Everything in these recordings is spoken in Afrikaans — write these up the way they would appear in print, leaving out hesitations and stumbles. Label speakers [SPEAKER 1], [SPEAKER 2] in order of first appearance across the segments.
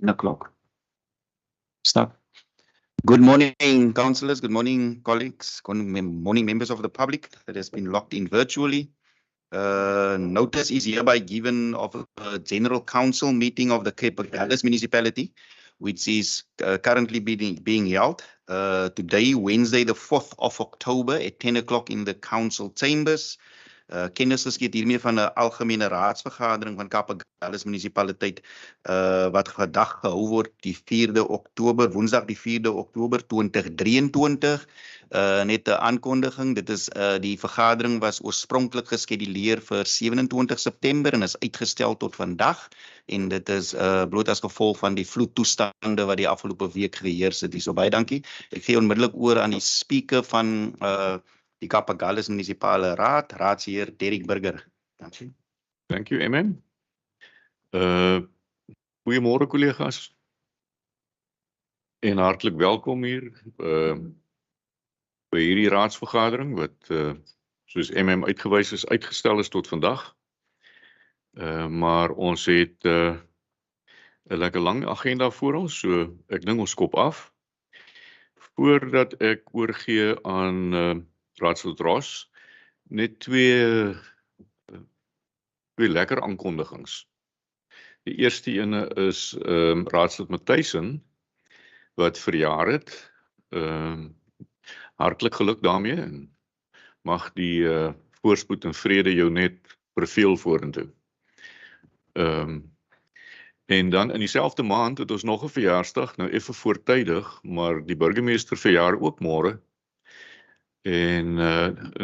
[SPEAKER 1] o'clock. Start. Good morning, councillors. Good morning, colleagues. Good morning, members of the public that has been locked in virtually. Notice is hereby given of a general council meeting of the Cape Agulhas municipality, which is currently being held today, Wednesday, the 4th of October at 10 o'clock in the council chambers. Kennis gegee hiermee van 'n algemene raadsvergadering van Kaap Agulhas munisipaliteit wat vandag gehou word die 4de Oktober, Woensdag die 4de Oktober 2023. Net 'n aankondiging, dit is die vergadering was oorspronklik geskeduleer vir 27 September en is uitgestel tot vandag en dit is bloot as gevolg van die vloedtoestande wat die afgelope week geheers het. So baie dankie. Ek gee onmiddellik oor aan die speaker van die Kaap Agulhas Munisipale Raad, raadsheer Derek Burger. Dankie.
[SPEAKER 2] Thank you, MM. Goeiemôre collega's. En hartlik welkom hier by hierdie raadsvergadering wat soos MM uitgewys is, uitgestel is tot vandag. Maar ons het 'n lekker lang agenda voor ons, so ek dink ons skop af. Voordat ek oorgee aan Raadslid Ross, net twee lekker aankondigings. Die eerste ene is Raadslid Matthijssen wat verjaar het. Hartlik geluk daarmee en mag die voorspoed en vrede jou net verveel vorentoe. En dan in dieselfde maand het ons nog 'n verjaarsdag, nou effe voortydig, maar die burgemeester verjaar ook môre. En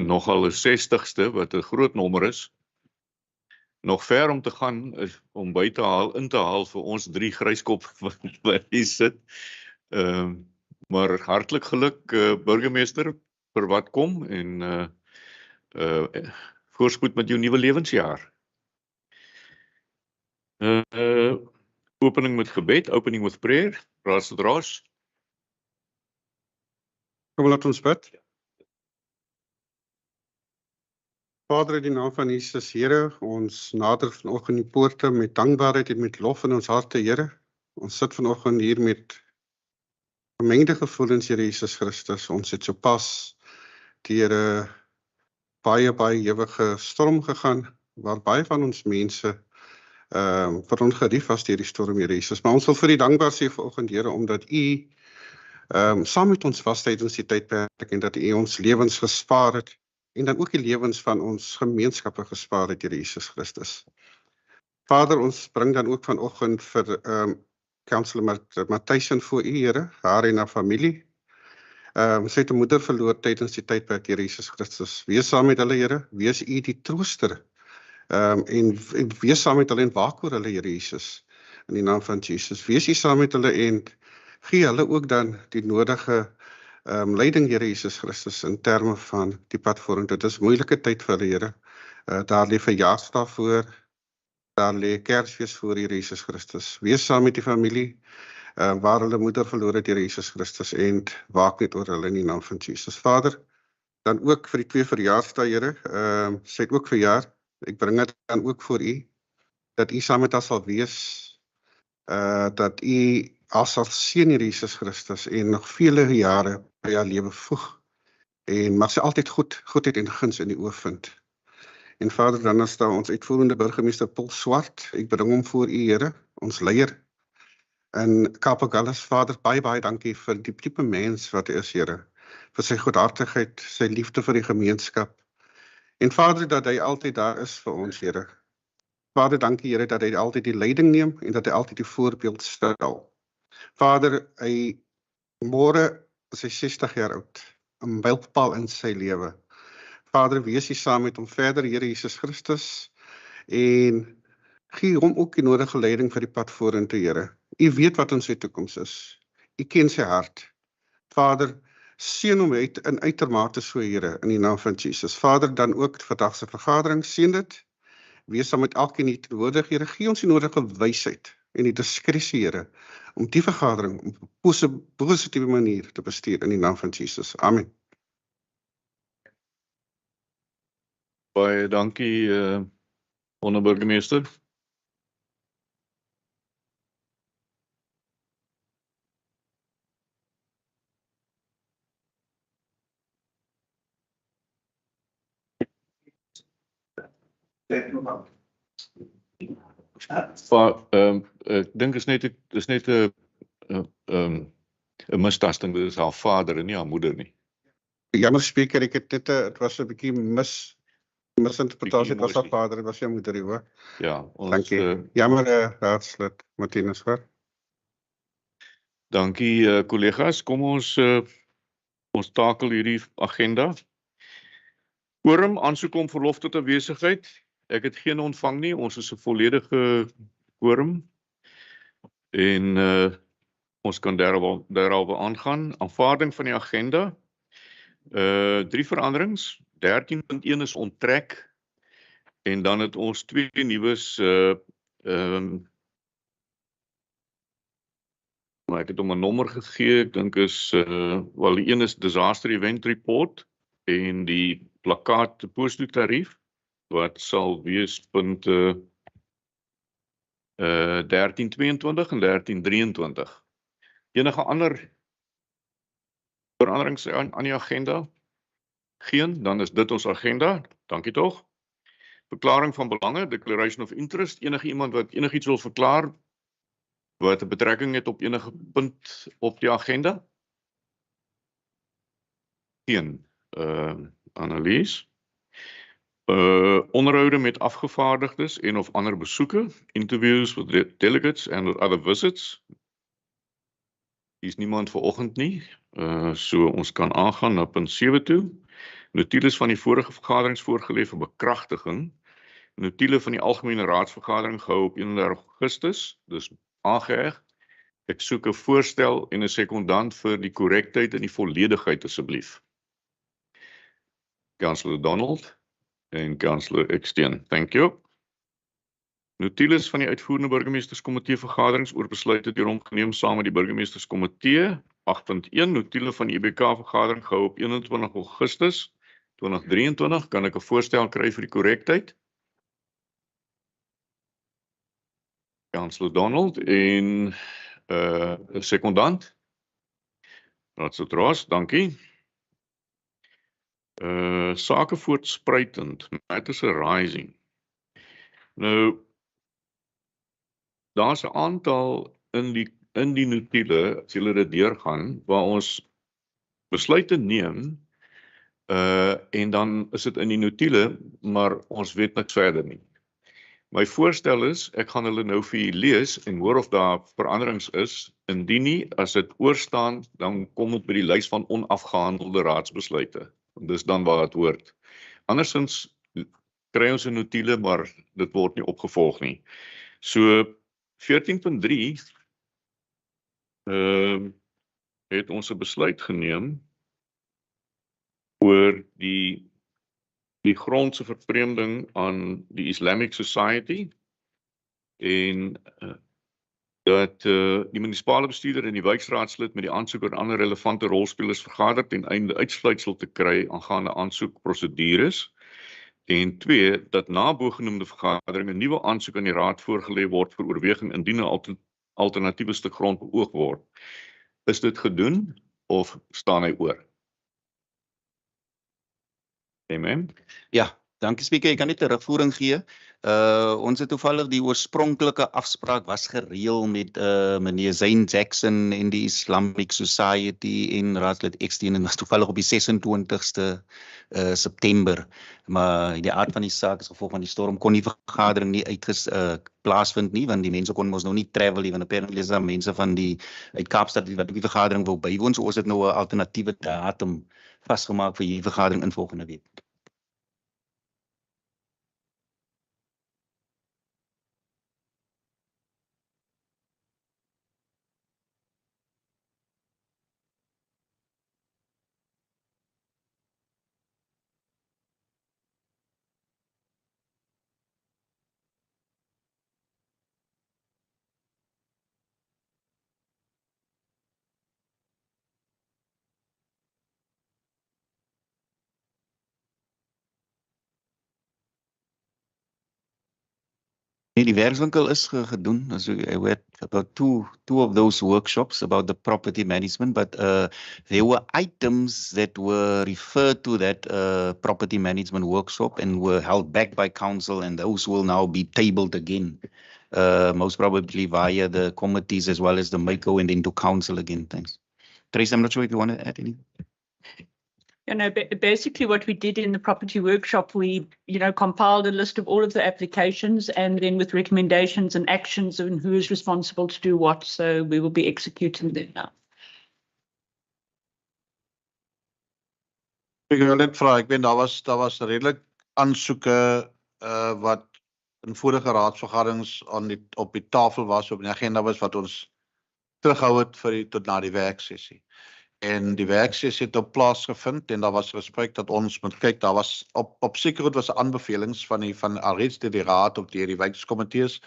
[SPEAKER 2] nogal 'n 60ste wat 'n groot nommer is. Nog ver om te gaan om by te haal, in te haal vir ons 3 gryskop wat hier sit. Maar hartlik geluk burgemeester vir wat kom en voorspoed met jou nuwe lewensjaar. Opening met gebed, opening with prayer, Raadslid Ross.
[SPEAKER 3] Kom laat ons bid. Vader, in die naam van Jesus, Here, ons nader vanoggend die poorte met dankbaarheid en met lof in ons harte, Here. Ons sit vanoggend hier met gemengde gevoelens, Here Jesus Christus. Ons het sopas deur 'n baie ewige storm gegaan, waar baie van ons mense verongerief was deur die storm, Here Jesus. Maar ons wil vir U dankbaar sê vanoggend, Here, omdat U saam met ons was tydens die tydperk en dat U ons lewens gespaar het en dan ook die lewens van ons gemeenskappe gespaar het, Here Jesus Christus. Vader, ons bring dan ook vanoggend vir Councillor Matthijssen voor U, Here, haar en haar familie. Sy het 'n moeder verloor tydens die tydperk, Here Jesus Christus. Wees saam met hulle, Here, wees U die trooster. En wees saam met hulle en waak oor hulle, Here Jesus, in die naam van Jesus. Wees U saam met hulle en gee hulle ook dan die nodige leiding, Here Jesus Christus, in terme van die pad vorentoe. Dit is moeilike tyd vir hulle, Here. Daar lê verjaarsdag voor, daar lê Kersfees voor, Here Jesus Christus. Wees saam met die familie waar hulle moeder verloor het, Here Jesus Christus, en waak net oor hulle in die naam van Jesus. Vader, dan ook vir die 2 verjaarsdae, Here, sy het ook verjaar. Ek bring dit dan ook voor U, dat U saam met haar sal wees, dat U haar sal seën, Here Jesus Christus, en nog vele jare by haar lewe voeg, en mag sy altyd goedheid en guns in die oë vind. En Vader, dan is daar ons uitvoerende burgemeester Paul Swart, ek bring hom voor U, Here, ons leier, en Kaap Agulhas, Vader, baie dankie vir die tipe mens wat hy is, Here, vir sy goedhartigheid, sy liefde vir die gemeenskap, en Vader, dat hy altyd daar is vir ons, Here. Vader, dankie, Here, dat hy altyd die leiding neem en dat hy altyd die voorbeeld stel. Vader, hy môre is hy 60 jaar oud, 'n mylpaal in sy lewe. Vader, wees U saam met hom verder, Here Jesus Christus, en gee hom ook die nodige leiding vir die pad vorentoe, Here. U weet wat in sy toekoms is. U ken sy hart. Vader, seën hom in uitermate so, Here, in die naam van Jesus. Vader, dan ook vandag se vergadering, seën dit. Wees saam met elkeen hier teenwoordig, Here. Gee ons die nodige wysheid en die diskresie, Here, om die vergadering op 'n positiewe manier te bestuur in die naam van Jesus. Amen.
[SPEAKER 2] Baie dankie, onderburgemeester. Ek dink is net 'n mistasting, dit is haar vader en nie haar moeder nie.
[SPEAKER 3] Jammer spreker, ek het net het was 'n bietjie misinterpretasie, dit was haar
[SPEAKER 2] emosie.
[SPEAKER 3] vader, dit was sy moeder, hoor.
[SPEAKER 2] Ja, ons
[SPEAKER 3] Dankie. Jammer, raadslid Martinus, hoor.
[SPEAKER 2] dankie kollegas. Kom ons takel hierdie agenda. Quorum, aansoek om verlof tot afwesigheid. Ek het geen ontvang nie. Ons is 'n volledige quorum. En ons kan daaroor aangaan. Aanvaarding van die agenda. 3 veranderings. 13.1 is onttrek. En dan het ons 2 nuus maar ek het hom 'n nommer gegee. Ek dink is wel die een is disaster event report en die plakkaat deposito tarief wat sal wees punte 13.22 en 13.23. Enige ander veranderings aan die agenda? Geen, dan is dit ons agenda. Dankie tog. Verklaring van belange, declaration of interest. Enige iemand wat enigiets wil verklaar wat 'n betrekking het op enige punt op die agenda? Geen. Annelies. Onderhoude met afgevaardigdes en of ander besoeke, interviews with delegates and other visits. Hier is niemand vanoggend nie, so ons kan aangaan na punt 7 toe. Notules van die vorige vergaderings voorgelê vir bekragtiging. Notule van die algemene raadsvergadering gehou op 31 Augustus, dus aangeheg. Ek soek 'n voorstel en 'n sekondant vir die korrektheid en die volledigheid asseblief. Councillor Donald en Councillor Eksteen. Thank you. Notules van die uitvoerende burgemeesterskomitee vergaderings oor besluite deur hom geneem saam met die burgemeesterskomitee. 8.1 Notule van die EBK vergadering gehou op 21 Augustus 2023. Kan ek 'n voorstel kry vir die korrektheid? Councillor Donald en 'n sekondant. Raadslid Roos, dankie. Sake voortspruitend, matters arising. Nou, daar's 'n aantal in die notule, as julle dit deurgaan, waar ons besluite neem, en dan is dit in die notule, maar ons weet niks verder nie. My voorstel is, ek gaan hulle nou vir julle lees en hoor of daar veranderings is. Indien nie, as dit oorstaan, dan kom dit by die lys van onafgehandelde raadsbesluite. Dis dan waar dit hoort. Andersins kry ons 'n notule, maar dit word nie opgevolg nie. So 14.3 het ons 'n besluit geneem oor die grondse vervreemding aan die Islamic Society en dat die munisipale bestuurder en die wijkraadslid met die aansoek oor ander relevante rolspelers vergader ten einde uitsluitsel te kry aangaande aansoekprosedures. En 2, dat na bogenoemde vergadering 'n nuwe aansoek aan die raad voorgelê word vir oorweging indien 'n alternatiewe stuk grond beoog word. Is dit gedoen of staan hy oor? Amen.
[SPEAKER 1] Ja, dankie spreker. Ek kan net 'n terugvoering gee. Ons het toevallig die oorspronklike afspraak was gereël met meneer Zain Jackson en die Islamic Society en raadslid Eksteen en was toevallig op die 26ste September. Maar die aard van die saak as gevolg van die storm kon die vergadering nie plaasvind nie, want die mense kon mos nou nie travel nie, want apparently is daar mense van die uit Kaapstad wat die vergadering wou bywoon, so ons het nou 'n alternatiewe datum vasgemaak vir hierdie vergadering in volgende week. Nee, die werkswinkel is gedoen. So I had about two of those workshops about the property management, but there were items that were referred to that property management workshop and were held back by council, and those will now be tabled again, most probably via the committees as well as the MACO and into council again. Thanks. Trace, I'm not sure if you want to add anything.
[SPEAKER 4] Basically what we did in the property workshop, we, compiled a list of all of the applications and then with recommendations and actions and who is responsible to do what. So we will be executing them now.
[SPEAKER 5] Ik wil net vra, ek weet daar was redelik aansoeke wat in vorige raadsvergaderings op die tafel was, op die agenda was wat ons terughou het tot na die werksessie. En die werksessie het op plaasgevind en daar was gespreek dat ons moet kyk, daar was op sekerheid was aanbevelings van alreeds die raad of die wijkkomitees,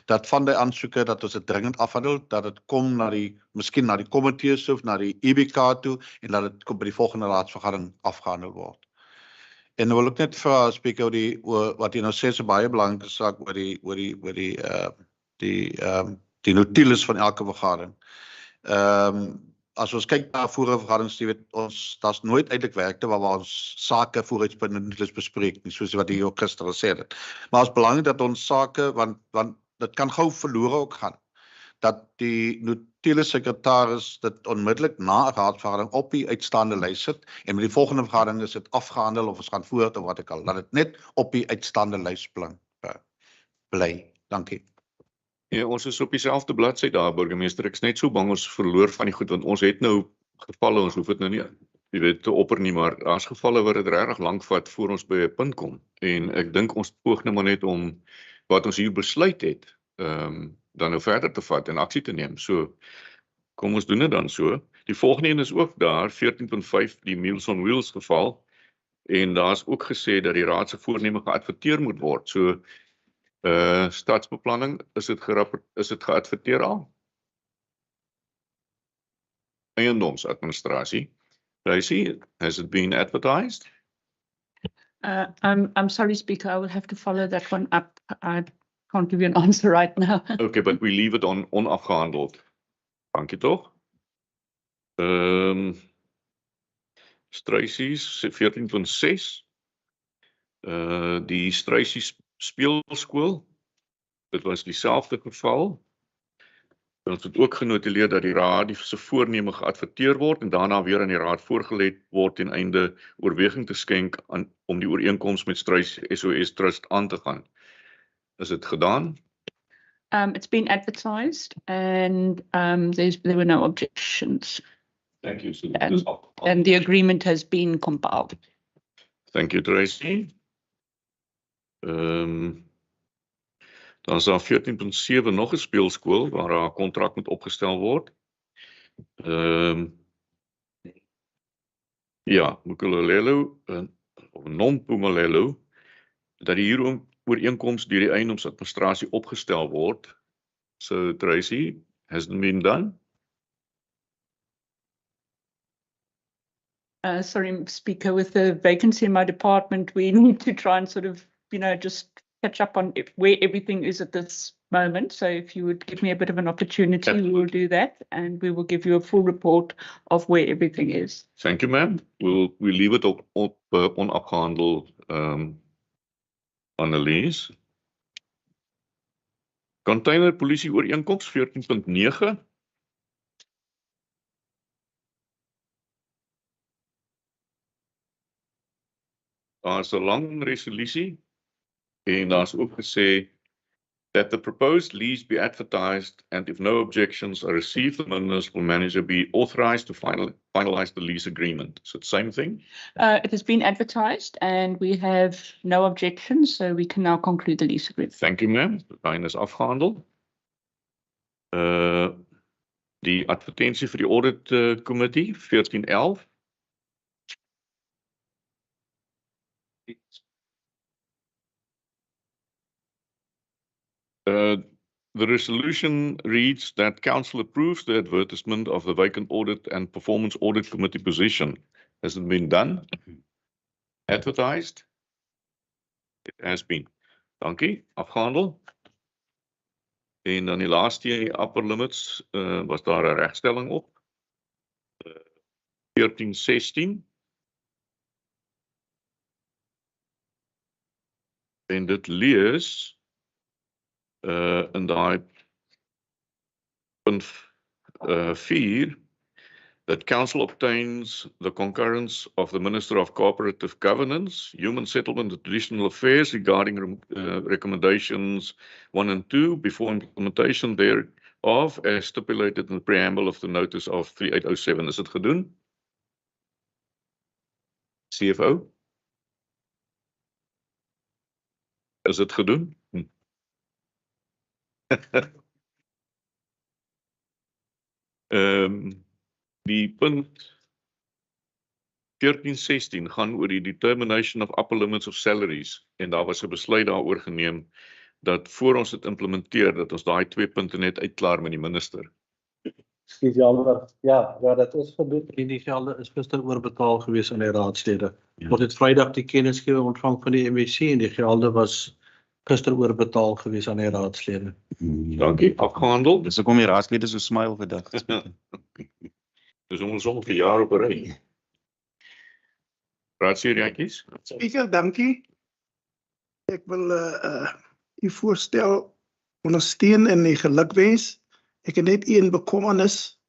[SPEAKER 5] dat van die aansoeke dat ons het dringend afhandel, dat het kom miskien na die komitees of na die EBK toe en dat het by die volgende raadsvergadering afgehandel word. En wil ek net vir Speaker wat jy nou sê is 'n baie belangrike saak oor die notules van elke vergadering. As ons kyk na vorige vergaderings, jy weet ons daar's nooit eintlik werkte waar ons sake vooruitspringend bespreek nie, soos wat jy ook gister gesê het. Maar is belangrik dat ons sake want dit kan gou verlore ook gaan. Dat die notules sekretaris dit onmiddellik na 'n raadsvergadering op die uitstaande lys sit en met die volgende vergadering is dit afgehandel of ons gaan voort of wat ek al. Laat dit net op die uitstaande lys bly. Dankie.
[SPEAKER 2] Ja, ons is op dieselfde bladsy daar, burgemeester. Ek's net so bang ons verloor van die goed, want ons het nou gevalle, ons hoef dit nou nie, jy weet, te opper nie, maar daar's gevalle waar dit regtig lank vat voor ons by 'n punt kom. En ek dink ons poog nou maar net om wat ons hier besluit het, dan nou verder te vat en aksie te neem. So, kom ons doen dit dan so. Die volgende een is ook daar, 14.5, die Meals on Wheels geval, en daar's ook gesê dat die raad se voorneme geadverteer moet word. So, staatsbeplanning, is dit geadverteer al? Eiendomsadministrasie. Tracy, has it been advertised?
[SPEAKER 4] I'm sorry, Speaker, I will have to follow that one up. I can't give you an answer right now.
[SPEAKER 2] Okay, but we leave it onafgehandeld. Dankie toch? Struisies, 14.6. Die Struisies speelskool, dit was dieselfde geval. Ons het ook genotuleer dat die raad se voorneme geadverteer word en daarna weer aan die raad voorgelê word ten einde oorweging te skenk om die ooreenkoms met Struis SOS Trust aan te gaan. Is dit gedaan?
[SPEAKER 4] It's been advertised and there were no objections.
[SPEAKER 2] Thank you. So
[SPEAKER 4] and the agreement has been compiled.
[SPEAKER 2] Thank you, Tracy. Dan is daar 14.7 nog 'n speelskool waar 'n kontrak moet opgestel word. Ja, Mpumelelo of non-Mpumelelo, dat die hier ooreenkoms deur die eiendomsadministrasie opgestel word. So Tracy, has it been done?
[SPEAKER 4] Sorry, Speaker, with the vacancy in my department, we need to try and sort of, just catch up on where everything is at this moment. So if you would give me a bit of an opportunity, we will do that and we will give you a full report of where everything is.
[SPEAKER 2] Thank you, ma'am. We'll leave it op onafgehandel Annelies. Container polisie ooreenkoms 14.9. Daar's 'n lang resolusie en daar's ook gesê that the proposed lease be advertised and if no objections are received, the municipal manager be authorized to finalize the lease agreement. So it's the same thing?
[SPEAKER 4] It has been advertised and we have no objections, so we can now conclude the lease agreement.
[SPEAKER 2] Thank you, ma'am. Dit is afgehandel. Die advertensie vir die audit committee 1411. The resolution reads that council approves the advertisement of the vacant audit and performance audit committee position. Has it been done? Advertised? It has been. Dankie. Afgehandel. En dan die laaste een, die upper limits, was daar 'n regstelling op. 1416. En dit lees in daai punt 4 that council obtains the concurrence of the Minister of Cooperative Governance, Human Settlement and Traditional Affairs regarding recommendations 1 and 2 before implementation thereof as stipulated in the preamble of the notice of 3807. Is dit gedoen? CFO? Is dit gedoen? Die punt 1416 gaan oor die determination of upper limits of salaries en daar was 'n besluit daaroor geneem dat voor ons dit implementeer dat ons daai 2 punte net uitklaar met die minister.
[SPEAKER 6] Dis jammer. Ja, dat is gedoen. En die gelde is gister oorbetaal gewees aan die raadslede.
[SPEAKER 1] Ja.
[SPEAKER 6] Ons het Vrydag die kennisgewing ontvang van die MEC en die gelde was gister oorbetaal gewees aan die raadslede.
[SPEAKER 2] Dankie, afgehandel.
[SPEAKER 1] Dis hoekom die raadslede so smile vandag.
[SPEAKER 2] Dis ons ongeveer jaar op 'n ry. Raadslidjatjies?
[SPEAKER 7] Speaker, dankie. Ek wil u voorstel ondersteun en die gelukwens. Ek het net een bekommernis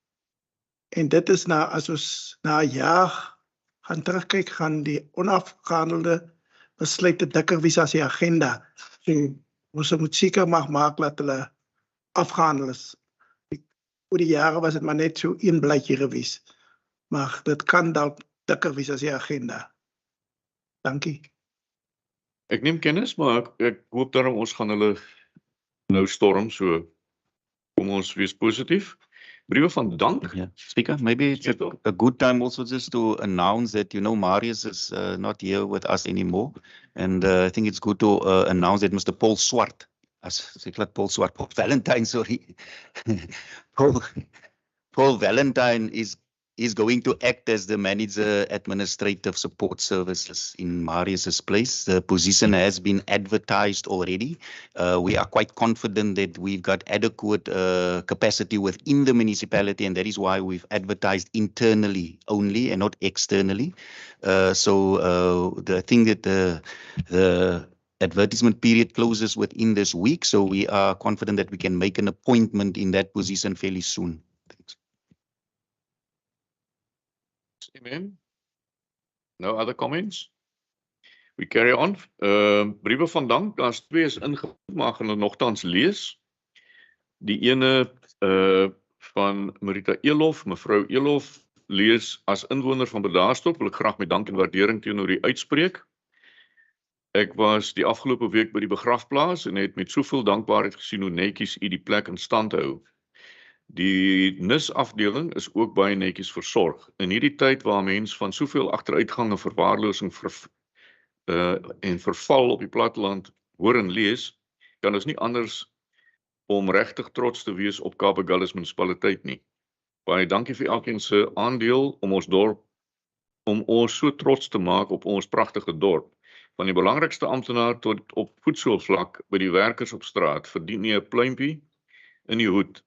[SPEAKER 7] en dit is as ons na 'n jaar gaan terugkyk, gaan die onafgehandelde besluite dikker wees as die agenda. So, ons moet seker maak dat hulle afgehandel is. Oor die jare was dit maar net so een blaadjie gewees. Maar dit kan dalk dikker wees as die agenda. Dankie.
[SPEAKER 2] Ek neem kennis, maar ek hoop daarom ons gaan hulle nou storm, so kom ons wees positief. Briewe van dank.
[SPEAKER 1] Yeah. Speaker, maybe it's a good time also just to announce that, Marius is not here with us anymore. And I think it's good to announce that Mr. Paul Swart, Paul Valentine, sorry. Paul Valentine is going to act as the manager administrative support services in Marius's place. The position has been advertised already. We are quite confident that we've got adequate capacity within the municipality, and that is why we've advertised internally only and not externally. I think that the advertisement period closes within this week, so we are confident that we can make an appointment in that position fairly soon. Thanks.
[SPEAKER 2] Amen. No other comments? We carry on. Briewe van dank, daar's 2 is ingevoer, maar gaan hulle nogtans lees. Die ene van Marita Elof, mevrou Elof, lees as inwoner van Bredasdorp, wil ek graag my dank en waardering teenoor u uitspreek. Ek was die afgelope week by die begrafplaas en het met soveel dankbaarheid gesien hoe netjies u die plek in stand hou. Die NIS-afdeling is ook baie netjies versorg. In hierdie tyd waar mens van soveel agteruitgang en verwaarlosing en verval op die platteland hoor en lees, kan ons nie anders om regtig trots te wees op Kaapagullis munisipaliteit nie. Baie dankie vir elkeen se aandeel om ons dorp, om ons so trots te maak op ons pragtige dorp. Van die belangrikste amptenaar tot op voetsoolvlak by die werkers op straat verdien nie 'n pluimpie in die hoed.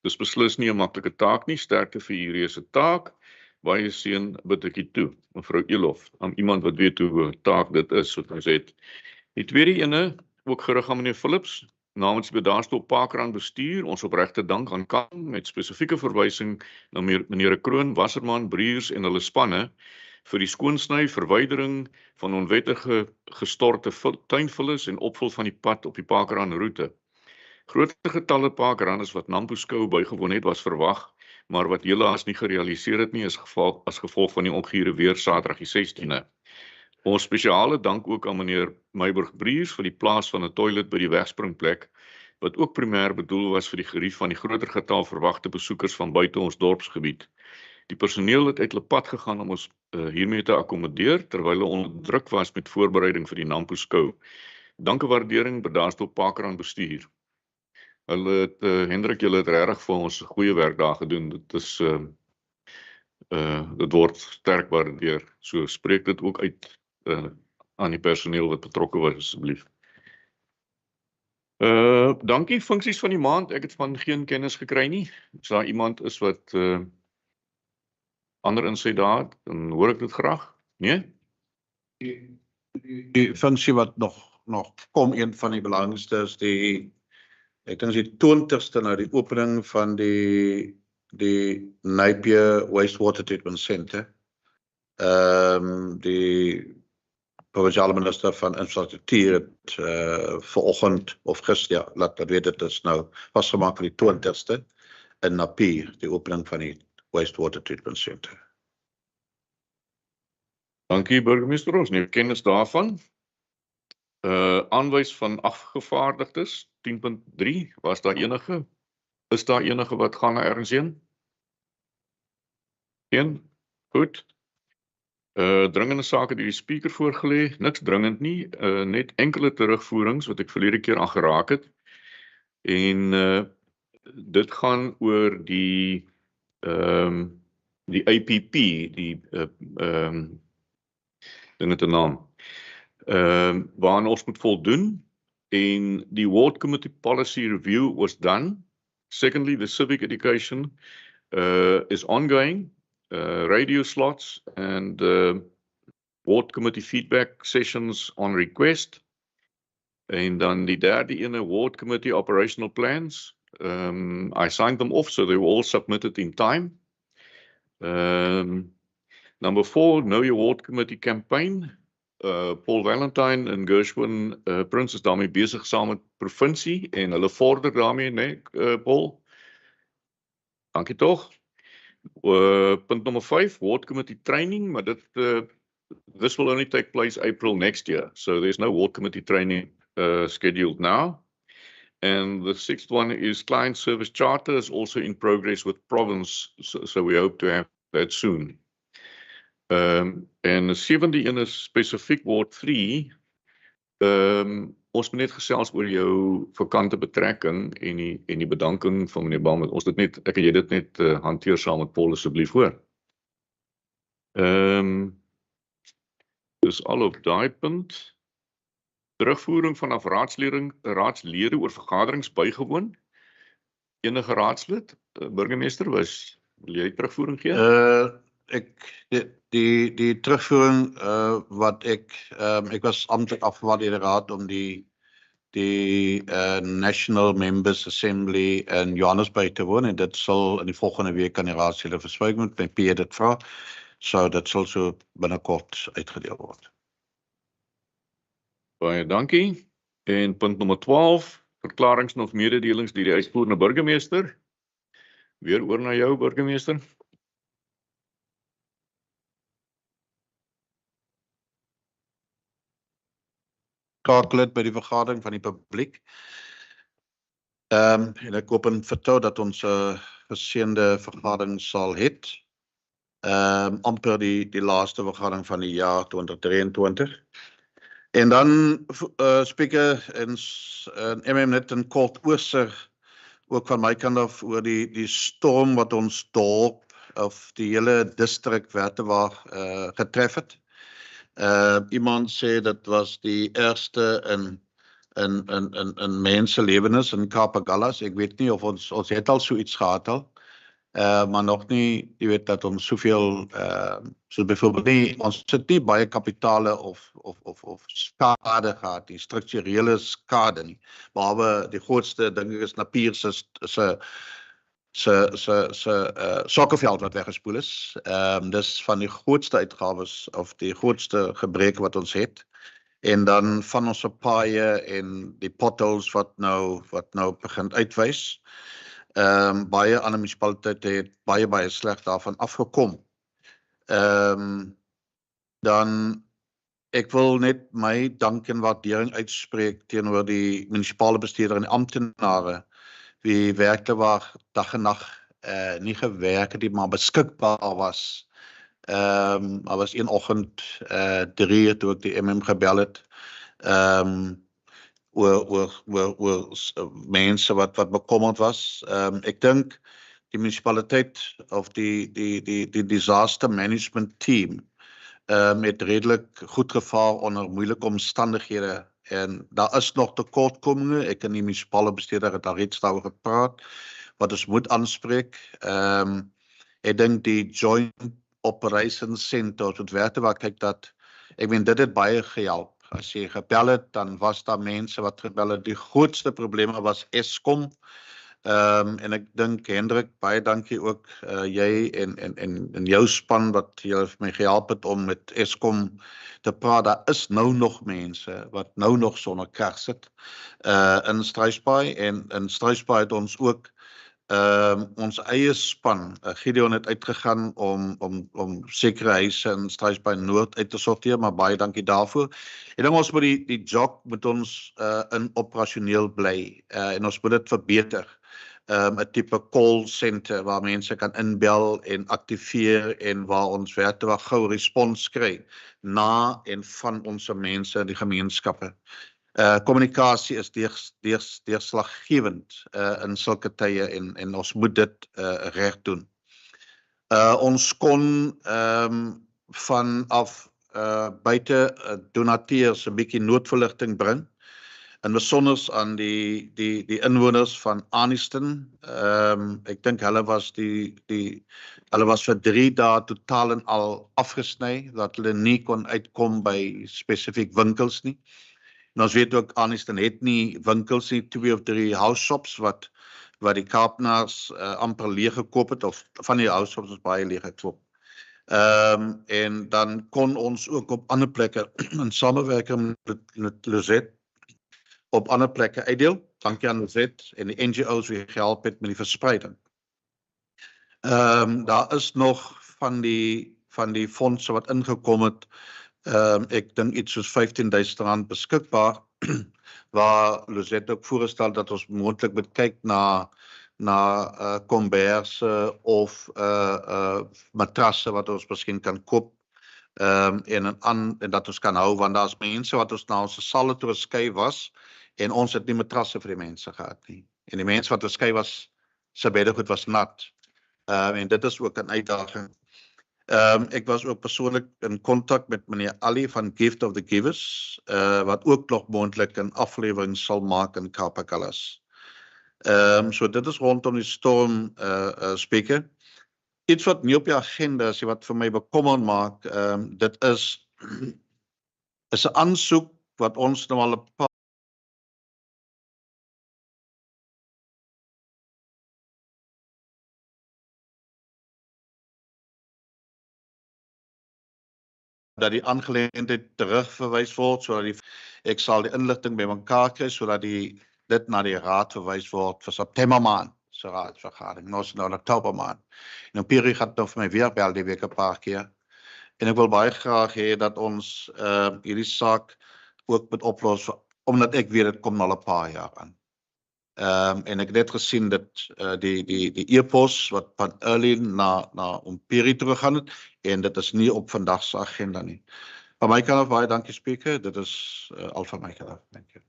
[SPEAKER 2] Dis beslis nie 'n maklike taak nie, sterkte vir hierdie se taak. Baie seën bid ek u toe, mevrou Elof, aan iemand wat weet hoe 'n taak dit is, wat ons het. Die tweede ene, ook gerig aan meneer Philips, namens die Bredasdorp Parkrand bestuur, ons opregte dank aan Kam met spesifieke verwysing na meneer Kroon, Wasserman, Briers en hulle spanne vir die skoonsny, verwydering van onwettige gestorte tuinvullis en opvul van die pad op die Parkrand roete. Groot getalle parkranders wat Nampo skou bygewoon het was verwag, maar wat helaas nie gerealiseer het nie as gevolg van die ongure weer Saterdag die 16de. Ons spesiale dank ook aan meneer Meiburg Briers vir die plaas van 'n toilet by die wegspringplek, wat ook primêr bedoel was vir die gerief van die groter getal verwagte besoekers van buite ons dorpsgebied. Die personeel het uit hulle pad gegaan om ons hiermee te akkommodeer, terwyl hulle onder druk was met voorbereiding vir die Nampo skou. Dank en waardering Bredasdorp Parkrand bestuur. Hulle het, Hendrik, julle het regtig vir ons goeie werk daar gedoen. Dit is, dit word sterk waardeer. So spreek dit ook uit aan die personeel wat betrokke was, asseblief. Dankie, funksies van die maand. Ek het van geen kennis gekry nie. As daar iemand is wat ander insig daar het, dan hoor ek dit graag. Nee?
[SPEAKER 5] Die funksie wat nog kom, een van die belangrikste is ek dink die 20ste nou die opening van die Napier Wastewater Treatment Center. Die provinsiale minister van infrastruktuur het vanoggend of gister, ja, laat weet dit is nou vasgemaak vir die 20ste in Napier, die opening van die Wastewater Treatment Center.
[SPEAKER 2] Dankie burgemeester, ons neem kennis daarvan. Aanwys van afgevaardigdes 10.3, was daar enige? Is daar enige wat gaan na ergens heen? Geen? Goed. Dringende sake die speaker voorgelê, niks dringend nie, net enkele terugvoerings wat ek verlede keer aangeraak het. En dit gaan oor die APP, die ding het 'n naam, waaraan ons moet voldoen. En die Ward Committee Policy Review was done. Secondly, the civic education is ongoing. Radio slots and Ward Committee feedback sessions on request. En dan die derde ene, Ward Committee operational plans. I signed them off, so they were all submitted in time. Number 4, Know Your Ward Committee campaign. Paul Valentine en Gershwin Prince is daarmee besig saam met provinsie en hulle vorder daarmee, nee, Paul? Dankie tog. Punt nummer 5, Ward Committee training, maar this will only take place April next year, so there's no Ward Committee training scheduled now. And the 6th one is Client Service Charter is also in progress with province, so we hope to have that soon. En 7de een is spesifiek Ward 3. Ons moet net gesels oor jou vakante betrekking en die bedanking van meneer Bam. Ons dit net, ek en jy dit net hanteer saam met Paul asseblief hoor. Dus al op daai punt. Terugvoering vanaf raadslede oor vergaderings bygewoon. Enige raadslid, burgemeester, wil jy terugvoering gee?
[SPEAKER 5] Die terugvoering wat ek was amptelik afgevaardig deur die raad om die National Members Assembly in Johannesburg te woon en dit sal in die volgende week aan die raadslede verspreek moet, my P dit vra, so dit sal so binnekort uitgedeel word.
[SPEAKER 2] Baie dankie. En punt nommer 12, verklarings of mededelings deur die uitvoerende burgemeester. Weer oor na jou burgemeester.
[SPEAKER 5] Skakel dit by die vergadering van die publiek. En ek hoop en vertrou dat ons 'n geseënde vergadering sal hê. Amper die laaste vergadering van die jaar 2023. En dan speaker en MM net 'n kort oorsig ook van my kant af oor die storm wat ons dorp of die hele distrik Wertewaag getref het. Iemand sê dit was die ergste in menselewens in Kapagallas. Ek weet nie of ons het al so iets gehad al. Maar nog nie, jy weet dat ons soveel so byvoorbeeld nie, ons het nie baie kapitale of skade gehad, die strukturele skade nie. Behalwe die grootste ding is Napier se sokkerveld wat weggespoel is. Dis van die grootste uitgawes of die grootste gebreke wat ons het. En dan van ons paaie en die potholes wat nou begin uitwys. Baie ander munisipaliteite het baie sleg daarvan afgekom. Dan ek wil net my dank en waardering uitspreek teenoor die munisipale bestuurder en amptenare wie werklik dag en nag nie gewerk het, maar beskikbaar was. Daar was een oggend 3 toe ek die MM gebel het. Oor mense wat bekommerd was. Ek dink die munisipaliteit of die disaster management team het redelik goed gevaar onder moeilike omstandighede En daar is nog tekortkominge. Ek en die munisipale bestuurder het al reeds daaroor gepraat wat ons moet aanspreek. Ek dink die Joint Operations Center ons moet werk waar kyk dat ek meen dit het baie gehelp. As jy gebel het, dan was daar mense wat gebel het. Die grootste probleme was Eskom. En ek dink Hendrik, baie dankie ook jy en jou span wat julle vir my gehelp het om met Eskom te praat. Daar is nou nog mense wat nou nog sonder krag sit in Struisbaai en in Struisbaai het ons ook ons eie span, Gideon het uitgegaan om sekere huise in Struisbaai Noord uit te sorteer, maar baie dankie daarvoor. En dan ons moet die JOC moet ons in operasioneel bly en ons moet dit verbeter. 'n tipe call center waar mense kan inbel en aktiveer en waar ons werklik gou respons kry na en van ons mense in die gemeenskappe. Kommunikasie is deurslaggewend in sulke tye en ons moet dit reg doen. Ons kon vanaf buite donateurs 'n bietjie noodverligting bring. En besonders aan die inwoners van Anniston. Ek dink hulle was hulle was vir 3 dae totaal en al afgesny dat hulle nie kon uitkom by spesifiek winkels nie. En ons weet ook Anniston het nie winkels nie, 2 of 3 house shops wat die Kaapenaars amper leeg gekoop het of van die house shops is baie leeg gekoop. En dan kon ons ook op ander plekke in samewerking met Lozet op ander plekke uitdeel. Dankie aan Lozet en die NGO's wie gehelp het met die verspreiding. Daar is nog van die fondse wat ingekom het, ek dink iets soos R15,000 beskikbaar, waar Lozet ook voorgestel dat ons moontlik moet kyk na komberse of matrasse wat ons miskien kan koop, en dat ons kan hou, want daar is mense wat ons na ons salle toe geskei was, en ons het nie matrasse vir die mense gehad nie. En die mense wat geskei was, sy beddegoed was nat. En dit is ook 'n uitdaging. Ek was ook persoonlik in kontak met meneer Ali van Gift of the Givers, wat ook nog moontlik 'n aflewering sal maak in Kapakallas. So dit is rondom die storm, speaker. Iets wat nie op die agenda is, wat vir my bekommer maak, dit is 'n aansoek wat ons nou al 'n paar dat die aangeleentheid terugverwys word, sodat ek sal die inligting bymekaar kry, sodat dit na die raad verwys word vir September maand se raadsvergadering, ons nou in Oktober maand. En Piri gaan nou vir my weer bel die week 'n paar keer. En ek wil baie graag hê dat ons hierdie saak ook moet oplos, omdat ek weet dit kom al 'n paar jaar aan. En ek het net gesien dat die e-pos wat van Erlyn na Piri toe gegaan het, en dit is nie op vandag se agenda nie. Van my kant af baie dankie spreker, dit is al van my kant af. Dankie.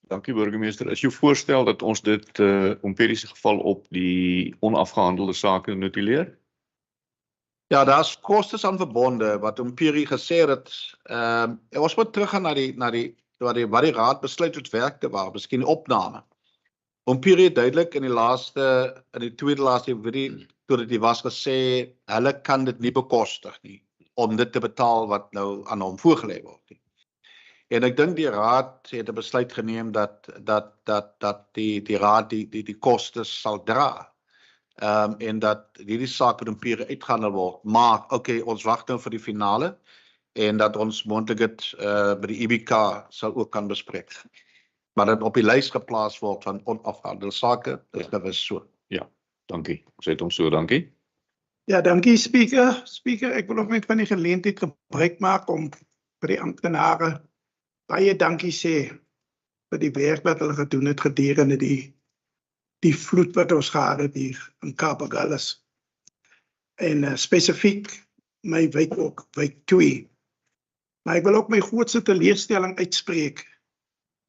[SPEAKER 2] Dankie burgemeester. Is jou voorstel dat ons dit om Piri se geval op die onafgehandelde sake notuleer?
[SPEAKER 5] Ja, daar's kostes aan verbonde wat Piri gesê het. Ons moet teruggaan na wat die raad besluit het werkte waar, miskien die opname. Piri het duidelik in die tweede laaste toe dit was gesê, hulle kan dit nie bekostig nie, om dit te betaal wat nou aan hom voorgelê word nie. En ek dink die raad het 'n besluit geneem dat die raad die kostes sal dra. En dat hierdie saak met Piri uitgehandel word. Maar, ons wag nou vir die finale, en dat ons moontlik dit by die IBK sal ook kan bespreek. Maar dit op die lys geplaas word van onafgehandelde sake, is gewis so.
[SPEAKER 2] Ja, dankie. Ons het hom so, dankie.
[SPEAKER 7] Ja, dankie speaker. Speaker, ek wil ook net van die geleentheid gebruik maak om vir die amptenare baie dankie sê vir die werk wat hulle gedoen het gedurende die vloed wat ons gehad het hier in Kapakallas. En spesifiek my wijk ook, wijk 2. Maar ek wil ook my grootste teleurstelling uitspreek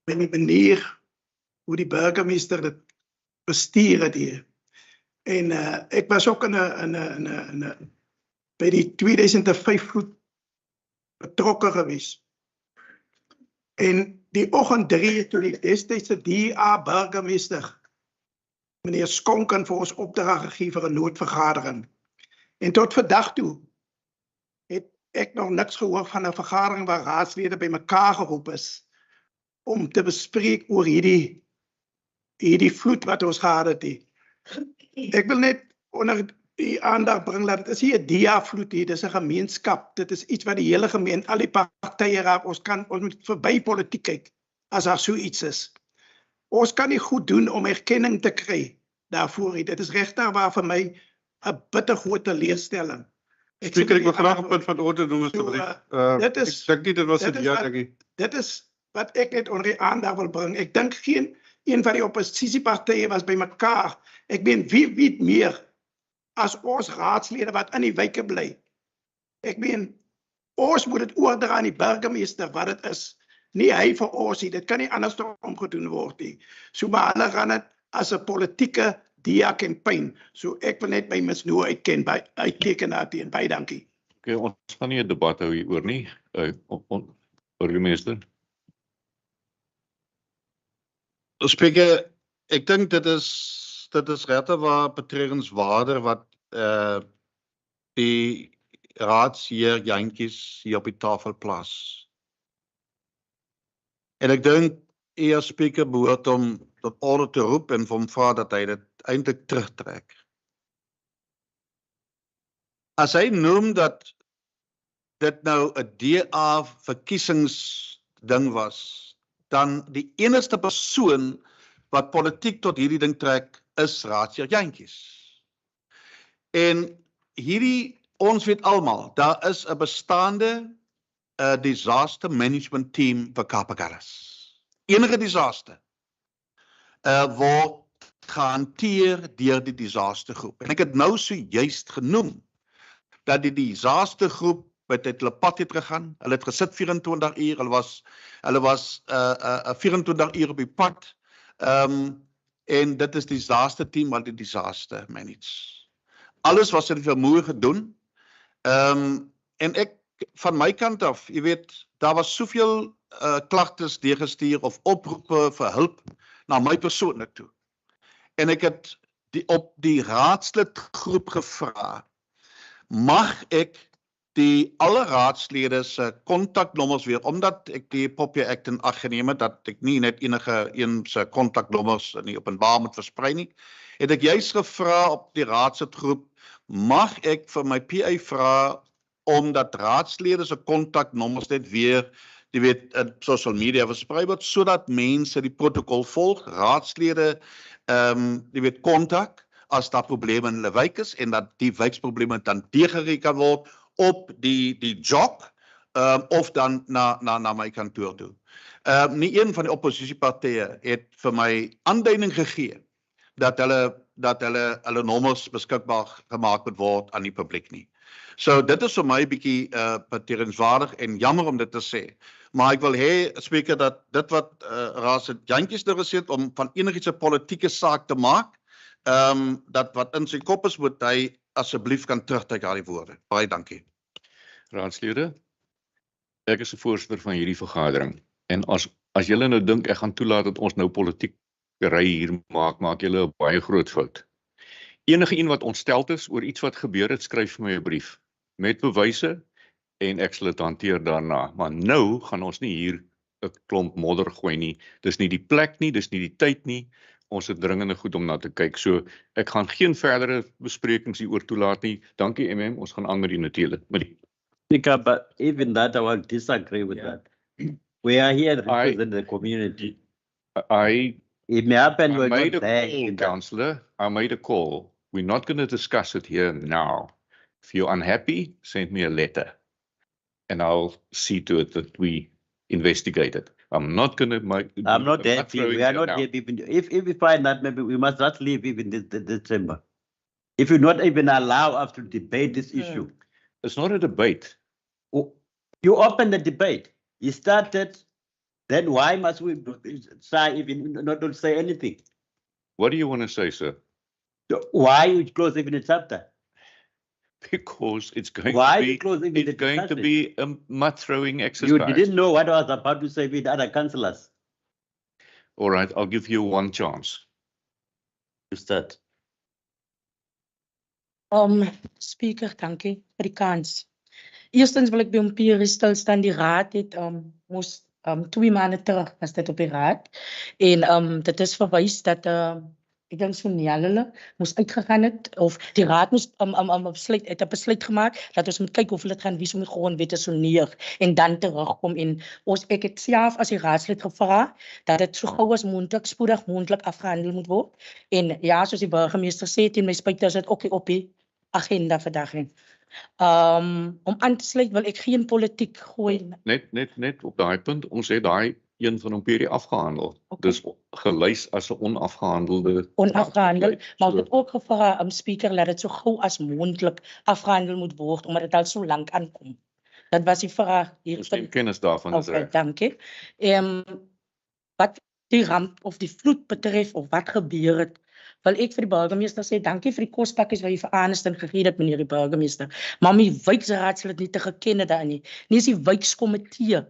[SPEAKER 7] met die manier hoe die burgemeester dit bestuur het hier. En ek was ook by die 2005 vloed betrokke gewees. En die oggend 3 toe die destydse DA burgemeester, meneer Skonken, vir ons opdrag gegee vir 'n noodvergadering. En tot vandag toe het ek nog niks gehoor van 'n vergadering waar raadslede bymekaar geroep is om te bespreek oor hierdie vloed wat ons gehad het. Ek wil net onder die aandag bring dat dit is nie 'n DA-vloed hier, dis 'n gemeenskap. Dit is iets wat die hele al die partye raak. Ons moet verby politiek kyk as daar so iets is. Ons kan nie goed doen om erkenning te kry daarvoor nie. Dit is regtig waar vir my 'n bitter groot teleurstelling.
[SPEAKER 3] Spreker, ek wil graag 'n punt van orde doen asseblief.
[SPEAKER 7] Dit is
[SPEAKER 3] Ek dink nie dit was 'n ding.
[SPEAKER 7] Dit is wat ek net onder die aandag wil bring. Ek dink geen een van die oppositiepartye was bymekaar. Ek meen, wie weet meer as ons raadslede wat in die wyke bly. Ek meen, ons moet dit oordra aan die burgemeester wat dit is. Nie hy vir ons nie. Dit kan nie anders omgedoen word nie. So maar hulle gaan dit as 'n politieke dia-campaign. So ek wil net my misnoë uitteken daarteen. Baie dankie.
[SPEAKER 2] Okay, ons gaan nie 'n debat hou hieroor nie. Burgemeester.
[SPEAKER 5] Spreker, ek dink dit is regtig waar betrekkenswaardig wat die raadsheer Jantjies hier op die tafel plaas. En ek dink as spreker behoort om tot orde te roep en vir hom vra dat hy dit eintlik terugtrek. As hy noem dat dit nou 'n DA verkiesingsding was, dan die enigste persoon wat politiek tot hierdie ding trek is raadsheer Jantjies. En ons weet almal, daar is 'n bestaande disaster management team vir Kaapstad. Enige disaster word gehanteer deur die disastergroep. En ek het nou sojuist genoem dat die disastergroep het hulle pad het gegaan. Hulle het gesit 24 uur. Hulle was 24 uur op die pad. En dit is die disaster team wat die disaster manage. Alles was in vermoë gedoen. En ek van my kant af, jy weet, daar was soveel klagtes deurgestuur of oproepe vir hulp na my persoonlik toe. En ek het op die raadslidgroep gevra, mag ek alle raadslede se kontaknommers weer, omdat ek die POPIA Act in ag geneem het, dat ek nie net enige een se kontaknommers in die openbaar moet versprei nie, het ek juist gevra op die raadslidgroep, mag ek vir my PA vra, omdat raadslede se kontaknommers net weer, jy weet, in social media versprei word, sodat mense die protokol volg, raadslede, jy weet, kontak, as daar probleme in hulle wijk is, en dat die wijksprobleme dan tegengereken kan word, op die job, of dan na my kantoor toe. Nie een van die oppositiepartye het vir my aanduiding gegee, dat hulle nommers beskikbaar gemaak moet word aan die publiek nie. So dit is vir my bietjie betrekkenswaardig en jammer om dit te sê. Maar ek wil hê, spreker, dat dit wat raadslid Jantjies nou gesê het, om van enigiets 'n politieke saak te maak, dat wat in sy kop is, moet hy asseblief kan terugtrek aan die woorde. Baie dankie.
[SPEAKER 2] Raadslede, ek is die voorsitter van hierdie vergadering. En as julle nou dink ek gaan toelaat dat ons nou politiek ry hier maak julle 'n baie groot fout. Enige een wat ontsteld is oor iets wat gebeur het, skryf vir my 'n brief met bewyse en ek sal dit hanteer daarna. Maar nou gaan ons nie hier 'n klomp modder gooi nie. Dis nie die plek nie, dis nie die tyd nie. Ons het dringende goed om na te kyk. So ek gaan geen verdere besprekings hieroor toelaat nie. Dankie MM, ons gaan aan met die notulen.
[SPEAKER 8] Speaker, but even that I will disagree with that. We are here to represent the community. It may happen
[SPEAKER 2] I
[SPEAKER 8] we're
[SPEAKER 2] made
[SPEAKER 8] not
[SPEAKER 2] a
[SPEAKER 8] there.
[SPEAKER 2] call, Councillor. I made a call. We're not going to discuss it here now. If you're unhappy, send me a letter. And I'll see to it that we investigate it. I'm not going to make...
[SPEAKER 8] I'm not happy.
[SPEAKER 2] throwing
[SPEAKER 8] We are
[SPEAKER 2] it
[SPEAKER 8] not
[SPEAKER 2] now.
[SPEAKER 8] happy. If we find that, maybe we must not leave even this chamber. If you not even allow us to debate this issue.
[SPEAKER 2] It's not a debate.
[SPEAKER 8] You open the debate. You started, then why must we say even not say anything?
[SPEAKER 2] What do you want to say, sir?
[SPEAKER 8] Why you close even a chapter?
[SPEAKER 2] Because it's going
[SPEAKER 8] Why are
[SPEAKER 2] to
[SPEAKER 8] you
[SPEAKER 2] be,
[SPEAKER 8] closing the
[SPEAKER 2] it's going to
[SPEAKER 8] discussion?
[SPEAKER 2] be a mud throwing
[SPEAKER 8] You
[SPEAKER 2] exercise.
[SPEAKER 8] didn't know what I was about to say with other councillors.
[SPEAKER 2] All right, I'll give you one chance.
[SPEAKER 8] You start.
[SPEAKER 9] Speaker, dankie vir die kans. Eerstens wil ek by hom Pierre stilstaan, die raad het moes 2 maande terug was dit op die raad en dit is verwys dat ek dink Sonelle moes uitgegaan het of die raad moes besluit het 'n besluit gemaak dat ons moet kyk of hulle dit gaan wie om die grondwet te soneer en dan terugkom en ek het self as die raadslid gevra dat dit so gou as moontlik spoedig moontlik afgehandel moet word en ja soos die burgemeester sê teen my spyt is dit ook op die agenda vandag en om aan te sluit wil ek geen politiek gooi.
[SPEAKER 2] Net op daai punt, ons het daai een van Imperi afgehandel.
[SPEAKER 9] Okay.
[SPEAKER 2] Dis gelys as 'n onafgehandelde.
[SPEAKER 9] Onafgehandel, maar
[SPEAKER 2] So-
[SPEAKER 9] ons het ook gevra speaker dat dit so gou as moontlik afgehandel moet word omdat dit al so lank aankom. Dat was die vraag hier
[SPEAKER 2] Ons neem kennis daarvan. Is
[SPEAKER 9] Okay,
[SPEAKER 2] reg.
[SPEAKER 9] dankie. Wat die ramp of die vloed betref of wat gebeur het, wil ek vir die burgemeester sê dankie vir die kospakkies wat jy vir Aniston gegee het meneer die burgemeester. Maar my wijksraadslid nie te geken het daar nie. Nie is die wijkskomitee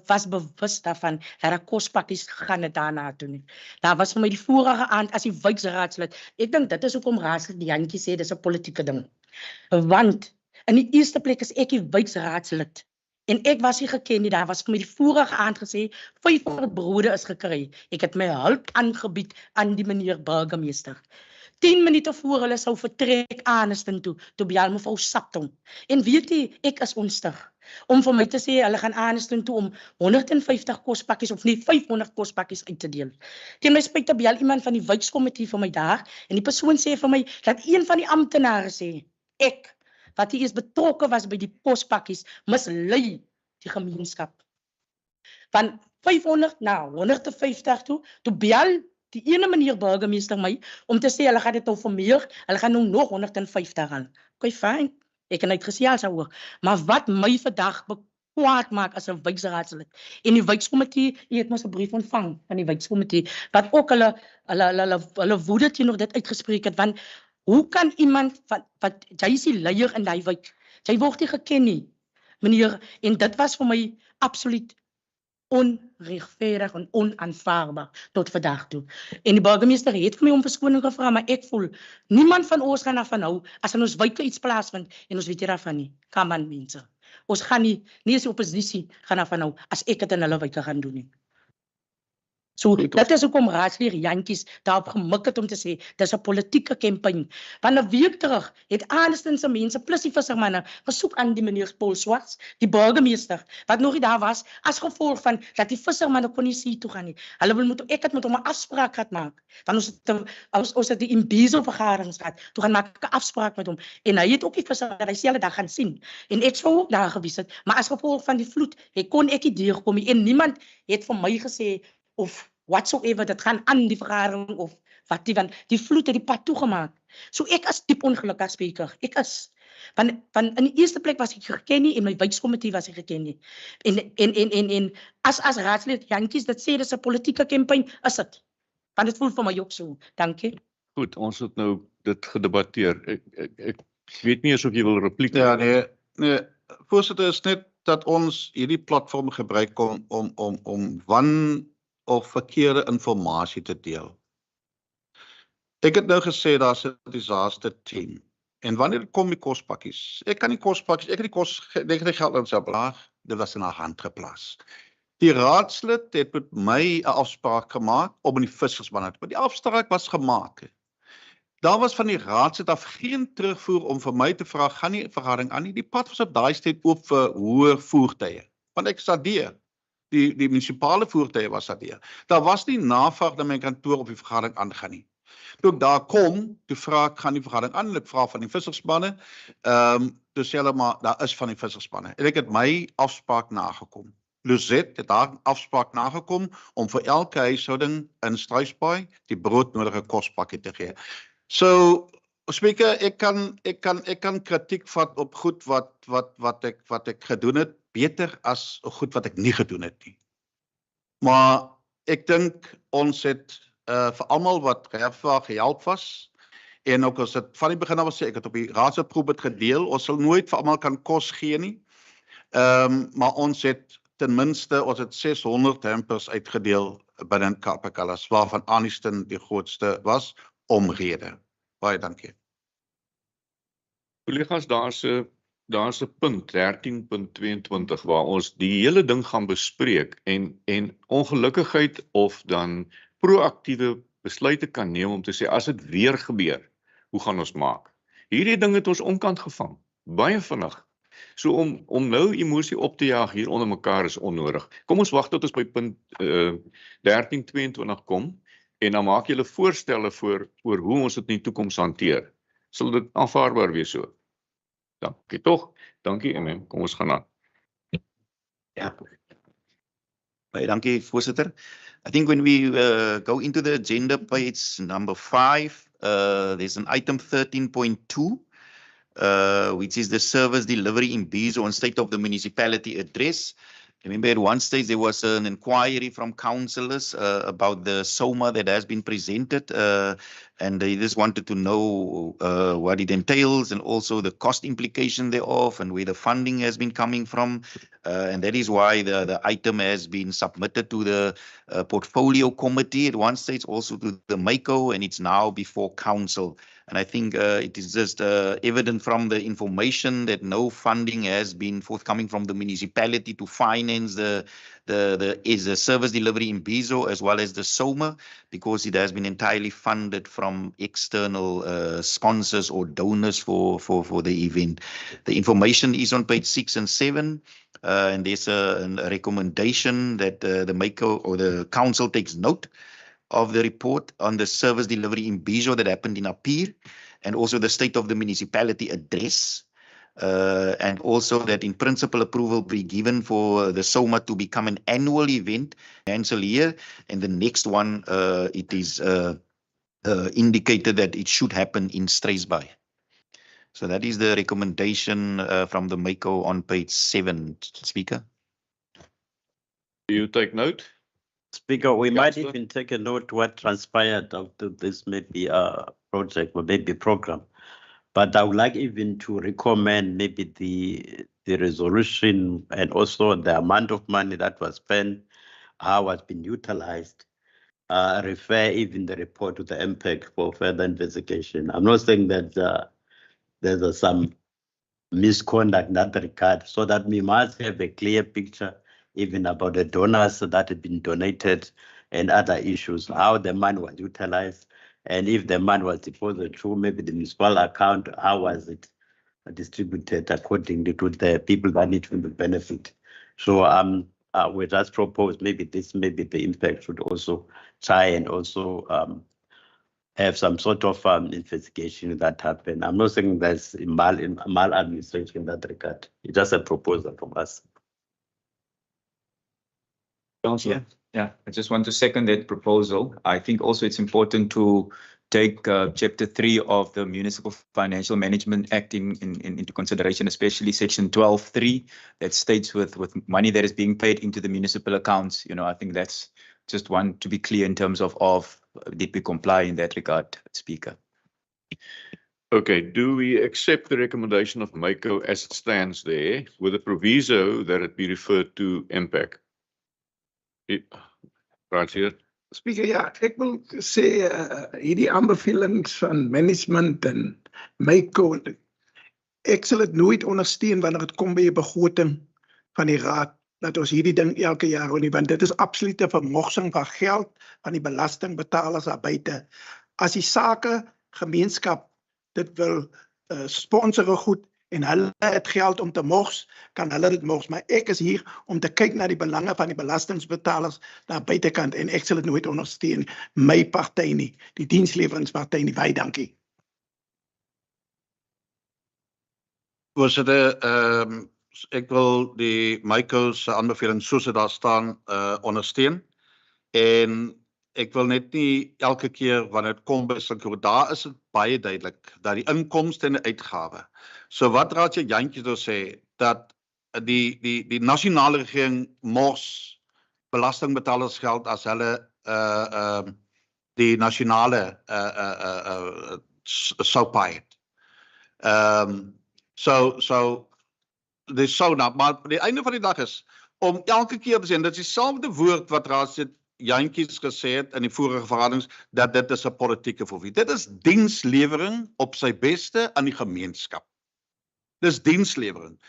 [SPEAKER 9] was bewus daarvan dat daar kospakkies gegaan het daarna toe nie. Daar was vir my die vorige aand as die wijksraadslid. Ek dink dit is hoekom raadslid die Jantjie sê dis 'n politieke ding. Want in die eerste plek is ek die wijksraadslid. En ek was nie geken nie, daar was vir my die vorige aand gesê 500 brode is gekry. Ek het my hulp aangebied aan die meneer burgemeester. 10 minute voor hulle sou vertrek Aniston toe bel mevrou Sapton. En weet jy, ek is onstig om vir my te sê hulle gaan Aniston toe om 150 kospakkies of nie 500 kospakkies uit te deel. Teen my spyt te bel iemand van die wijkskomitee vir my daar en die persoon sê vir my dat een van die amptenare sê ek wat hy is betrokke was by die kospakkies mislei die gemeenskap. Van 500 na 150 toe bel die ene meneer burgemeester my om te sê hulle gaan dit nou vermeer, hulle gaan nou nog 150 aan. Okay, fyn. Ek het gesels daaroor. Maar wat my vandag kwaad maak as 'n wijksraadslid en die wijkskomitee, jy het mos 'n brief ontvang van die wijkskomitee wat ook hulle woede teenoor dit uitgespreek het want hoe kan iemand wat jy is die leier in daai wijk, jy word nie geken nie, meneer, en dit was vir my absoluut onregverdig en onaanvaarbaar tot vandag toe. En die burgemeester het vir my om verskoning gevra, maar ek voel niemand van ons gaan daarvan hou as in ons wijke iets plaasvind en ons weet nie daarvan nie. Come on mense. Ons gaan nie as die oppositie gaan daarvan hou as ek dit in hulle wijke gaan doen nie. So, dit is hoekom raadslid Jantjies daarop gemik het om te sê, dis 'n politieke kampanje. Want 'n week terug het Aniston se mense plus die vissermanne gesoek aan die meneer Paul Swarts, die burgemeester, wat nog nie daar was, as gevolg van dat die vissermanne kon nie see toe gaan nie. Ek het met hom 'n afspraak gehad maak, want ons het die Imbizo vergaderings gehad, toe gaan maak 'n afspraak met hom, en hy het ook die vissermanne dieselfde dag gaan sien, en ek sou ook daar gewees het, maar as gevolg van die vloed, kon ek nie deurkom nie, en niemand het vir my gesê, of whatsoever, dat gaan aan die vergadering of wat die, want die vloed het die pad toegemaak. So ek is diep ongelukkig speaker, ek is, want in die eerste plek was ek geken nie, en my wijkskomitee was ek geken nie, en as raadslid Jantjies, dit sê, dit is 'n politieke kampanje, is dit, want dit voel vir my ook so, dankie.
[SPEAKER 2] Goed, ons het nou dit gedebatteer. Ek weet nie eens of jy wil repliek.
[SPEAKER 5] Ja, nee, voorsitter, is net dat ons hierdie platform gebruik om of verkeerde informasie te deel. Ek het nou gesê daar's 'n disaster team. En wanneer dit kom die kospakkies, ek het die geld in sy blaag, dit was in haar hand geplaas. Die raadslid het met my 'n afspraak gemaak om in die vissersman te. Die afspraak was gemaak. Daar was van die raadslid af geen terugvoer om vir my te vra, gaan nie 'n vergadering aan nie. Die pad was op daai tyd oop vir hoër voertuie. Want ek sat daar. Die munisipale voertuie was daar. Daar was nie navraag na my kantoor op die vergadering aangaan nie. Toe ek daar kom, toe vra ek, gaan die vergadering aan, en ek vra van die visserspanne, toe sê hulle maar, daar is van die visserspanne. En ek het my afspraak nagekom. Luzet het daar afspraak nagekom om vir elke huishouding in Struisbaai die broodnodige kospakkie te gee. So, speaker, ek kan kritiek vat op goed wat ek gedoen het, beter as goed wat ek nie gedoen het nie. Maar ek dink ons het vir almal wat gehelp was En ook as dit van die begin af was sê, ek het op die raadsaproep het gedeel, ons sal nooit vir almal kan kos gee nie. Maar ons het ten minste, ons het 600 hampers uitgedeel binne Kapakallas, waarvan Anniston die grootste was, omrede. Baie dankie.
[SPEAKER 2] Collega's, daar's 'n punt 13.22 waar ons die hele ding gaan bespreek en ongelukkigheid of dan proaktiewe besluite kan neem om te sê as dit weer gebeur, hoe gaan ons maak? Hierdie ding het ons onkant gevang, baie vinnig. So om nou emosie op te jaag hier onder mekaar is onnodig. Kom ons wag tot ons by punt 13.22 kom en dan maak julle voorstelle oor hoe ons dit in die toekoms hanteer. Sal dit aanvaarbaar wees so? Dankie tog. Dankie MM. Kom ons gaan aan.
[SPEAKER 1] Ja. Baie dankie, voorsitter. I think when we go into the agenda page number 5, there's an item 13.2, which is the service delivery in Bizo on state of the municipality address. Remember at one stage there was an inquiry from councillors about the SOMA that has been presented, and they just wanted to know what it entails and also the cost implication thereof and where the funding has been coming from. And that is why the item has been submitted to the portfolio committee at one stage, also to the MACO, and it's now before council. And I think it is just evident from the information that no funding has been forthcoming from the municipality to finance the service delivery in Bizo as well as the SOMA, because it has been entirely funded from external sponsors or donors for the event. The information is on page 6 and 7. And there's a recommendation that the MACO or the council takes note of the report on the service delivery in Bizo that happened in Apir, and also the state of the municipality address, and also that in principle approval be given for the SOMA to become an annual event, financial year, and the next one it is indicated that it should happen in Struisbaai. So that is the recommendation from the MACO on page 7, Speaker.
[SPEAKER 2] Do you take note?
[SPEAKER 8] Speaker, we might even take a note what transpired after this maybe project or maybe program. But I would like even to recommend maybe the resolution and also the amount of money that was spent, how has been utilized. Refer even the report to the MPEC for further investigation. I'm not saying that there's some misconduct in that regard, so that we must have a clear picture even about the donors that have been donated and other issues, how the money was utilized, and if the money was deposited through maybe the municipal account, how was it distributed accordingly to the people that need to benefit. So we just propose maybe the impact should also try and also have some sort of investigation that happened. I'm not saying there's maladministration in that regard. It's just a proposal from us.
[SPEAKER 10] Councillor. Yeah, I just want to second that proposal. I think also it's important to take Chapter 3 of the Municipal Financial Management Act into consideration, especially Section 12.3 that states with money that is being paid into the municipal accounts. You know, I think that's just one to be clear in terms of did we comply in that regard, Speaker.
[SPEAKER 2] Okay, do we accept the recommendation of MACO as it stands there with a proviso that it be referred to MPEC? Right here.
[SPEAKER 7] Speaker, ja, ek wil sê hierdie aanbevelings van management en MACO, ek sal dit nooit ondersteun wanneer dit kom by die begroting van die raad, dat ons hierdie ding elke jaar doen, want dit is absolute vermorsing van geld van die belastingbetalers daar buite. As die sake gemeenskap dit wil sponsore goed en hulle het geld om te mors, kan hulle dit mors. Maar ek is hier om te kyk na die belange van die belastingbetalers daar buitekant en ek sal dit nooit ondersteun. My party nie, die diensleweringsparty nie. Baie dankie.
[SPEAKER 5] Voorsitter, ek wil die MACO se aanbeveling soos dit daar staan ondersteun. En ek wil net nie elke keer wanneer dit kom by sulke, daar is dit baie duidelik dat die inkomste en die uitgawe. So wat raadse Jantjie wil sê dat die nasionale regering mors belastingbetalers geld as hulle die nasionale sou paai het. So dis sou nou, maar die einde van die dag is om elke keer te sê, dit is dieselfde woord wat raadslid Jantjies gesê het in die vorige vergaderings, dat dit is 'n politieke foefie. Dit is dienslewering op sy beste aan die gemeenskap. Dis dienslewering.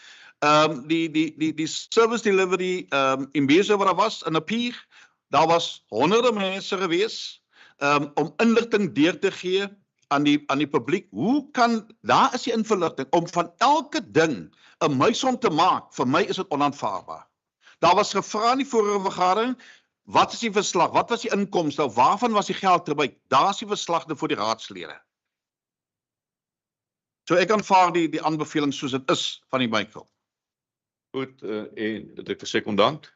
[SPEAKER 5] Die service delivery in Bezo wat daar was in 'n pier, daar was honderde mense gewees om inligting deur te gee aan die publiek. Hoe kan, daar is die inligting om van elke ding 'n muissom te maak, vir my is dit onaanvaarbaar. Daar was gevra in die vorige vergadering, wat is die verslag, wat was die inkomste, waarvan was die geld gebruik? Daar is die verslag voor die raadslede. So ek aanvaar die aanbeveling soos dit is van die Michael.
[SPEAKER 2] Goed, en dit is sekondant.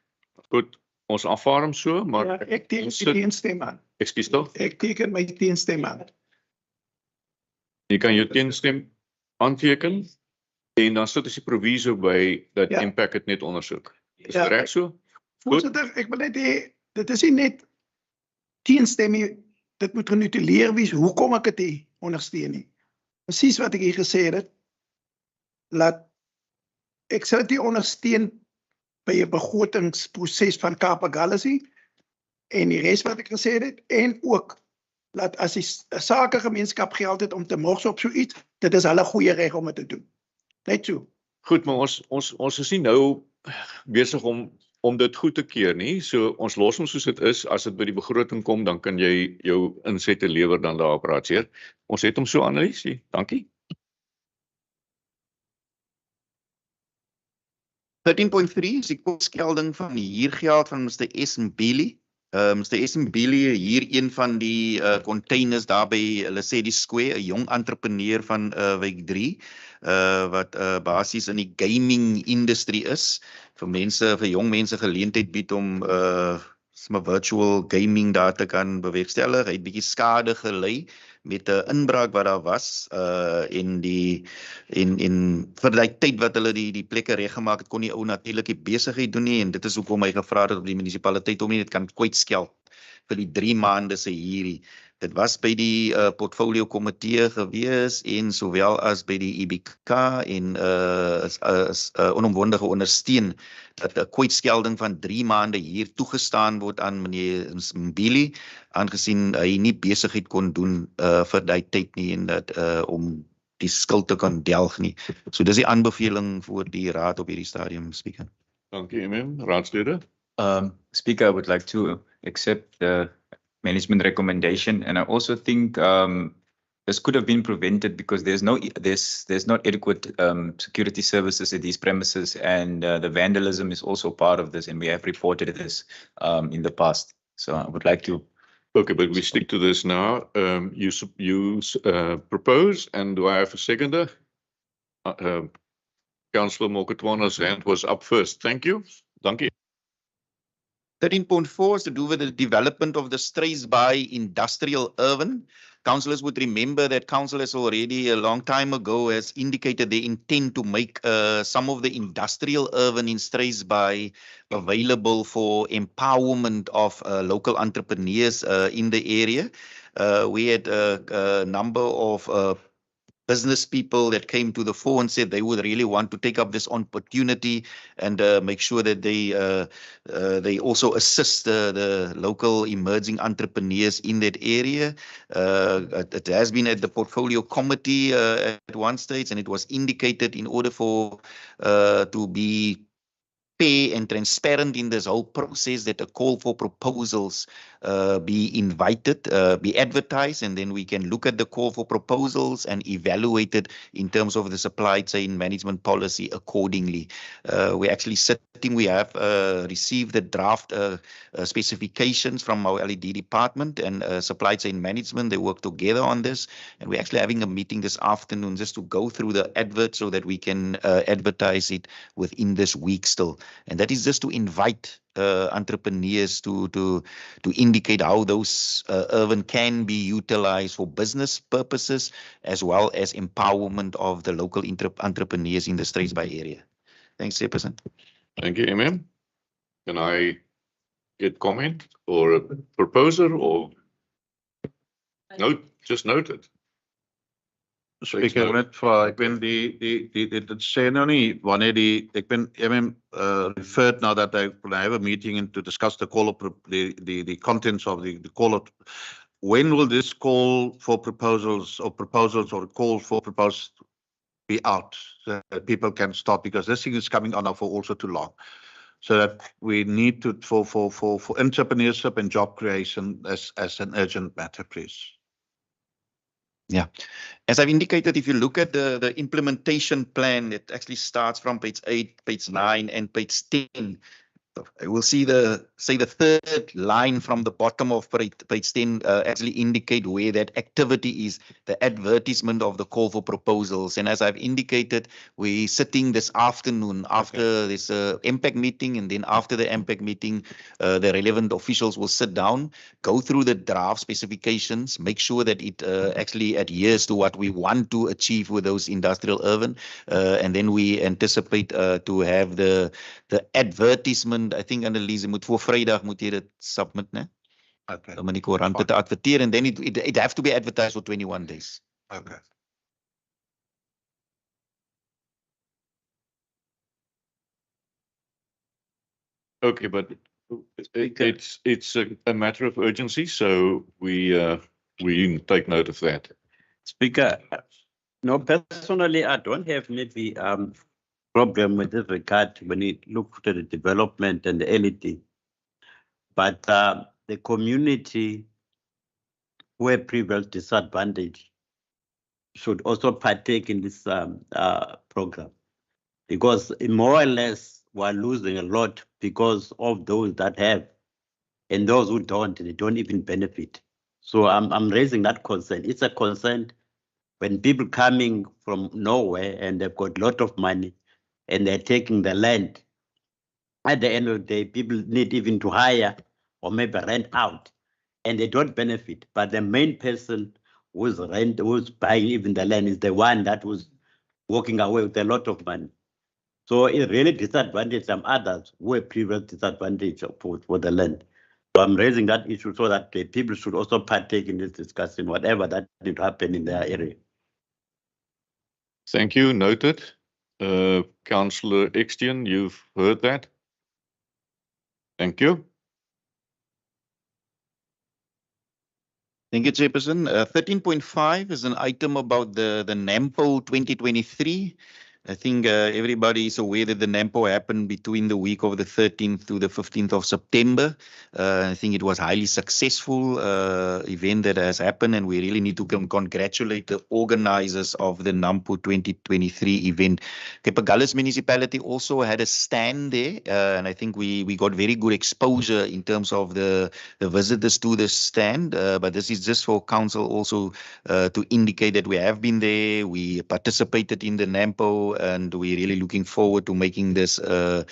[SPEAKER 2] Goed, ons aanvaar hom so, maar
[SPEAKER 7] Ja, ek teken
[SPEAKER 2] ons
[SPEAKER 7] die
[SPEAKER 2] sit-
[SPEAKER 7] teenstem aan.
[SPEAKER 2] Ekskuus tog.
[SPEAKER 7] Ek teken my teenstem aan.
[SPEAKER 2] Jy kan jou teenstem aanteken en dan sit as die proviso by dat
[SPEAKER 7] Ja.
[SPEAKER 2] impact het net ondersoek. Is
[SPEAKER 7] Ja,
[SPEAKER 2] dit reg so?
[SPEAKER 7] Voorzitter, ek wil net hê, dit is nie net teenstem nie, dit moet genotuleer wees, hoekom ek dit nie ondersteun nie. Presies wat ek hier gesê het, laat ek sal dit nie ondersteun by 'n begrotingsproses van Kaapa Galaxy en die res wat ek gesê het, en ook laat as die sakegemeenskap geld het om te mors op so iets, dit is hulle goeie reg om dit te doen. Net so.
[SPEAKER 2] Goed, maar ons is nie nou besig om dit goed te keer nie. So ons los hom soos dit is. As dit by die begroting kom, dan kan jy jou insette lewer dan daarop raadseer. Ons het hom so analiseer. Dankie.
[SPEAKER 1] 13.3 is die koskelding van die huurgeld van Mr. S. Mbili. Mr. S. Mbili hier een van die containers daar by, hulle sê die Square, 'n jong entrepreneur van Wijk 3, wat basies in die gaming industrie is, vir jong mense geleentheid bied om virtual gaming daar te kan bewerkstellig. Hy het bietjie skade gelei met 'n inbraak wat daar was en vir die tyd wat hulle die plekke reggemaak het, kon die ou natuurlik nie besigheid doen nie, en dit is hoekom hy gevra het op die munisipaliteit om nie dit kan kwytskeld vir die 3 maande se huurie. Dit was by die portfolio komitee gewees en sowel as by die IBK en is onomwondige ondersteun dat 'n kwytskelding van 3 maande hier toegestaan word aan meneer Mbili, aangesien hy nie besigheid kon doen vir daai tyd nie en dat om die skuld te kan delg nie. So dis die aanbeveling vir die raad op hierdie stadium, Speaker.
[SPEAKER 2] Dankie, raadslede.
[SPEAKER 10] Speaker, I would like to accept the management recommendation, and I also think this could have been prevented because there's not adequate security services at these premises, and the vandalism is also part of this, and we have reported this in the past. So I would like to.
[SPEAKER 2] Okay, but we stick to this now. You propose, and do I have a seconder? Councillor Mokotwana's hand was up first. Thank you. Dankie.
[SPEAKER 1] 13.4 is to do with the development of the Struisbaai industrial urban. Councillors would remember that council has already a long time ago has indicated they intend to make some of the industrial urban in Struisbaai available for empowerment of local entrepreneurs in the area. We had a number of business people that came to the fore and said they would really want to take up this opportunity and make sure that they also assist the local emerging entrepreneurs in that area. It has been at the portfolio committee at one stage, and it was indicated in order for to be fair and transparent in this whole process that a call for proposals be invited, be advertised, and then we can look at the call for proposals and evaluate it in terms of the supply chain management policy accordingly. We're actually sitting, we have received the draft specifications from our LED department and supply chain management. They work together on this, and we're actually having a meeting this afternoon just to go through the advert so that we can advertise it within this week still. And that is just to invite entrepreneurs to indicate how those urban can be utilized for business purposes as well as empowerment of the local entrepreneurs in the Struisbaai area. Thanks, Chairperson.
[SPEAKER 2] Thank you, Can I get comment or a proposer or note, just noted?
[SPEAKER 5] Ek wil net vra, ek ben dit sê nou nie wanneer ek ben referred now that I have a meeting and to discuss the call of the contents of the call of, when will this call for proposals or call for proposals be out so that people can start, because this thing is coming on now for also too long. So that we need to for entrepreneurship and job creation as an urgent matter, please.
[SPEAKER 1] Yeah, as I've indicated, if you look at the implementation plan, it actually starts from page 8, page 9, and page 10. I will see the third line from the bottom of page 10 actually indicate where that activity is, the advertisement of the call for proposals. And as I've indicated, we're sitting this afternoon after this MPAC meeting, and then after the MPAC meeting, the relevant officials will sit down, go through the draft specifications, make sure that it actually adheres to what we want to achieve with those industrial urban, and then we anticipate to have the advertisement. I think Annelies moet voor Vrydag moet jy dit submit, né?
[SPEAKER 5] Okay.
[SPEAKER 1] Om in die koerante te adverteer, and then it have to be advertised for 21 days.
[SPEAKER 5] Okay.
[SPEAKER 2] Okay, but it's a matter of urgency, so we take note of that.
[SPEAKER 8] Speaker, no, personally, I don't have maybe problem with this regard when you look to the development and the LED. But the community who are previously disadvantaged should also partake in this program, because more or less we're losing a lot because of those that have, and those who don't, they don't even benefit. So I'm raising that concern. It's a concern when people coming from nowhere and they've got a lot of money and they're taking the land. At the end of the day, people need even to hire or maybe rent out, and they don't benefit. But the main person who's buying even the land is the one that was walking away with a lot of money. So it really disadvantaged some others who were previously disadvantaged for the land. So I'm raising that issue so that the people should also partake in this discussion, whatever that did happen in their area.
[SPEAKER 2] Thank you. Noted. Councillor Extian, you've heard that. Thank you.
[SPEAKER 1] Thank you, Chairperson. 13.5 is an item about the NAMPO 2023. I think everybody is aware that the NAMPO happened between the week of the 13th to the 15th of September. I think it was a highly successful event that has happened, and we really need to congratulate the organizers of the NAMPO 2023 event. Cape Agulhas Municipality also had a stand there, and I think we got very good exposure in terms of the visitors to the stand. But this is just for council also to indicate that we have been there, we participated in the NAMPO, and we're really looking forward to making this a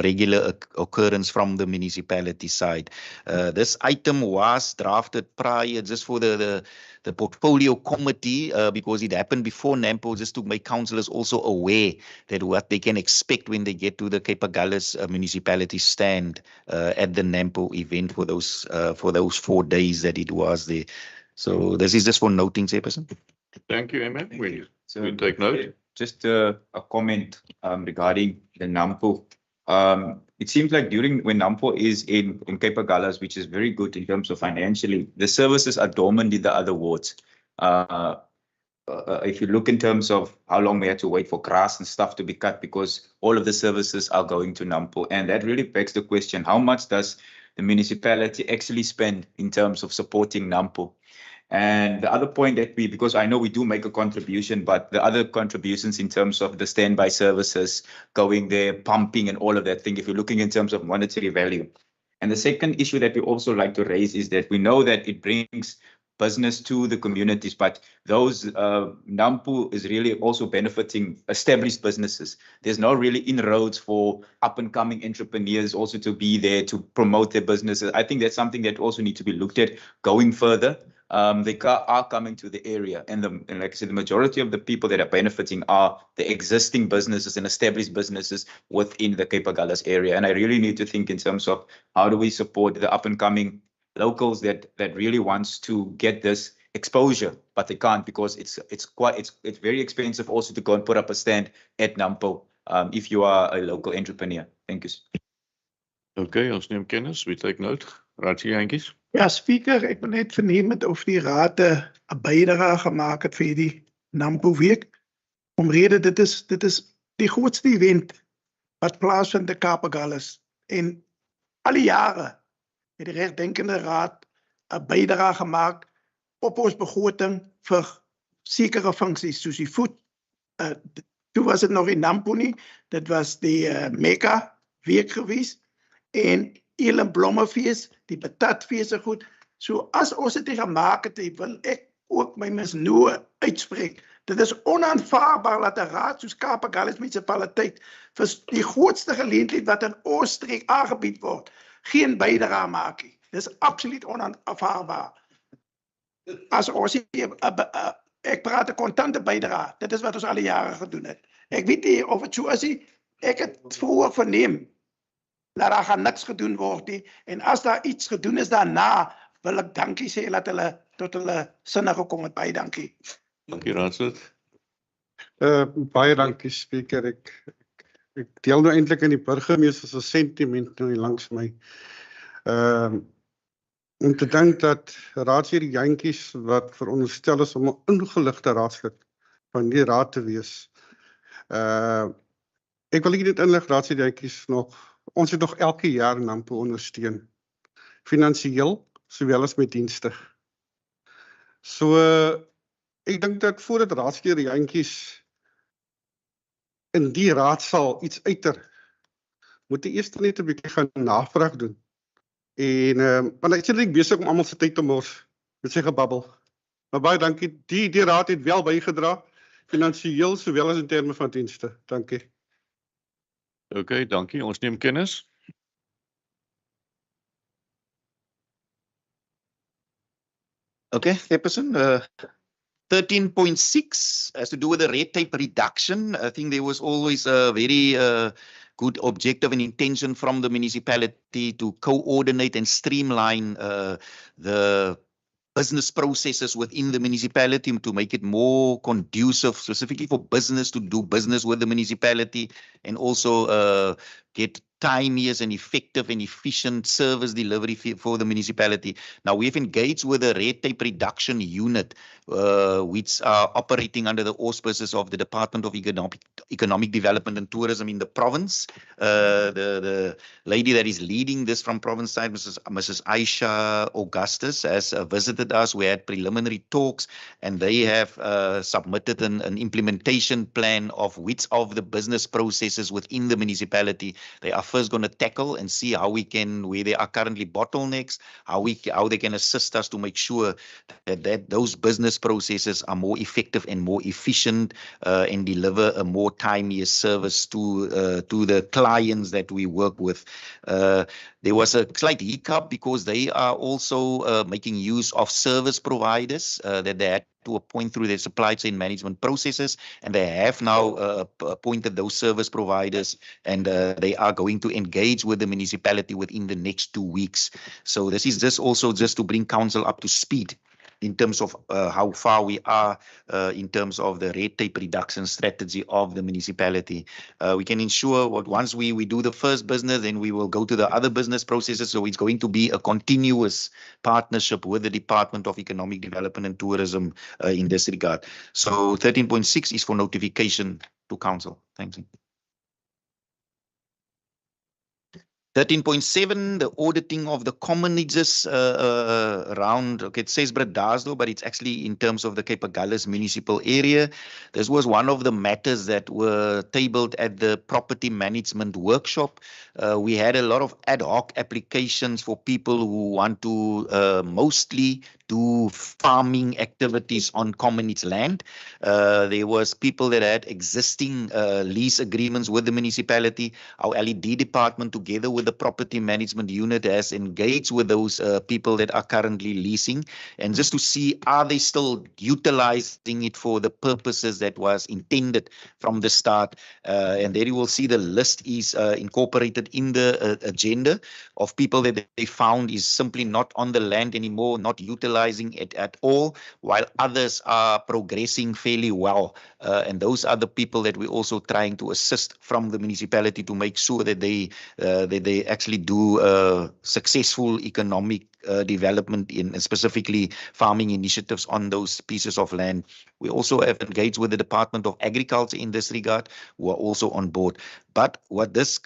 [SPEAKER 1] regular occurrence from the municipality side. This item was drafted prior just for the portfolio committee because it happened before NAMPO, just to make councillors also aware that what they can expect when they get to the Cape Agulhas municipality stand at the NAMPO event for those 4 days that it was there. So this is just for noting, Chairperson.
[SPEAKER 2] Thank you, Emma. We take note.
[SPEAKER 10] Just a comment regarding the NAMPO. It seems like when NAMPO is in Cape Agulhas, which is very good in terms of financially, the services are dormant in the other wards. If you look in terms of how long we had to wait for grass and stuff to be cut because all of the services are going to NAMPO, and that really begs the question, how much does the municipality actually spend in terms of supporting NAMPO? And the other point that because I know we do make a contribution, but the other contributions in terms of the standby services going there, pumping and all of that thing, if you're looking in terms of monetary value. And the second issue that we also like to raise is that we know that it brings business to the communities, but those NAMPO is really also benefiting established businesses. There's no really inroads for up and coming entrepreneurs also to be there to promote their businesses. I think that's something that also needs to be looked at going further. They are coming to the area, and like I said, the majority of the people that are benefiting are the existing businesses and established businesses within the Cape Agulhas area. And I really need to think in terms of how do we support the up and coming locals that really wants to get this exposure, but they can't because it's very expensive also to go and put up a stand at Nampo if you are a local entrepreneur. Thank you.
[SPEAKER 2] Okay, ons neem kennis. We take note. Raadsie Jantjies.
[SPEAKER 7] Ja, speaker, ek wil net verneem het of die raad 'n bydrae gemaak het vir die Nampo week. Omrede dit is die grootste event wat plaasvind in Kaapagales. En al die jare het die regdenkende raad 'n bydrae gemaak op ons begroting vir sekere funksies soos die voed. Toe was dit nog in Nampo nie. Dit was die Mega week gewees en Elen Blommefees, die Patatfees se goed. So as ons dit gemaak het, wil ek ook my misnoë uitspreek. Dit is onaanvaarbaar dat 'n raad soos Kaapagales munisipaliteit vir die grootste geleentheid wat in ons streek aangebied word, geen bydrae maak nie. Dis absoluut onaanvaarbaar. As ons ek praat 'n kontante bydrae, dit is wat ons al die jare gedoen het. Ek weet nie of dit so is nie. Ek het vroeër verneem dat daar gaan niks gedoen word nie. En as daar iets gedoen is daarna, wil ek dankie sê dat hulle tot hulle sinne gekom het. Baie dankie.
[SPEAKER 2] Dankie raadslid.
[SPEAKER 3] Baie dankie speaker. Ek deel nou eintlik in die burgemeester se sentiment nou hier langs my. Om te dink dat raadslid Jantjies wat veronderstel is om 'n ingeligte raadslid van die raad te wees. Ek wil net inlig raadslid Jantjies nog. Ons het nog elke jaar Nampo ondersteun. Finansiëel sowel as met dienste. So ek dink dat voordat raadslid Jantjies in die raadsaal iets uiter, moet hy eers net 'n bietjie gaan navraag doen. En want hy is net besig om almal se tyd te mors met sy gebabbel. Maar baie dankie. Die raad het wel bygedra, finansiëel sowel as in terme van dienste. Dankie.
[SPEAKER 2] Okay, dankie. Ons neem kennis.
[SPEAKER 1] Okay, Epperson, 13.6 has to do with the red tape reduction. I think there was always a very good objective and intention from the municipality to coordinate and streamline the business processes within the municipality to make it more conducive, specifically for business to do business with the municipality, and also get timeliest and effective and efficient service delivery for the municipality. Now, we've engaged with the red tape reduction unit, which are operating under the auspices of the Department of Economic Development and Tourism in the province. The lady that is leading this from province side, Mrs. Aisha Augustus, has visited us. We had preliminary talks, and they have submitted an implementation plan of which of the business processes within the municipality they are first going to tackle and see how we can, where there are currently bottlenecks, how they can assist us to make sure that those business processes are more effective and more efficient and deliver a more timely service to the clients that we work with. There was a slight hiccup because they are also making use of service providers that they had to appoint through their supply chain management processes, and they have now appointed those service providers, and they are going to engage with the municipality within the next 2 weeks. So this is just also just to bring council up to speed in terms of how far we are in terms of the red tape reduction strategy of the municipality. We can ensure what once we do the first business, then we will go to the other business processes. So it's going to be a continuous partnership with the Department of Economic Development and Tourism in this regard. So 13.6 is for notification to council. Thanks. 13.7, the auditing of the commonages around, okay, it says Bredasdorp, but it's actually in terms of the Cape Agulhas municipal area. This was one of the matters that were tabled at the property management workshop. We had a lot of ad hoc applications for people who want to mostly do farming activities on commonage land. There was people that had existing lease agreements with the municipality. Our LED department, together with the property management unit, has engaged with those people that are currently leasing, and just to see, are they still utilizing it for the purposes that was intended from the start. And there you will see the list is incorporated in the agenda of people that they found is simply not on the land anymore, not utilizing utilizing it at all, while others are progressing fairly well. And those are the people that we're also trying to assist from the municipality to make sure that they actually do successful economic development in specifically farming initiatives on those pieces of land. We also have engaged with the Department of Agriculture in this regard, who are also on board. But what this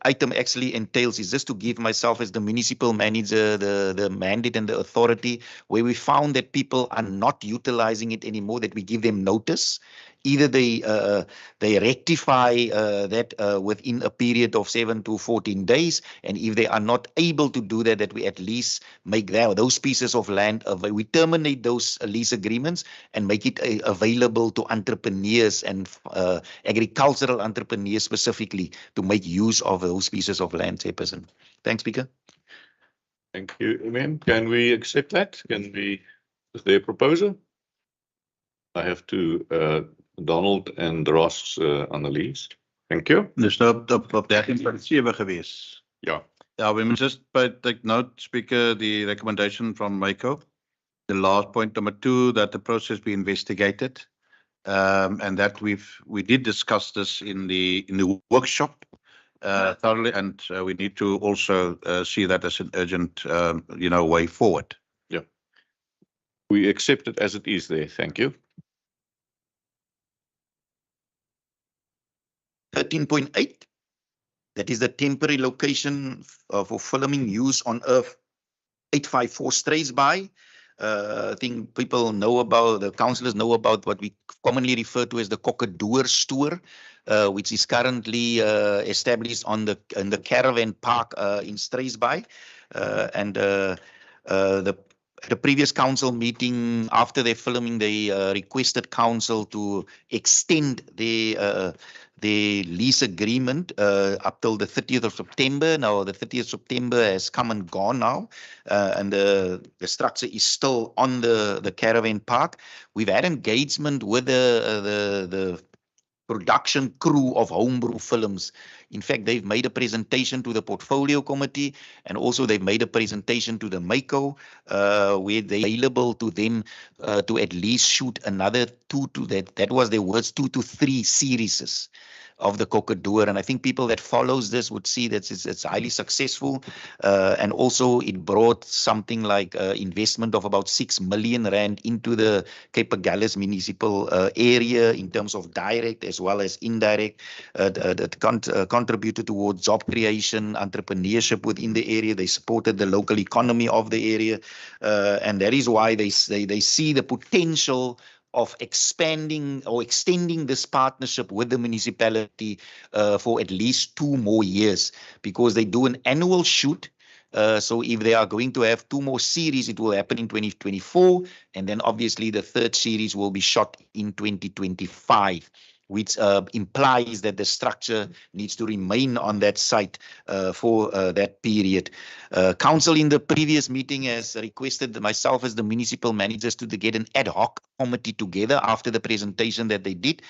[SPEAKER 1] item actually entails is just to give myself as the municipal manager the mandate and the authority where we found that people are not utilizing it anymore, that we give them notice. Either they rectify that within a period of 7 to 14 days, and if they are not able to do that, that we at least make those pieces of land, we terminate those lease agreements and make it available to entrepreneurs and agricultural entrepreneurs specifically to make use of those pieces of land, Chairperson. Thanks, Speaker.
[SPEAKER 2] Thank you, Ma'am. Can we accept that? Is there a proposal? I have to Donald en Ross Annelies. Thank you.
[SPEAKER 5] Dis nou op 13.7 gewees.
[SPEAKER 2] Ja.
[SPEAKER 5] Yeah, we must just take note, Speaker, the recommendation from MACO. The last point, number 2, that the process be investigated, and that we did discuss this in the workshop thoroughly, and we need to also see that as an urgent, way forward.
[SPEAKER 2] Yeah. We accept it as it is there. Thank you.
[SPEAKER 1] 13.8, that is the temporary location for filming use on Earth 854 Straysby. I think people know about, the councillors know about what we commonly refer to as the Kokkedoor store, which is currently established in the caravan park in Straysby. And the previous council meeting, after their filming, they requested council to extend the lease agreement up till the 30th of September. Now, the 30th of September has come and gone now, and the structure is still on the caravan park. We've had engagement with the production crew of Homebrew Films. In fact, they've made a presentation to the portfolio committee, and also they've made a presentation to the MACO, where they're available to them to at least shoot another 2 to that was their words, 2 to 3 series of the Kokkedoor. And I think people that follows this would see that it's highly successful. And also it brought something like investment of about 6 million rand into the Cape Agulhas municipal area in terms of direct as well as indirect. That contributed towards job creation, entrepreneurship within the area. They supported the local economy of the area. And that is why they see the potential of expanding or extending this partnership with the municipality for at least 2 more years, because they do an annual shoot. So if they are going to have 2 more series, it will happen in 2024. And then obviously the 3rd series will be shot in 2025. Which implies that the structure needs to remain on that site for that period. Council in the previous meeting has requested myself as the municipal managers to get an ad hoc committee together after the presentation that they did.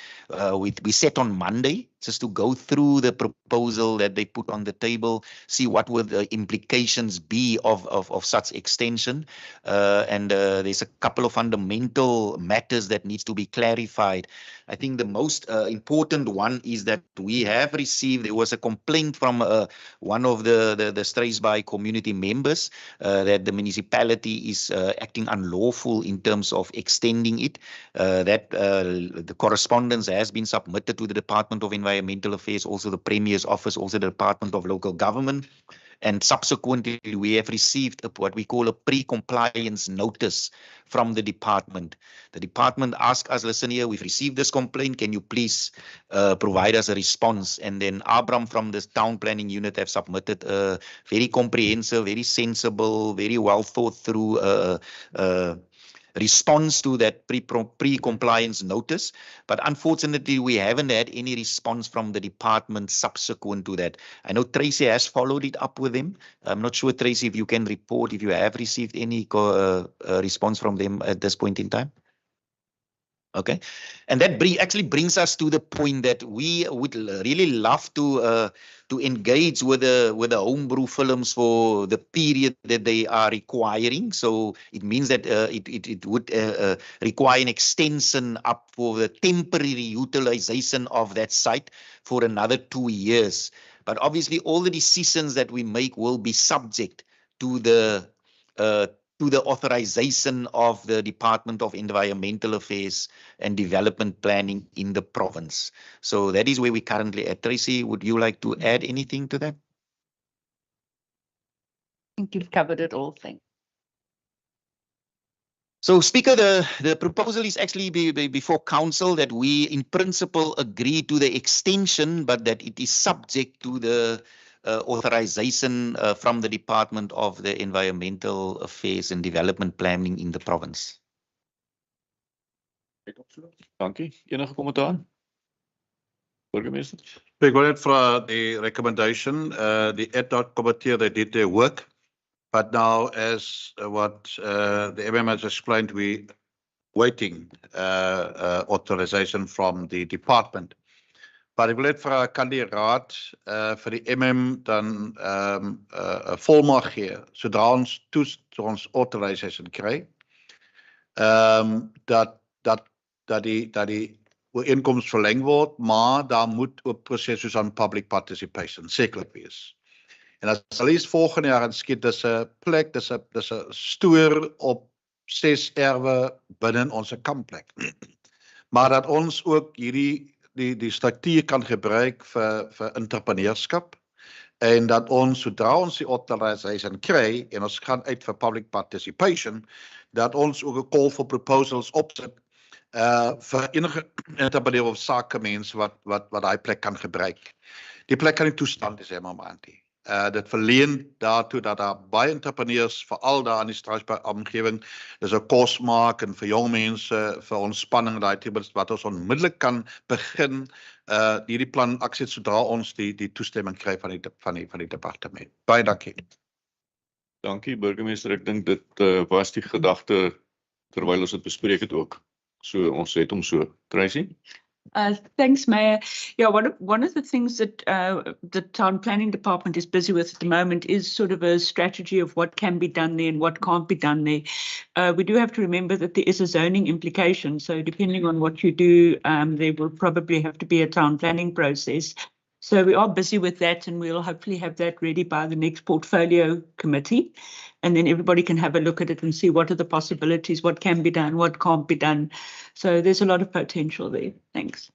[SPEAKER 1] We set on Monday just to go through the proposal that they put on the table, see what would the implications be of such extension. And there's a couple of fundamental matters that needs to be clarified. I think the most important one is that we have received, there was a complaint from one of the Straysby community members that the municipality is acting unlawful in terms of extending it. The correspondence has been submitted to the Department of Environmental Affairs, also the Premier's Office, also the Department of Local Government. And subsequently, we have received what we call a pre-compliance notice from the department. The department asked us, listen here, we've received this complaint. Can you please provide us a response? And then Abram from the town planning unit have submitted a very comprehensive, very sensible, very well thought through response to that pre-compliance notice. But unfortunately, we haven't had any response from the department subsequent to that. I know Tracy has followed it up with them. I'm not sure, Tracy, if you can report if you have received any response from them at this point in time. Okay, and that actually brings us to the point that we would really love to engage with the homebrew films for the period that they are requiring. So it means that it would require an extension up for the temporary utilization of that site for another 2 years. But obviously, all the decisions that we make will be subject to the authorization of the Department of Environmental Affairs and Development Planning in the province. So that is where we currently at. Tracy, would you like to add anything to that?
[SPEAKER 4] I think you've covered it all, thanks.
[SPEAKER 1] So, Speaker, the proposal is actually before Council that we, in principle, agree to the extension, but that it is subject to the authorization from the Department of the Environmental Affairs and Development Planning in the province.
[SPEAKER 2] Dankie. Enige kommentaar? Burgemeester?
[SPEAKER 5] Ek wil net vra die recommendation, the ad hoc committee, they did their work. But now, as what the MM has explained, we waiting authorization from the department. Maar ek wil net vir kan die raad vir die MM dan 'n volmag gee sodra ons authorization kry. Dat die ooreenkoms verleng word, maar daar moet ook proses soos aan public participation sekerlik wees. En as alles volgende jaar inskiet, dis 'n plek, dis 'n stoor op 6 erwe binne ons kampplek. Maar dat ons ook die struktuur kan gebruik vir entrepreneurskap en dat ons sodra ons die authorization kry en ons gaan uit vir public participation, dat ons ook 'n call for proposals opsit vir enige entrepreneur of sakemense wat daai plek kan gebruik. Die plek kan nie toestaan is helemaal nie. Dit verleen daartoe dat daar baie entrepreneurs, veral daar in die Strasbourg omgewing, dis 'n kos maak en vir jong mense, vir ontspanning, daai tipe wat ons onmiddellik kan begin hierdie plan aksie sodra ons die toestemming kry van die departement. Baie dankie.
[SPEAKER 2] Dankie burgemeester, ek dink dit was die gedagte terwyl ons dit bespreek het ook. So ons het hom so. Tracy?
[SPEAKER 4] Thanks, Mayor. Yeah, one of the things that the Town Planning Department is busy with at the moment is sort of a strategy of what can be done there and what can't be done there. We do have to remember that there is a zoning implication. So depending on what you do, there will probably have to be a town planning process. So we are busy with that, and we'll hopefully have that ready by the next portfolio committee. And then everybody can have a look at it and see what are the possibilities, what can be done, what can't be done. So there's a lot of potential there. Thanks.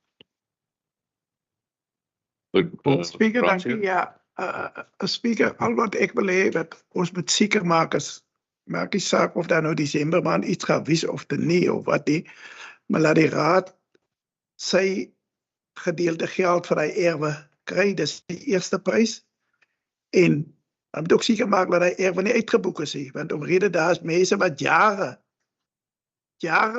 [SPEAKER 7] Speaker, dankie. Ja, Speaker, al wat ek wil hê dat ons moet seker maak is, maak die saak of daar nou Desember maand iets gaan wees of nie of wat nie, maar laat die raad sy gedeelte geld vir hy erwe kry, dis die eerste prys. En dan moet ook seker maak dat hy erwe nie uitgeboek is nie, want omrede daar is mense wat jare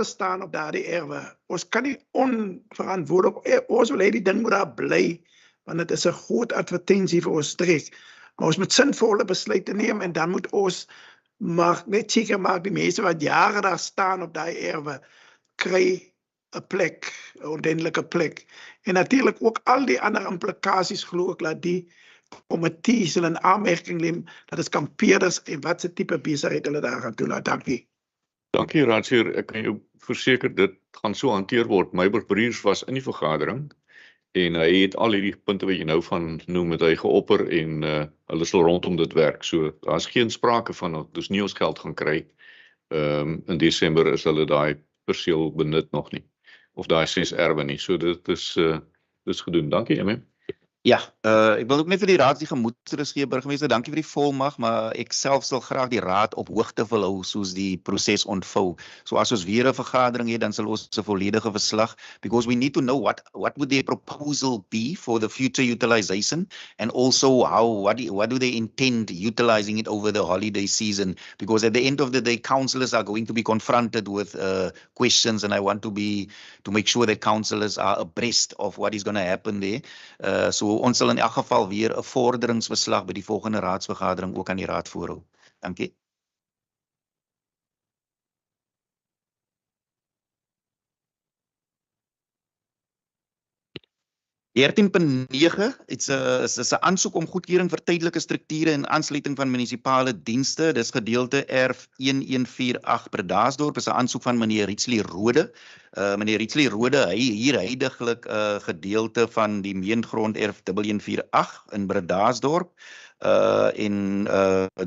[SPEAKER 7] staan op daardie erwe. Ons kan nie onverantwoordelik, ons wil hê die ding moet daar bly, want dit is 'n groot advertensie vir ons streek. Maar ons moet sinvolle besluite neem en dan moet ons net seker maak die mense wat jare daar staan op daai erwe kry 'n plek, 'n ordentlike plek. En natuurlik ook al die ander implikasies glo ek dat die komitees hulle in aanmerking neem dat is kampeerders en wat se tipe besigheid hulle daar gaan doen. Dankie.
[SPEAKER 2] Dankie Raadsheer, ek kan jou verseker dit gaan so hanteer word. Meiburg Breers was in die vergadering en hy het al hierdie punte wat jy nou van noem het hy geopper en hulle sal rondom dit werk. So daar's geen sprake van dis nie ons geld gaan kry. In Desember is hulle daai perseel benut nog nie of daai 6 erwe nie. So dit is gedoen. Dankie MM.
[SPEAKER 1] Ja, ek wil ook net vir die raad die gemoedsrus gee, burgemeester, dankie vir die volmag, maar ek self sal graag die raad op hoogte wil hou soos die proses ontvou. So as ons weer 'n vergadering het, dan sal ons 'n volledige verslag, because we need to know what would their proposal be for the future utilization, and also what do they intend utilizing it over the holiday season, because at the end of the day, councillors are going to be confronted with questions, and I want to make sure that councillors are abreast of what is going to happen there. So ons sal in elk geval weer 'n vorderingsverslag by die volgende raadsvergadering ook aan die raad voorhou. Dankie. 13.9 is 'n aansoek om goedkeuring vir tydelike strukture en aansluiting van munisipale dienste. Dis gedeelte erf 1148 Bredasdorp. Is 'n aansoek van meneer Rietsley Rode. Meneer Rietsley Rode, hy hier huidiglik 'n gedeelte van die meengrond erf 1148 in Bredasdorp.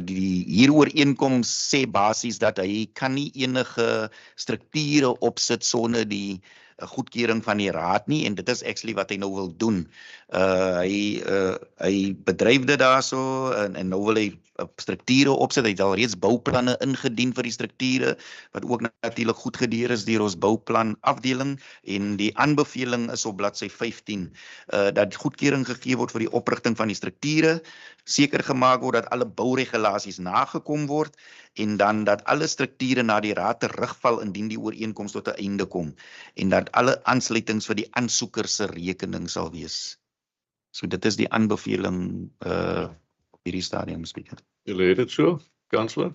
[SPEAKER 1] Die hierooreenkoms sê basies dat hy kan nie enige strukture opsit sonder die goedkeuring van die raad nie, en dit is actually wat hy nou wil doen. Hy bedryf dit daarso en nou wil hy strukture opsit. Hy het al reeds bouplanne ingedien vir die strukture, wat ook natuurlik goedgekeur is deur ons bouplan afdeling, en die aanbeveling is op bladsy 15, dat goedkeuring gegee word vir die oprigting van die strukture, seker gemaak word dat alle bouregulasies nagekom word, en dan dat alle strukture na die raad terugval indien die ooreenkoms tot 'n einde kom, en dat alle aansluitings vir die aansoeker se rekening sal wees. So dit is die aanbeveling op hierdie stadium, speaker.
[SPEAKER 2] Julle het dit so, Kansler?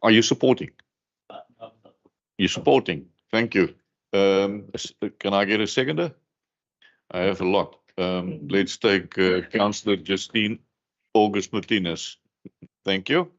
[SPEAKER 2] Are you supporting? You're supporting. Thank you. Can I get a seconder? I have a lot. Let's take Councillor Justine August Martinez. Thank you.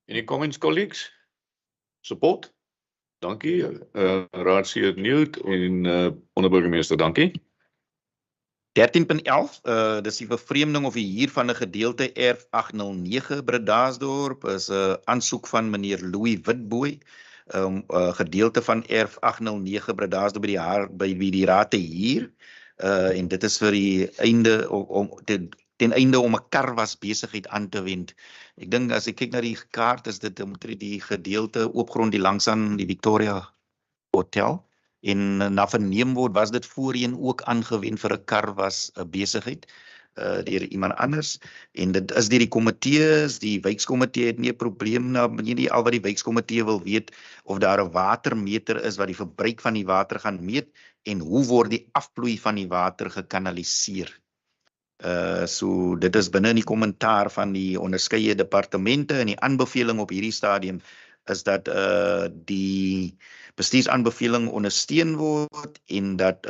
[SPEAKER 2] Any comments, colleagues? Support? Dankie. Raadslid Newt en onderburgemeester, dankie.
[SPEAKER 1] 13.11, dis die vervreemding of die huur van 'n gedeelte erf 809 Bredasdorp, is 'n aansoek van meneer Louis Witbooi, gedeelte van erf 809 Bredasdorp by die raad te huur, en dit is vir die einde ten einde om 'n karwas besigheid aan te wend. Ek dink as ek kyk na die kaart, is dit omtrent die gedeelte oopgrond die langs aan die Victoria Hotel, en na verneem word was dit voorheen ook aangewend vir 'n karwas besigheid deur iemand anders, en dit is deur die komitees. Die wijkskomitee het nie 'n probleem nie, al wat die wijkskomitee wil weet of daar 'n watermeter is wat die verbruik van die water gaan meet, en hoe word die afvloei van die water gekanaliseer. So dit is binne in die kommentaar van die onderskeie departemente, en die aanbeveling op hierdie stadium is dat die bestuursaanbeveling ondersteun word, en dat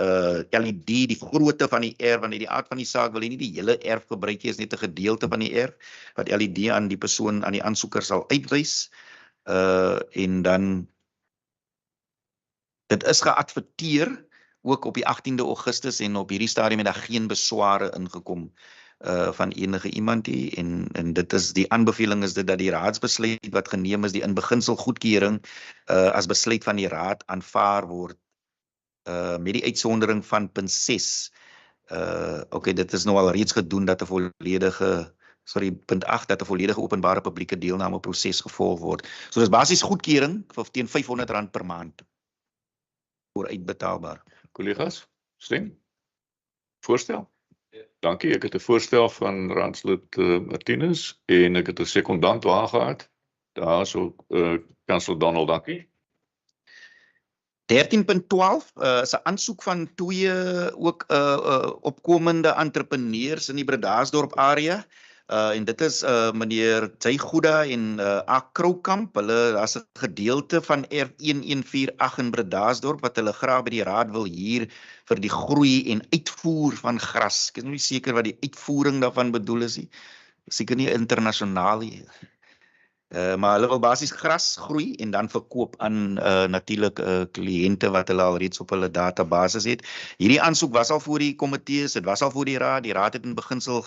[SPEAKER 1] LED die grootte van die erf, want in die aard van die saak wil jy nie die hele erf gebruik nie, is net 'n gedeelte van die erf wat LED aan die persoon, aan die aansoeker sal uitwys, en dan dit is geadverteer ook op die 18de Augustus, en op hierdie stadium het daar geen besware ingekom van enige iemand nie, en dit is die aanbeveling is dit dat die raadsbesluit wat geneem is, die in beginsel goedkeuring as besluit van die raad aanvaar word, met die uitsondering van punt 6. Okay, dit is nou al reeds gedoen dat 'n volledige punt 8, dat 'n volledige openbare publieke deelname proses gevolg word. So dis basies goedkeuring teen R500 per maand voor uitbetaalbaar.
[SPEAKER 2] Collega's, stem? Voorstel? Dankie, ek het 'n voorstel van raadslid Martinez, en ek het 'n sekondant aangehad. Daar is ook Councillor Donald, dankie.
[SPEAKER 1] 13.12 is 'n aansoek van twee ook opkomende entrepreneurs in die Bredasdorp area. En dit is meneer Jay Goeda en A. Kroukamp. Daar's 'n gedeelte van R1148 in Bredasdorp wat hulle graag by die raad wil huur vir die groei en uitvoer van gras. Ek is nie seker wat die uitvoering daarvan bedoel is nie. Seker nie internasionaal nie. Maar hulle wil basies gras groei en dan verkoop aan natuurlik kliënte wat hulle al reeds op hulle databasis het. Hierdie aansoek was al voor die komitees, dit was al voor die raad. Die raad het in beginsel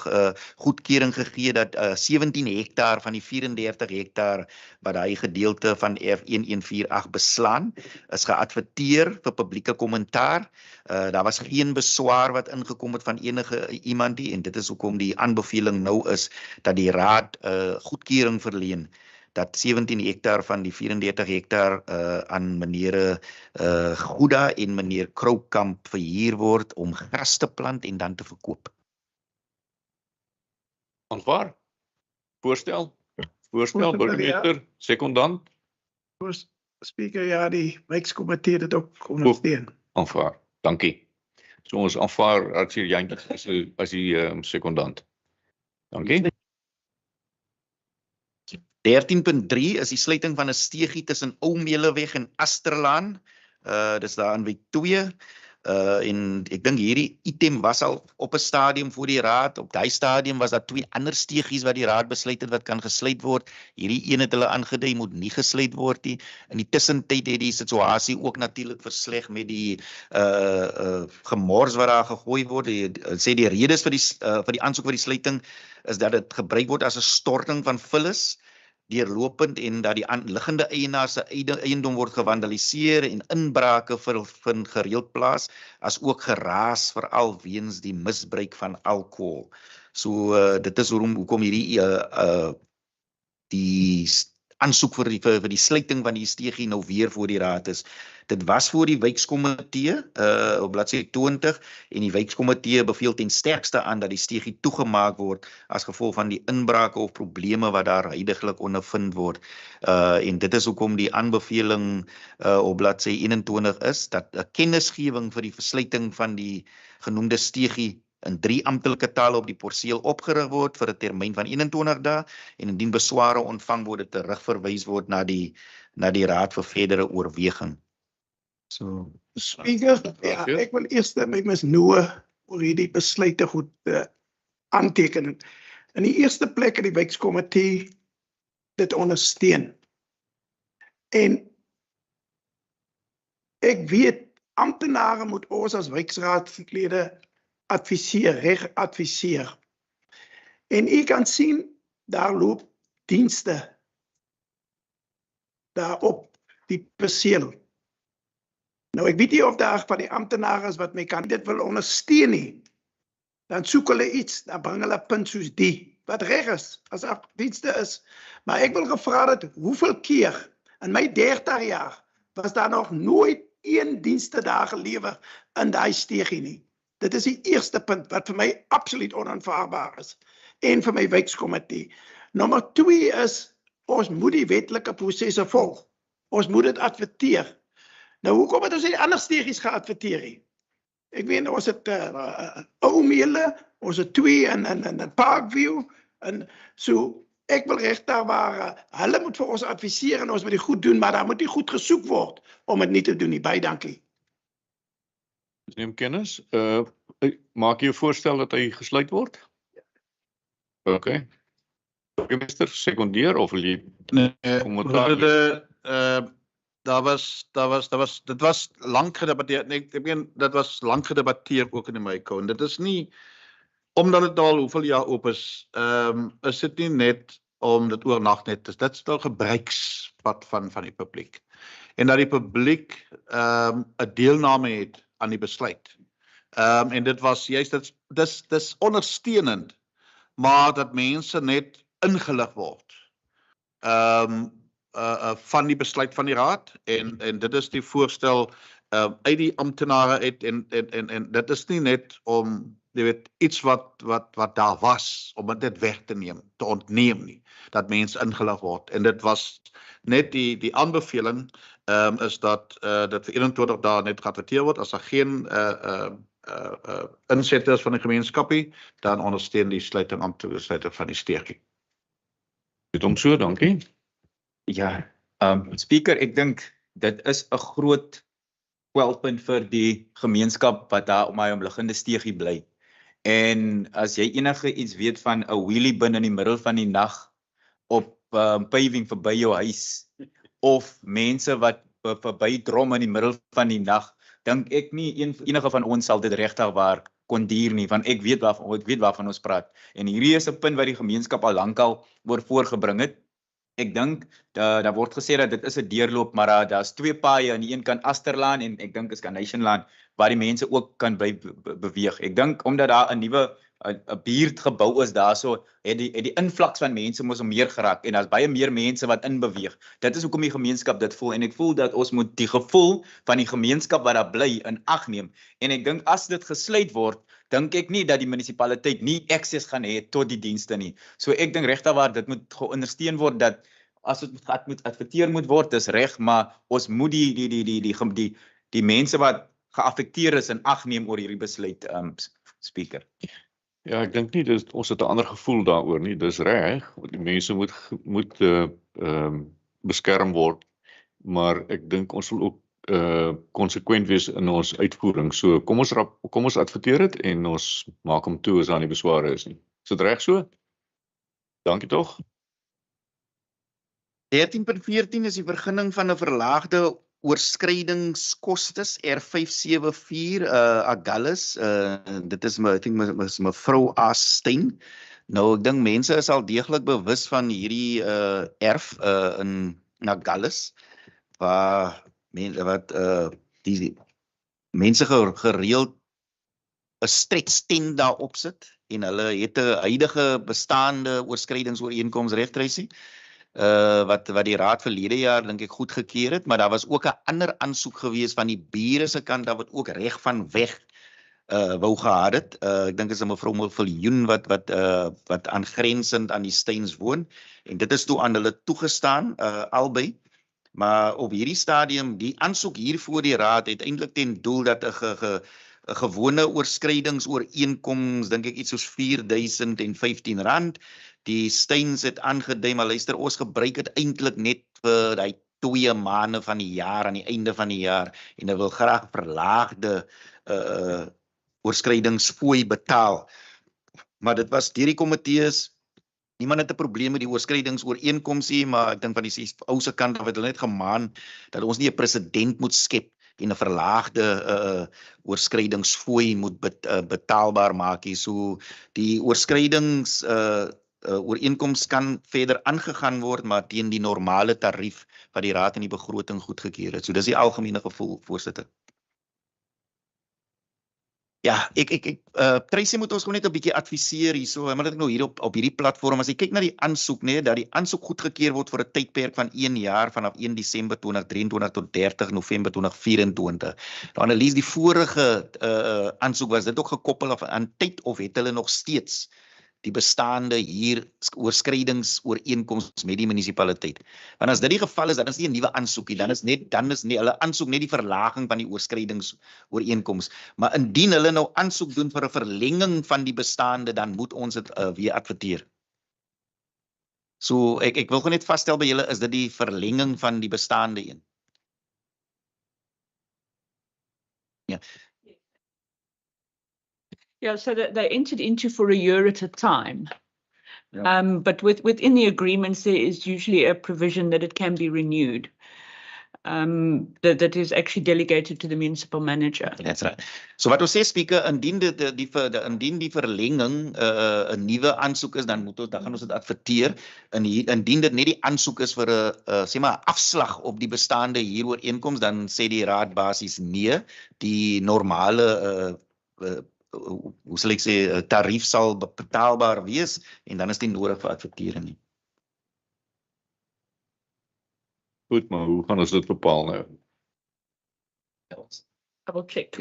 [SPEAKER 1] goedkeuring gegee dat 17 hektaar van die 34 hektaar wat daai gedeelte van F1148 beslaan, is geadverteer vir publieke kommentaar. Daar was geen beswaar wat ingekom het van enige iemand nie, en dit is hoekom die aanbeveling nou is dat die raad goedkeuring verleen dat 17 hektaar van die 34 hektaar aan meneer Gouda en meneer Kroukamp verhuur word om gras te plant en dan te verkoop.
[SPEAKER 2] Aanvaar. Voorstel, burgemeester, sekondant.
[SPEAKER 7] Speaker, ja, die wijkskomitee het dit ook ondersteun.
[SPEAKER 2] Aanvaar, dankie. So ons aanvaar Arthur Jantjie as die sekondant. Dankie.
[SPEAKER 1] 13.3 is die sluiting van 'n steegie tussen Ou Meleweg en Asterlaan. Dis daar in Wijk 2. En ek dink hierdie item was al op 'n stadium voor die raad. Op daai stadium was daar 2 ander steegies wat die raad besluit het wat kan gesluit word. Hierdie een het hulle aangedui moet nie gesluit word nie. In die tussentyd het die situasie ook natuurlik versleg met die gemors wat daar gegooi word. Sê die redes vir die aansoek vir die sluiting is dat dit gebruik word as 'n storting van vullis deurlopend en dat die aanliggende eienaars se eiendom word gewandaliseer en inbrake vind gereeld plaas, as ook geraas veral weens die misbruik van alkohol. So dit is hoekom hierdie die aansoek vir die sluiting van die steegie nou weer voor die raad is. Dit was voor die wijkskomitee op bladsy 20 en die wijkskomitee beveel ten sterkste aan dat die steegie toegemaak word as gevolg van die inbrake of probleme wat daar huidiglik ondervind word. En dit is hoekom die aanbeveling op bladsy 21 is dat 'n kennisgewing vir die versluiting van die genoemde steegie in 3 amptelike tale op die perseel opgerig word vir 'n termyn van 21 dae en indien besware ontvang word, dit terugverwys word na die raad vir verdere oorweging. So,
[SPEAKER 7] Speaker, ja, ek wil eers met Ms. Noah oor hierdie besluite goed aanteken. In die eerste plek het die wijkskomitee dit ondersteun. En ek weet, amptenare moet ons as wijkraadslede reg adviseer. En u kan sien, daar loop dienste daar op die perseel. Nou, ek weet nie of daar van die amptenare is wat my kan dit wil ondersteun nie. Dan soek hulle iets, dan bring hulle 'n punt soos die, wat reg is, as daar dienste is. Maar ek wil gevra dat hoeveel keer, in my 30 jaar, was daar nog nooit 1 dienste daar gelewer in daai steegie nie. Dit is die eerste punt wat vir my absoluut onaanvaarbaar is. En vir my wijkskomitee. Nommer 2 is, ons moet die wetlike prosesse volg. Ons moet dit adverteer. Nou, hoekom het ons die ander steegies geadverteer nie? Ek weet, ons het Ou Mele, ons het 2 in Parkview, en so, ek wil regtig waar, hulle moet vir ons adviseer en ons moet dit goed doen, maar daar moet nie goed gesoek word om dit nie te doen nie. Baie dankie.
[SPEAKER 2] Neem kennis. Maak jy 'n voorstel dat hy gesluit word? OK. Burgemeester, sekondeer of wil jy kommentaar?
[SPEAKER 5] Dit was lank gedebatteer. Ek meen, dit was lank gedebatteer ook in die MyCo. En dit is nie, omdat dit al hoeveel jaar oop is dit nie net om dit oornag net is. Dit is wel gebruikspad van die publiek. En dat die publiek 'n deelname het aan die besluit. En dit was juist, dis ondersteunend, maar dat mense net ingelig word van die besluit van die raad, en dit is die voorstel uit die amptenare uit, en dit is nie net om, jy weet, iets wat daar was, om dit weg te neem, te ontneem nie, dat mense ingelig word, en dit was net die aanbeveling, is dat dit vir 21 dae net geadverteer word, as daar geen insette is van die gemeenskapie, dan ondersteun die sluiting amptelike sluiting van die steegie.
[SPEAKER 2] Dit om so, dankie.
[SPEAKER 10] Ja, speaker, ek dink dit is 'n groot kwelpunt vir die gemeenskap wat daar om my omliggende steegie bly. En as jy enige iets weet van 'n wheelie bin in die middel van die nag op paving verby jou huis of mense wat verby drom in die middel van die nag, dink ek nie enige van ons sal dit regtig waar kon duur nie, want ek weet waarvan ons praat. En hierdie is 'n punt wat die gemeenskap al lankal oor voorgebring het. Ek dink daar word gesê dat dit is 'n deurloop, maar daar's twee paaie aan die een kant Asterlaan en ek dink is Carnationlaan waar die mense ook kan beweeg. Ek dink omdat daar 'n nuwe 'n buurt gebou is daarso, het die invloeks van mense mos meer geraak en daar's baie meer mense wat inbeweeg. Dit is hoekom die gemeenskap dit voel en ek voel dat ons moet die gevoel van die gemeenskap wat daar bly in ag neem. En ek dink as dit gesluit word, dink ek nie dat die munisipaliteit nie akses gaan hê tot die dienste nie. So ek dink regtig waar dit moet geondersteun word dat as dit moet adverteer moet word, dis reg, maar ons moet die mense wat geaffekteer is in ag neem oor hierdie besluit, speaker.
[SPEAKER 2] Ja, ek dink nie ons het 'n ander gevoel daaroor nie. Dis reg, die mense moet beskerm word, maar ek dink ons wil ook konsekwent wees in ons uitvoering. So kom ons adverteer dit en ons maak hom toe as daar nie besware is nie. Is dit reg so? Dankie tog.
[SPEAKER 1] 13.14 is die vergunning van 'n verlaagde oorskridingskostes R574 Agulhas. Dit is ek dink mevrou Astein. Nou ek dink mense is al deeglik bewus van hierdie erf in Agulhas waar die mense gereeld 'n stretchtent daar opsit en hulle het 'n huidige bestaande oorskridingsooreenkoms reg, Tracy? Wat die raad verlede jaar dink ek goedgekeur het, maar daar was ook 'n ander aansoek gewees van die bure se kant wat ook reg van weg wou gehad het. Ek dink is 'n mevrou Viljoen wat aangrensend aan die Steins woon en dit is toe aan hulle toegestaan albei. Maar op hierdie stadium die aansoek hier voor die raad het eintlik ten doel dat 'n gewone oorskridingsooreenkoms dink ek iets soos R4015. Die Steins het aangedui, maar luister, ons gebruik dit eintlik net vir die 2 maande van die jaar, aan die einde van die jaar, en hulle wil graag verlaagde oorskridingsfooi betaal. Maar dit was deur die komitees, niemand het 'n probleem met die oorskridingsooreenkoms nie, maar ek dink van die ou se kant af het hulle net gemaan dat ons nie 'n presedent moet skep en 'n verlaagde oorskridingsfooi moet betaalbaar maak nie. So die oorskridings ooreenkoms kan verder aangegaan word, maar teen die normale tarief wat die raad in die begroting goedgekeur het. So dis die algemene gevoel, voorsitter. Ja, Tracy moet ons gewoon net 'n bietjie adviseer hierso, maar dit nou hier op hierdie platform, as jy kyk na die aansoek, dat die aansoek goedgekeur word vir 'n tydperk van 1 jaar vanaf 1 Desember 2023 tot 30 November 2024. Nou Annelies, die vorige aansoek was dit ook gekoppel aan tyd of het hulle nog steeds die bestaande hier oorskridingsooreenkoms met die munisipaliteit. Want as dit die geval is, dan is nie 'n nuwe aansoek nie, dan is hulle aansoek net die verlaging van die oorskridingsooreenkoms. Maar indien hulle nou aansoek doen vir 'n verlenging van die bestaande, dan moet ons dit weer adverteer. So ek wil gewoon net vasstel by julle, is dit die verlenging van die bestaande een? Ja.
[SPEAKER 4] Yeah, so that they entered into for a year at a time. But within the agreements, there is usually a provision that it can be renewed. That is actually delegated to the municipal manager.
[SPEAKER 1] That's right. So wat ons sê, speaker, indien die verlenging 'n nuwe aansoek is, dan gaan ons dit adverteer. Indien dit net die aansoek is vir 'n sê maar afslag op die bestaande huurooreenkoms, dan sê die raad basies nee, die normale hoe sal ek sê, tarief sal betaalbaar wees en dan is dit nodig vir advertering nie.
[SPEAKER 2] Goed, maar hoe gaan ons dit bepaal nou?
[SPEAKER 4] Double check.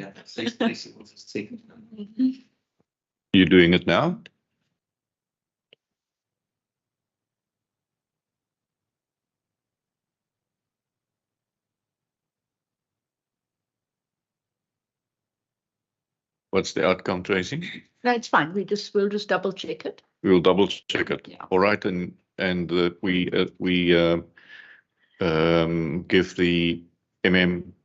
[SPEAKER 2] You doing it now? What's the outcome, Tracy?
[SPEAKER 4] No, it's fine. We'll just double check it.
[SPEAKER 2] We'll double check it.
[SPEAKER 4] Yeah.
[SPEAKER 2] All right, and we give the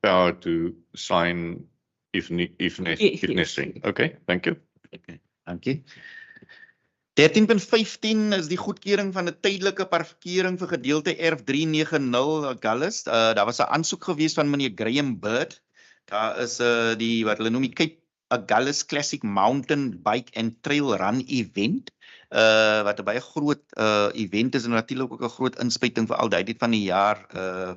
[SPEAKER 2] power to sign if necessary. Okay, thank you.
[SPEAKER 1] Okay, dankie. 13.15 is die goedkeuring van 'n tydelike parkering vir gedeelte erf 390 Agulhas. Daar was 'n aansoek gewees van meneer Graham Bird. Daar is die wat hulle noem die Cape Agulhas Classic Mountain Bike and Trail Run event. Wat 'n baie groot event is en natuurlik ook 'n groot inspuiting vir al die van die jaar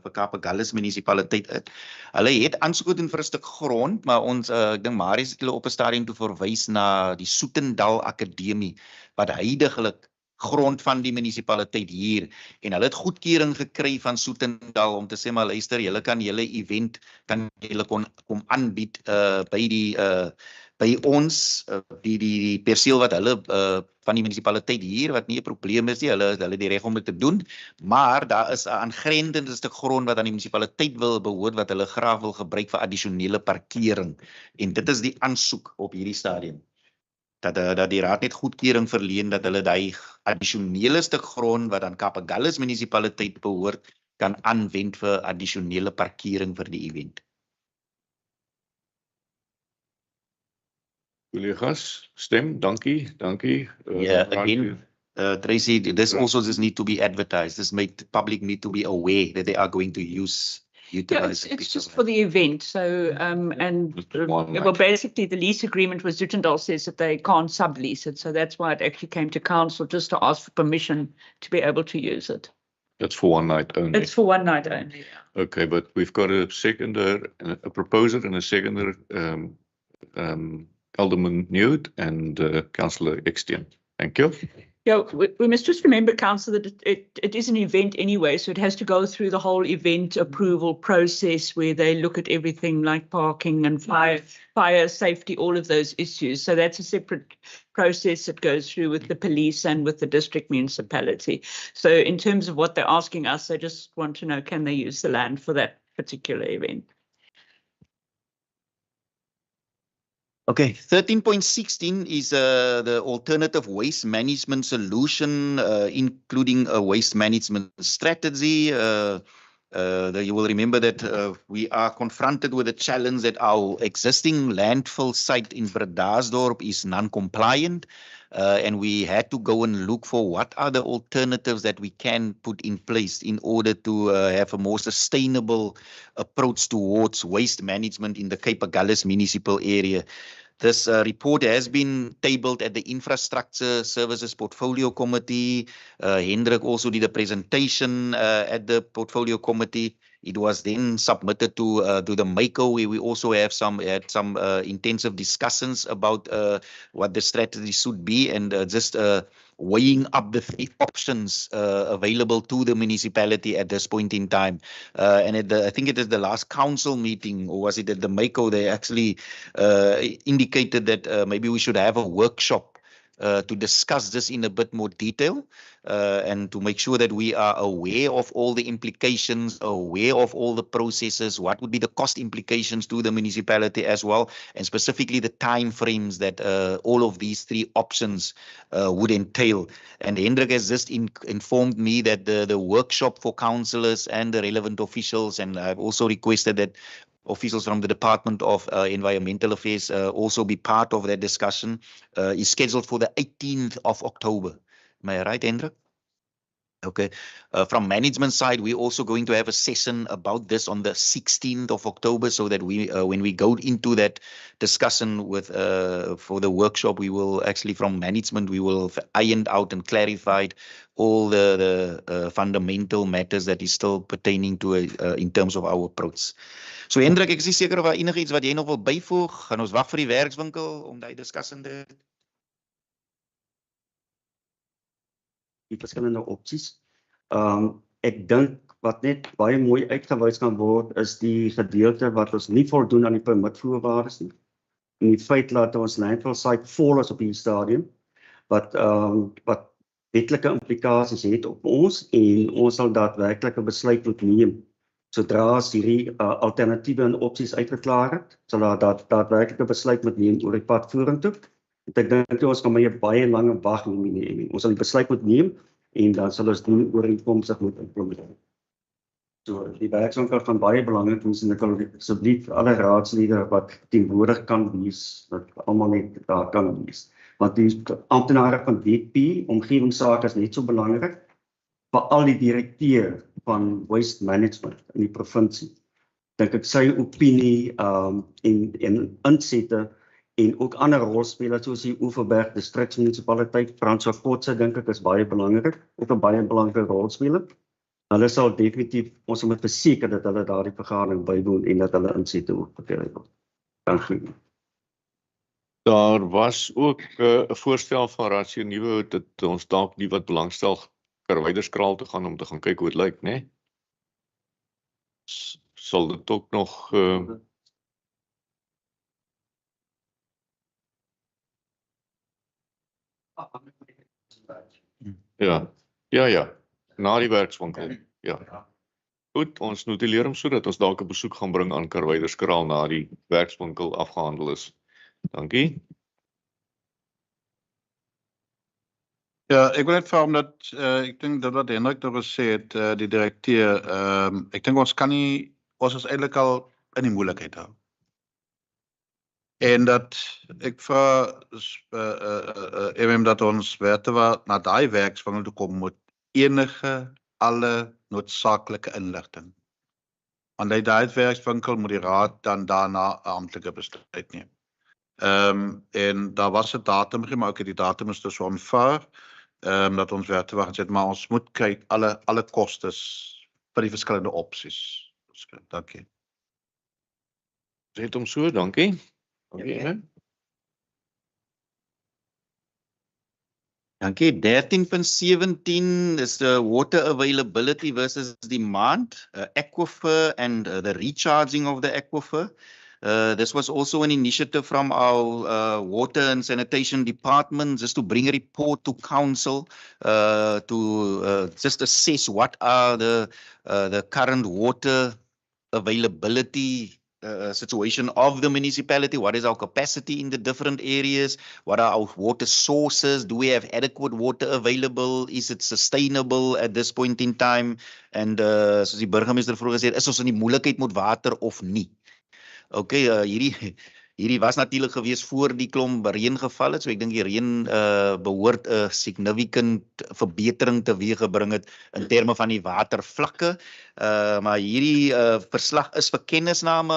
[SPEAKER 1] vir Kaap Agulhas munisipaliteit uit. Hulle het aansoek gedoen vir 'n stuk grond, maar ons ek dink Marius het hulle op 'n stadium toe verwys na die Soetendal Akademie wat heidiglik grond van die munisipaliteit hier en hulle het goedkeuring gekry van Soetendal om te sê maar luister, julle kan julle event kan julle kom aanbied by ons die perseel wat hulle van die munisipaliteit hier wat nie 'n probleem is nie, hulle die reg om dit te doen, maar daar is 'n aangrendende stuk grond wat aan die munisipaliteit wil behoort wat hulle graag wil gebruik vir addisionele parkering en dit is die aansoek op hierdie stadium. Dat die raad net goedkeuring verleen dat hulle die addisionele stuk grond wat aan Kaap Agulhas munisipaliteit behoort kan aanwend vir addisionele parkering vir die event.
[SPEAKER 2] Collega's, stem, dankie.
[SPEAKER 1] Yeah, again, Tracy, this also does need to be advertised. The public need to be aware that they are going to utilize
[SPEAKER 4] it's just for the event. So, well, basically the lease agreement with Zoetendal says that they can't sublease it. So that's why it actually came to council just to ask for permission to be able to use it.
[SPEAKER 2] That's for one night only.
[SPEAKER 4] It's for one night only.
[SPEAKER 2] Okay, but we've got a proposer and a seconder, Alderman Newt and Councillor Eksteen. Thank you.
[SPEAKER 4] Yeah, we must just remember, Councillor, that it is an event anyway, so it has to go through the whole event approval process where they look at everything like parking and fire safety, all of those issues. So that's a separate process that goes through with the police and with the district municipality. So in terms of what they're asking us, they just want to know, can they use the land for that particular event?
[SPEAKER 1] Okay, 13.16 is the alternative waste management solution, including a waste management strategy. You will remember that we are confronted with a challenge that our existing landfill site in Bredasdorp is non-compliant. And we had to go and look for what are the alternatives that we can put in place in order to have a more sustainable approach towards waste management in the Cape Agulhas municipal area. This report has been tabled at the Infrastructure Services Portfolio Committee. Hendrik also did a presentation at the Portfolio Committee. It was then submitted to the MACO, where we also had some intensive discussions about what the strategy should be and just weighing up the three options available to the municipality at this point in time. And I think it is the last council meeting, or was it at the MACO, they actually indicated that maybe we should have a workshop to discuss this in a bit more detail and to make sure that we are aware of all the implications, aware of all the processes, what would be the cost implications to the municipality as well, and specifically the time frames that all of these three options would entail. And Hendrik has just informed me that the workshop for councillors and the relevant officials, and I've also requested that officials from the Department of Environmental Affairs also be part of that discussion, is scheduled for the 18th of October. Am I right, Hendrik? Okay. From management side, we're also going to have a session about this on the 16th of October, so that we, when we go into that discussion with for the workshop, we will actually, from management, we will iron out and clarified all the fundamental matters that is still pertaining to in terms of our approach. So Hendrik, ek is nie seker of daar enigiets wat jy nog wil byvoeg. Gaan ons wag vir die werkswinkel om daai diskussie te
[SPEAKER 11] die verskillende opsies. Ek dink wat net baie mooi uitgewys kan word is die gedeelte wat ons nie voldoen aan die permitvoorwaardes nie. En die feit dat ons landfill site vol is op die stadium wat wetlike implikasies het op ons en ons sal daadwerklik 'n besluit moet neem. Sodra as hierdie alternatiewe en opsies uitgeklaar het, sal daar daadwerklik 'n besluit moet neem oor die pad vorentoe. Ek dink ons gaan baie lange wag nie. Ons sal die besluit moet neem en dan sal ons doen ooreenkomstig moet implementeer. So die werkswinkel gaan baie belangrik wees en ek wil asseblief alle raadslede wat teenwoordig kan wees, dat almal net daar kan wees. Want die amptenare van DP, omgewingsake is net so belangrik, veral die direkteur van waste management in die provinsie. Dink ek sy opinie en insette en ook ander rolspelers soos die Oeverberg distriksmunisipaliteit, Francois Kotse dink ek is baie belangrik, ook 'n baie belangrike rolspeler. Hulle sal definitief, ons moet verseker dat hulle daardie vergadering bywoon en dat hulle insette ook vertel word. Dankie.
[SPEAKER 2] Daar was ook 'n voorstel van Ratio Nuwe dat ons dalk nie wat belangstel Karwyderskraal toe gaan om te gaan kyk hoe dit lyk, né? Sal dit ook nog Ja. Na die werkswinkel. Ja. Goed, ons notuleer hom sodat ons dalk 'n besoek gaan bring aan Karwyderskraal na die werkswinkel afgehandel is. Dankie.
[SPEAKER 5] Ja, ek wil net vra omdat ek dink dat wat Hendrik daar gesê het, die direkteur, ek dink ons kan nie, ons is eintlik al in die moeilikheid hou. En dat ek vra dat ons wetgewer na daai werkswinkel toe kom met alle noodsaaklike inligting. Want uit daai werkswinkel moet die raad dan daarna 'n amptelike besluit neem. En daar was 'n datum gegee, maar ook die datum is dus aanvaar. Dat ons wetgewer gesê het, maar ons moet kyk alle kostes vir die verskillende opsies. Dankie.
[SPEAKER 2] Sê dit om so, dankie. Dankie.
[SPEAKER 1] Dankie. 13.17 is the water availability versus demand, aquifer and the recharging of the aquifer. This was also an initiative from our water and sanitation department just to bring a report to council to just assess what are the current water availability situation of the municipality. What is our capacity in the different areas? What are our water sources? Do we have adequate water available? Is it sustainable at this point in time? And soos die burgemeester vroeër gesê het, is ons in die moeilikheid met water of nie? Okay, hierdie was natuurlik gewees voor die klomp reën geval het, so ek dink die reën behoort 'n significant verbetering teweeggebring het in terme van die watervlakke. Maar hierdie verslag is vir kennisname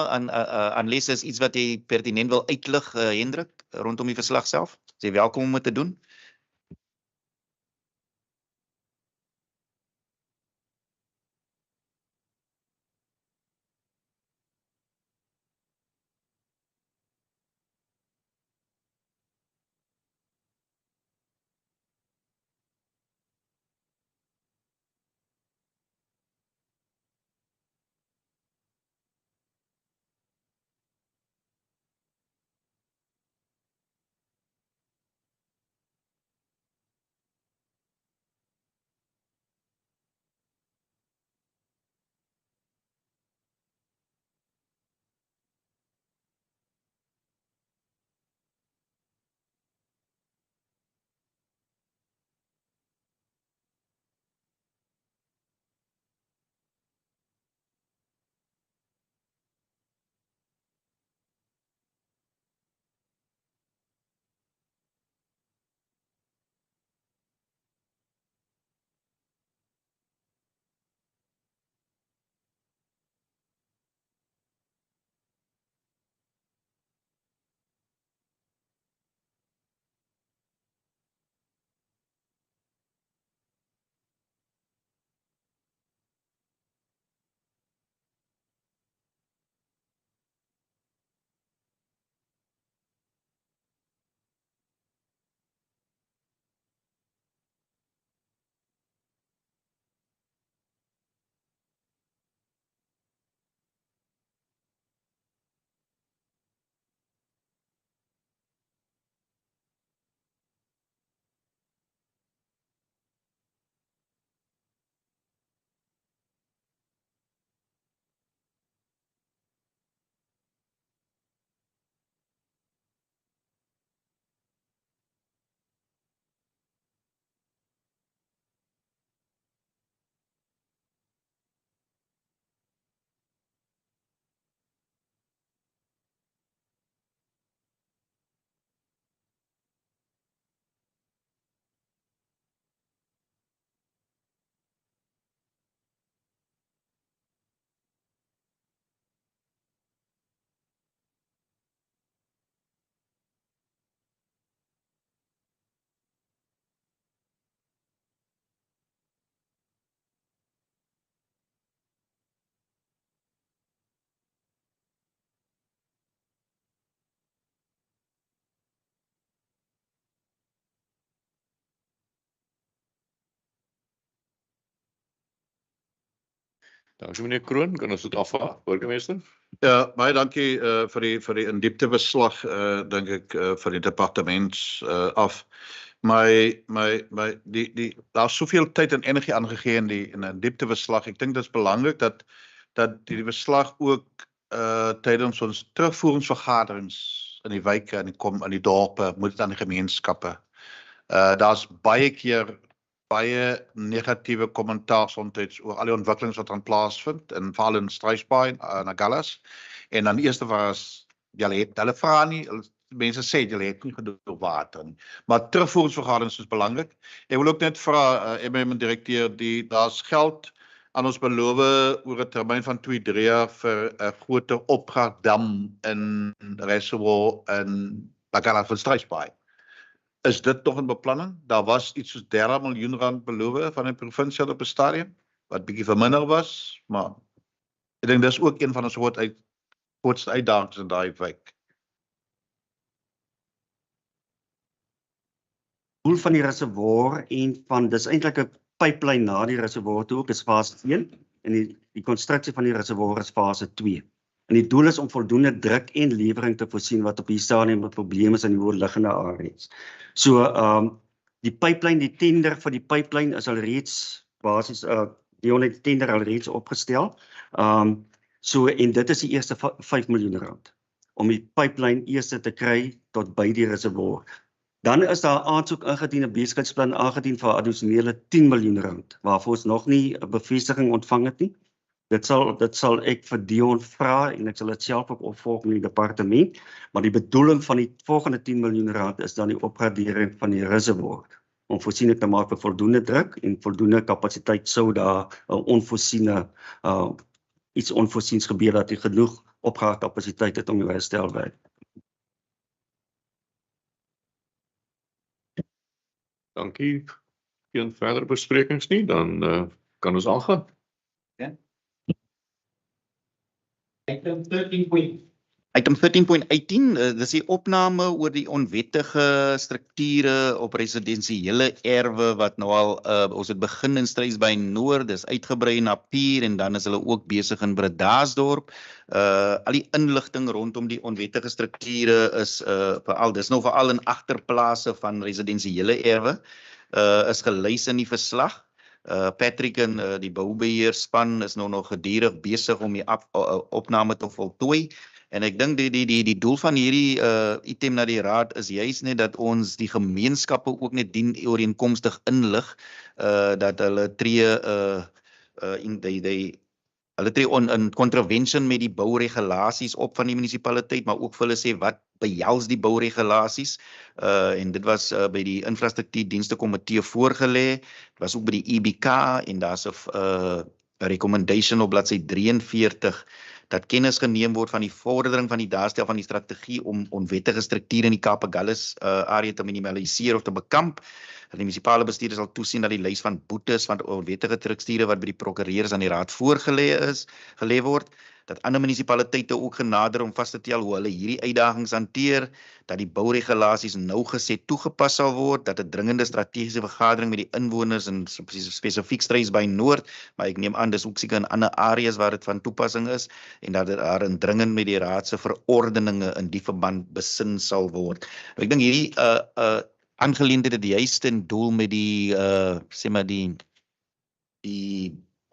[SPEAKER 1] unless is iets wat jy pertinent wil uitlig, Hendrik, rondom die verslag self. Jy welkom om dit te doen.
[SPEAKER 2] Dankie meneer Kroon, kan ons dit afvaar, burgemeester?
[SPEAKER 5] Ja, baie dankie vir die in-diepte beslag dink ek vir die departements af. Daar's soveel tyd en energie aangegee in 'n diepte beslag. Ek dink dit is belangrik dat die beslag ook tydens ons terugvoeringsvergaderings in die wyke en in die dorpe, moet dit aan die gemeenskappe. Daar's baie keer baie negatiewe kommentaar soms oor al die ontwikkelings wat aan plaasvind en veral in Struisbaai en Agallas. En dan eerste was hulle vra nie, mense sê julle het nie genoeg water nie. Maar terugvoeringsvergaderings is belangrik. Ek wil ook net vra direkteur, daar's geld aan ons beloof oor 'n termyn van 2-3 jaar vir 'n groter opgraafdam in reservoir in Agallas van Struisbaai. Is dit nog in beplanning? Daar was iets soos R30 miljoen beloof van die provinsie op 'n stadium, wat bietjie verminder was, maar ek dink dis ook een van ons grootste uitdagings in daai wijk.
[SPEAKER 11] Doel van die reservoir en dis eintlik 'n pipeline na die reservoir toe ook is fase 1 en die konstruksie van die reservoir is fase 2. En die doel is om voldoende druk en lewering te voorsien wat op die stadium 'n probleem is in die oorliggende areas. So die pipeline, die tender vir die pipeline is al reeds basies die tender al reeds opgestel. So en dit is die eerste R5 miljoen om die pipeline eers te kry tot by die reservoir. Dan is daar 'n aansoek ingedien, 'n besigheidsplan aangedien vir addisionele R10 miljoen waarvoor ons nog nie 'n bevestiging ontvang het nie. Dit sal ek vir Dion vra en ek sal dit self ook opvolg in die departement, maar die bedoeling van die volgende R10 miljoen is dan die opgradering van die reservoir om voorsiening te maak vir voldoende druk en voldoende kapasiteit sou daar 'n iets onvoorsiens gebeur dat jy genoeg opgraafkapasiteit het om jou herstelwerk.
[SPEAKER 2] Dankie. Geen verdere besprekings nie, dan kan ons aangaan.
[SPEAKER 1] Item 13.18, dis die opname oor die onwettige strukture op residensiële erwe wat nou al ons het begin in Struisbaai Noord, dis uitgebrei na Pier en dan is hulle ook besig in Bredasdorp. Al die inligting rondom die onwettige strukture is veral in agterplase van residensiële erwe is gelys in die verslag. Patrick en die boubeheerspan is nou nog gedurig besig om die opname te voltooi. En ek dink die doel van hierdie item na die raad is juist net dat ons die gemeenskappe ook net dienooreenkomstig inlig dat hulle tree in contravention met die bouregulasies op van die munisipaliteit, maar ook vir hulle sê wat behels die bouregulasies. En dit was by die infrastruktuurdienste komitee voorgelê, dit was ook by die EBK en daar's 'n recommendation op bladsy 43 dat kennis geneem word van die vordering van die daarstel van die strategie om onwettige strukture in die Kaap-Agulhas area te minimaliseer of te bekamp. Die munisipale bestuurder sal toesien dat die lys van boetes van onwettige strukture wat by die prokureurs aan die raad voorgelê word, dat ander munisipaliteite ook genader om vas te stel hoe hulle hierdie uitdagings hanteer, dat die bouregulasies nougeset toegepas sal word, dat 'n dringende strategiese vergadering met die inwoners in spesifiek Struisbaai Noord, maar ek neem aan dis ook seker in ander areas waar dit van toepassing is, en dat dit daar dringend met die raad se verordeninge in die verband besin sal word. Ek dink hierdie aangeleentheid het juist ten doel met die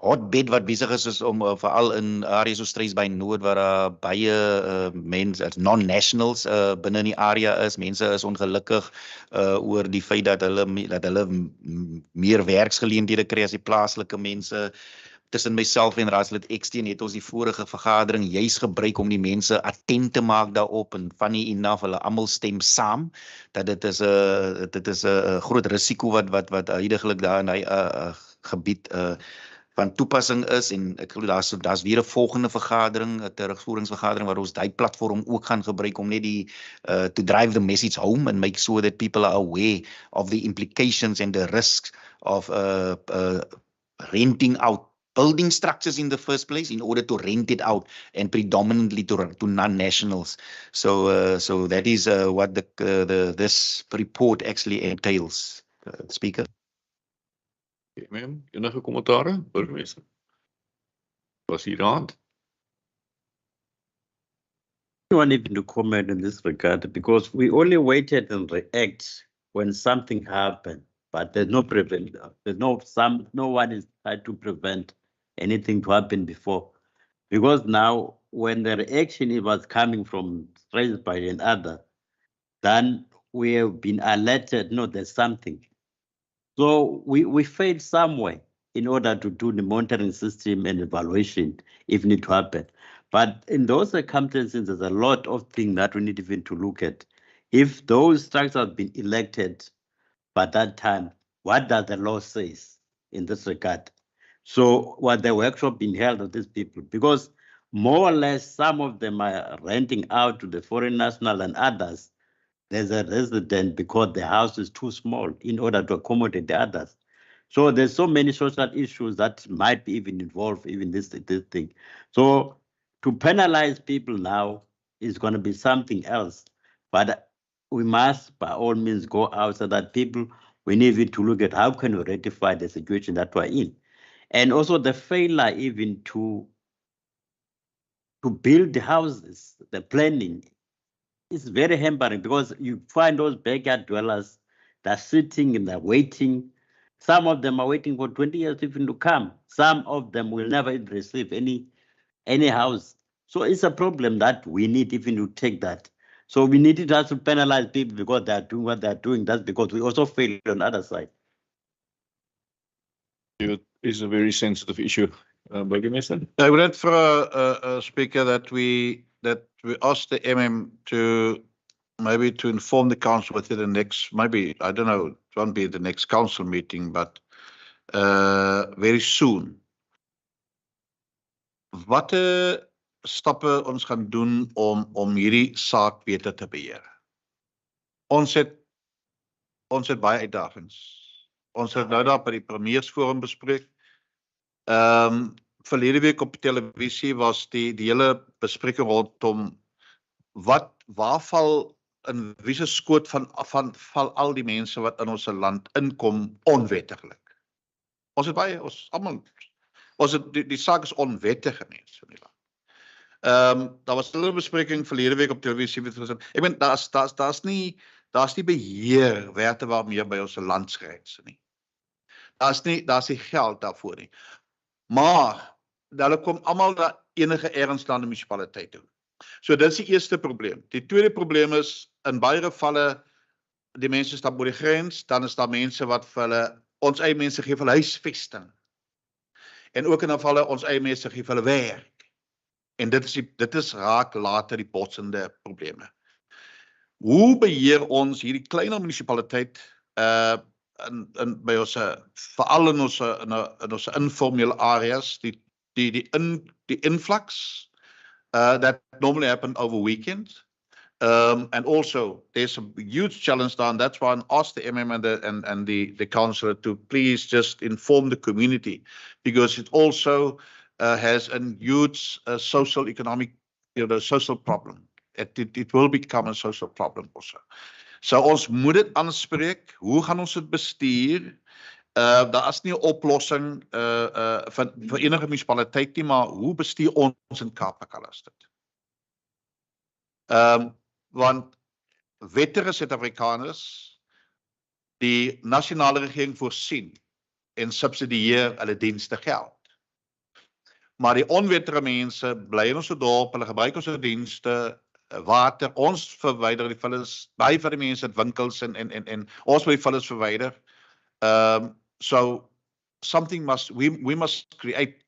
[SPEAKER 1] hotbed wat besig is om veral in areas soos Struisbaai Noord waar daar baie mense as non-nationals binne in die area is. Mense is ongelukkig oor die feit dat hulle meer werksgeleenthede kry as die plaaslike mense. Tussen myself en Raadslid Eksteen het ons die vorige vergadering juis gebruik om die mense attent te maak daarop en van die enough hulle almal stem saam dat dit is 'n groot risiko wat huidigelik daar in hy gebied van toepassing is en ek glo daar's weer 'n volgende vergadering, 'n terugvoeringsvergadering waar ons daai platform ook gaan gebruik om net to drive the message home and make sure that people are aware of the implications and the risks of renting out building structures in the first place in order to rent it out and predominantly to non-nationals. So that is what this report actually entails. Speaker.
[SPEAKER 2] Enige kommentare, burgemeester? Was hier hand?
[SPEAKER 8] I want even to comment in this regard because we only waited and react when something happened, but there's no prevent. There's no one is trying to prevent anything to happen before, because now when the reaction was coming from raised by another, then we have been alerted. No, there's something. So we failed somewhere in order to do the monitoring system and evaluation if need to happen. But in those circumstances, there's a lot of things that we need even to look at. If those structures have been elected by that time, what does the law say in this regard? So what the workshop been held of these people, because more or less some of them are renting out to the foreign national and others, there's a resident because the house is too small in order to accommodate the others. So there's so many social issues that might be even involved even this thing. So to penalize people now is going to be something else. But we must by all means go out so that people, we need to look at how can we rectify the situation that we're in. And also the failure even to build the houses, the planning, is very hampering because you find those backyard dwellers that are sitting and they're waiting. Some of them are waiting for 20 years even to come. Some of them will never receive any house. So it's a problem that we need even to take that. So we need to also penalize people because they are doing what they are doing. That's because we also fail on the other side.
[SPEAKER 2] It is a very sensitive issue. Burgemeester?
[SPEAKER 5] I would like for a speaker that we ask the MM to maybe to inform the council within the next, maybe, I don't know, it won't be the next council meeting, but very soon. Watter stappe ons gaan doen om hierdie saak beter te beheer? Ons het baie uitdagings. Ons het nou daar by die premiersforum bespreek. Verlede week op televisie was die hele bespreking rondom waar val in wie se skoot van al die mense wat in ons land inkom onwettiglik. Ons het baie, die saak is onwettige mense in die land. Daar was 'n hele bespreking verlede week op televisie wat gesê, ek meen daar's nie beheer werte waarmee by ons landsgrense nie. Daar's nie geld daarvoor nie. Maar hulle kom almal na enige ergens na die munisipaliteit toe. So dit is die eerste probleem. Die tweede probleem is in baie gevalle die mense stap oor die grens, dan is daar mense wat vir hulle, ons eie mense gee vir hulle huisvesting. En ook in gevalle ons eie mense gee vir hulle werk. En dit is raak later die botsende probleme. Hoe beheer ons hierdie kleiner munisipaliteit by ons, veral in ons informele areas, die influx that normally happen over weekend. And also there's a huge challenge down. That's why I asked the MM and the councillor to please just inform the community, because it also has a huge social economic, social problem. It will become a social problem also. So ons moet dit aanspreek. Hoe gaan ons dit bestuur? Daar is nie 'n oplossing vir enige munisipaliteit nie, maar hoe bestuur ons in Kaap-Kalahari dit? Want wettige Suid-Afrikaners, die nasionale regering voorsien en subsidieer hulle dienste geld. Maar die onwettige mense bly in ons dorp, hulle gebruik ons dienste, water, ons verwyder die vullis, baie van die mense het winkels en ons wil die vullis verwyder. So something we must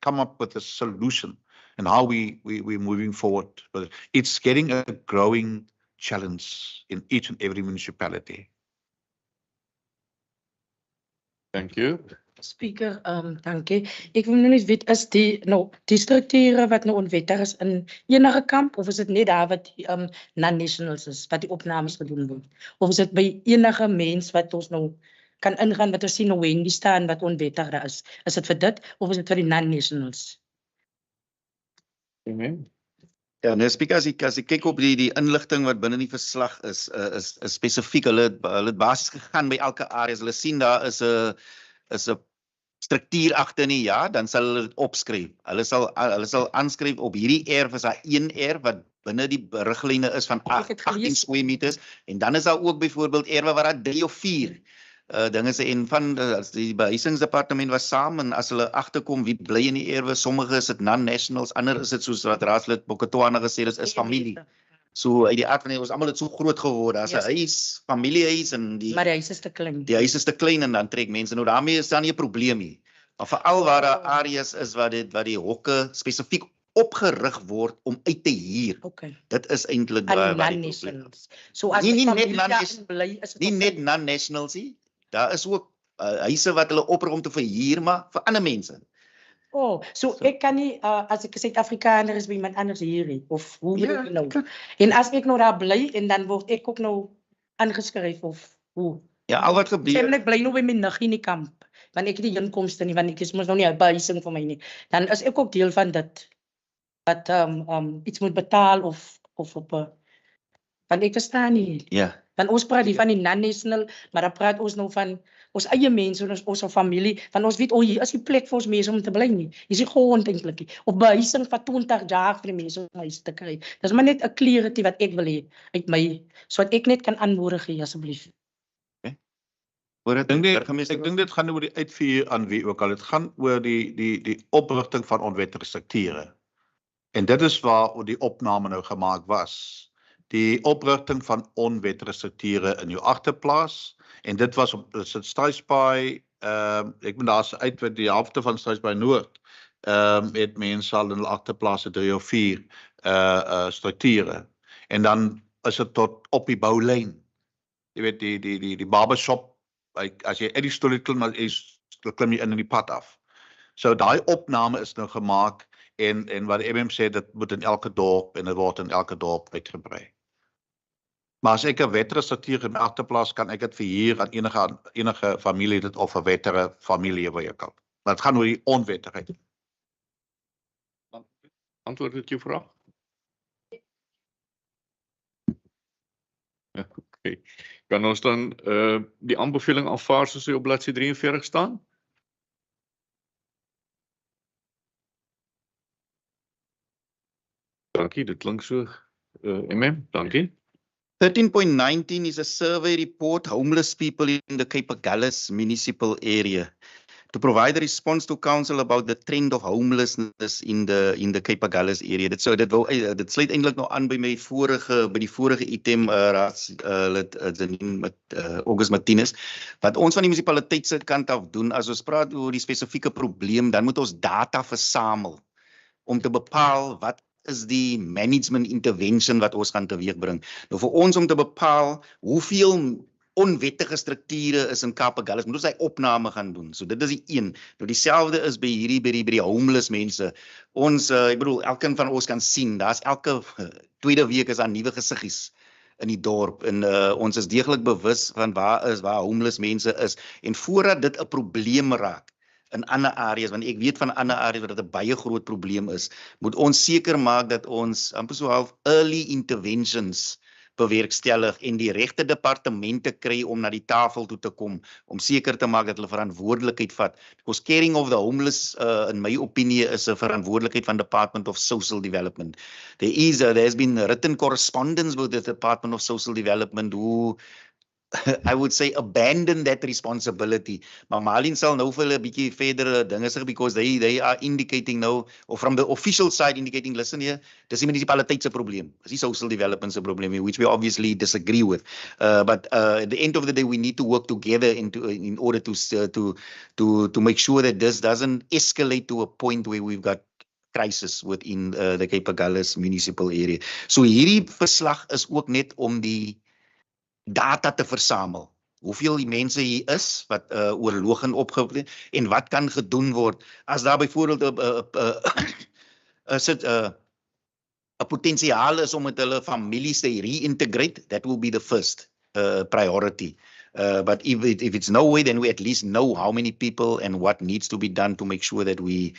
[SPEAKER 5] come up with a solution and how we're moving forward. But it's getting a growing challenge in each and every municipality.
[SPEAKER 2] Thank you.
[SPEAKER 9] Speaker, dankie. Ek wil net weet, is die strukture wat nou onwettig is in enige kamp, of is dit net daar wat die non-nationals is, wat die opnames gedoen word? Of is dit by enige mens wat ons nou kan ingaan, wat ons sien nou Wendy staan, wat onwettig daar is? Is dit vir dit, of is dit vir die non-nationals?
[SPEAKER 2] Amen.
[SPEAKER 1] Ja, nou Speaker, as ek kyk op die inligting wat binne die verslag is spesifiek, hulle het basies gegaan by elke area. Hulle sien daar is 'n struktuur agter nie, ja, dan sal hulle dit opskryf. Hulle sal aanskryf op hierdie erf is daar een erf wat binne die riglyne is van
[SPEAKER 9] Ek het
[SPEAKER 1] 18
[SPEAKER 9] gelees.
[SPEAKER 1] square meters en dan is daar ook byvoorbeeld erwe waar daar 3 of 4 dinge is en van as die behuisingsdepartement was saam en as hulle agterkom wie bly in die erwe, sommige is dit non-nationals, ander is dit soos wat raadslid Bokatoana gesê het, is familie. So uit die aard van ons almal het so groot geword. Daar's 'n huis, familiehuis en
[SPEAKER 9] Maar die huis is te klein.
[SPEAKER 1] die huis is te klein en dan trek mense nou daarmee is dan nie 'n probleem nie. Maar veral waar daar areas is waar die hokke spesifiek opgerig word om uit te huur.
[SPEAKER 9] Okay.
[SPEAKER 1] Dit is eintlik
[SPEAKER 9] En
[SPEAKER 1] waar die probleem.
[SPEAKER 9] non-nationals. So as
[SPEAKER 1] Nie
[SPEAKER 9] die
[SPEAKER 1] net
[SPEAKER 9] familie
[SPEAKER 1] non-nationals-
[SPEAKER 9] daarin bly, is dit
[SPEAKER 1] Nie
[SPEAKER 9] ook
[SPEAKER 1] net non-nationals nie. Daar is ook huise wat hulle oprig om te verhuur maar vir ander mense.
[SPEAKER 9] Oh, so ek kan nie as ek 'n Suid-Afrikaner is by iemand anders hier nie, of hoe
[SPEAKER 1] Ja,
[SPEAKER 9] bedoel jy nou?
[SPEAKER 1] kan.
[SPEAKER 9] En as ek nou daar bly en dan word ek ook nou aangeskryf of hoe?
[SPEAKER 1] Ja, al wat
[SPEAKER 9] Sê
[SPEAKER 1] gebeur.
[SPEAKER 9] maar ek bly nou by my niggie in die kamp, want ek het die inkomste nie, want ek is mos nou nie 'n behuising vir my nie. Dan is ek ook deel van dit wat iets moet betaal of op 'n want ek verstaan nie.
[SPEAKER 1] Ja.
[SPEAKER 9] Want ons praat hier van die non-national, maar dan praat ons nou van ons eie mense, ons familie, van ons weet, hier is die plek vir ons mense om te bly nie. Hier is die grond eintlik nie. Of behuising van 20 jaar vir die mense om huis te kry. Dis maar net 'n clarity wat ek wil hê uit my, sodat ek net kan antwoorde gee asseblief.
[SPEAKER 5] Ek dink dit gaan oor die uitvier aan wie ook al. Dit gaan oor die oprigting van onwettige strukture. En dit is waar die opname nou gemaak was. Die oprigting van onwettige strukture in jou agterplaas en dit was op Struisbaai, ek bedoel daar's uit wat die helfte van Struisbaai Noord het mense al in hulle agterplase 3 of 4 strukture. En dan is dit tot op die boulyn. Jy weet die barbershop, as jy uit die stoel klim, dan klim jy in die pad af. So daai opname is nou gemaak en wat die MM sê dit moet in elke dorp en dit word in elke dorp uitgebrei. Maar as ek 'n wettere struktuur in my agterplaas kan ek dit verhuur aan enige familie dit of 'n wettere familie wat jy kan. Maar dit gaan oor die onwettigheid.
[SPEAKER 2] Antwoord dit jou vraag? Ja, okay. Kan ons dan die aanbeveling aanvaar soos hy op bladsy 43 staan? Dankie, dit klink so. MM, dankie.
[SPEAKER 1] 13.19 is a survey report, homeless people in the Cape Agulhas municipal area. To provide a response to council about the trend of homelessness in the Cape Agulhas area. Dit sluit eintlik nou aan by die vorige item met August Martinez. Wat ons van die munisipaliteit se kant af doen as ons praat oor die spesifieke probleem, dan moet ons data versamel om te bepaal wat is die management intervention wat ons gaan teweegbring. Nou vir ons om te bepaal hoeveel onwettige strukture is in Cape Agulhas, moet ons hy opname gaan doen. So dit is die een. Nou dieselfde is by die homeless mense. Ons, ek bedoel, elkeen van ons kan sien, daar's elke tweede week is daar nuwe gesiggies in die dorp en ons is deeglik bewus van waar homeless mense is en voordat dit 'n probleem raak in ander areas, want ek weet van ander areas waar dit 'n baie groot probleem is, moet ons seker maak dat ons amper so half early interventions bewerkstellig en die regte departemente kry om na die tafel toe te kom, om seker te maak dat hulle verantwoordelikheid vat. Because caring of the homeless, in my opinie, is 'n verantwoordelikheid van Department of Social Development. There has been written correspondence with the Department of Social Development who I would say abandon that responsibility. Maar Marlene sal nou vir hulle 'n bietjie verdere dinge sê because they are indicating now, or from the official side indicating, listen here, dis die munisipaliteit se probleem. Dis die social development se probleem, which we obviously disagree with. But at the end of the day, we need to work together in order to make sure that this doesn't escalate to a point where we've got crisis within the Cape Agulhas municipal area. So hierdie verslag is ook net om die data te versamel. Hoeveel die mense hier is wat oorlogend opgetree en wat kan gedoen word as daar byvoorbeeld 'n potensiaal is om met hulle families te reintegrate, that will be the first priority. But if it's no way, then we at least know how many people and what needs to be done to make sure that we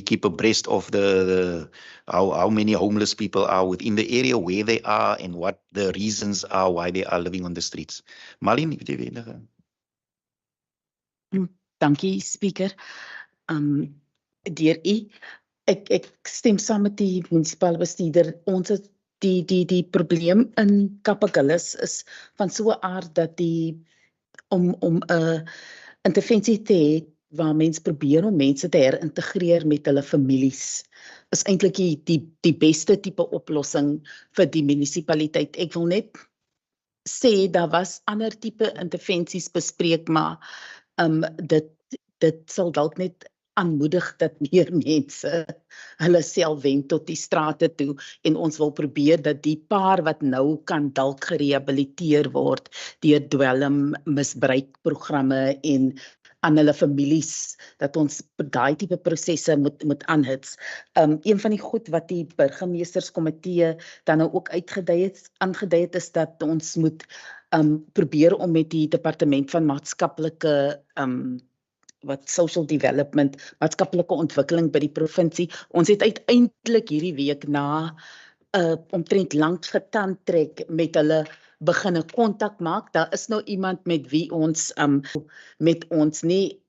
[SPEAKER 1] keep abreast of how many homeless people are within the area, where they are, and what the reasons are why they are living on the streets. Marlene,
[SPEAKER 4] Dankie
[SPEAKER 9] Dankie, speaker. Deur u. Ek stem saam met die munisipale bestuurder. Ons het die probleem in Kapagullis is van so 'n aard dat om 'n intervensie te hê waar mense probeer om mense te herintegreer met hulle families is eintlik die beste tipe oplossing vir die munisipaliteit. Ek wil net sê daar was ander tipe intervensies bespreek, maar dit sal dalk net aanmoedig dat meer mense hulle self wend tot die strate toe en ons wil probeer dat die paar wat nou kan dalk gerehabiliteer word deur dwelmmisbruikprogramme en aan hulle families, dat ons daai tipe prosesse moet aanhits. Een van die goed wat die burgemeesterskomitee dan nou ook aangedui het is dat ons moet probeer om met die departement van maatskaplike social development, maatskaplike ontwikkeling by die provinsie. Ons het uiteindelik hierdie week na omtrent lank getandtrek met hulle beginne kontak maak. Daar is nou iemand met wie ons nie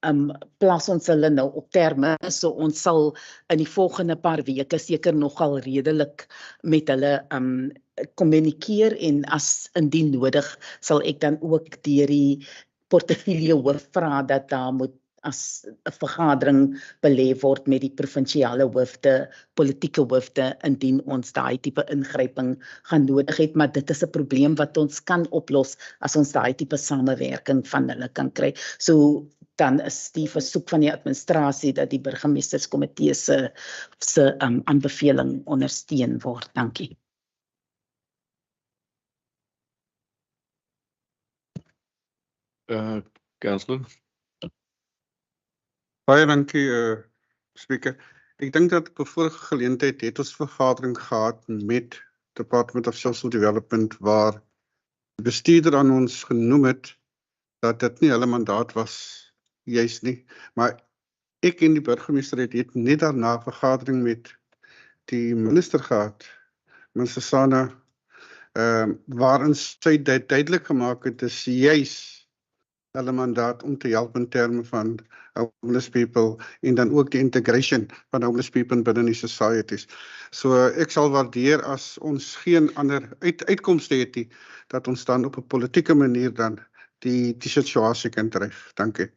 [SPEAKER 9] plaas ons hulle nou op terme, so ons sal in die volgende paar weke seker nogal redelik met hulle kommunikeer en as indien nodig sal ek dan ook deur die portefeulje hoof vra dat daar moet as 'n vergadering belê word met die provinsiale hoofde, politieke hoofde, indien ons daai tipe ingryping gaan nodig het, maar dit is 'n probleem wat ons kan oplos as ons daai tipe samewerking van hulle kan kry. So dan is die versoek van die administrasie dat die burgemeesterskomitee se aanbeveling ondersteun word. Dankie.
[SPEAKER 2] Councillor.
[SPEAKER 3] Baie dankie, speaker. Ek dink dat op 'n vorige geleentheid het ons vergadering gehad met Department of Social Development waar die bestuurder aan ons genoem het dat dit nie hulle mandaat was juis nie, maar ek en die burgemeester het net daarna 'n vergadering met die minister gehad, minister Sana, waarin sy duidelik gemaak het is juis hulle mandaat om te help in terme van homeless people en dan ook die integration van homeless people binne die societies. So ek sal waardeer as ons geen ander uitkomste het nie, dat ons dan op 'n politieke manier dan die situasie kan dryf. Dankie.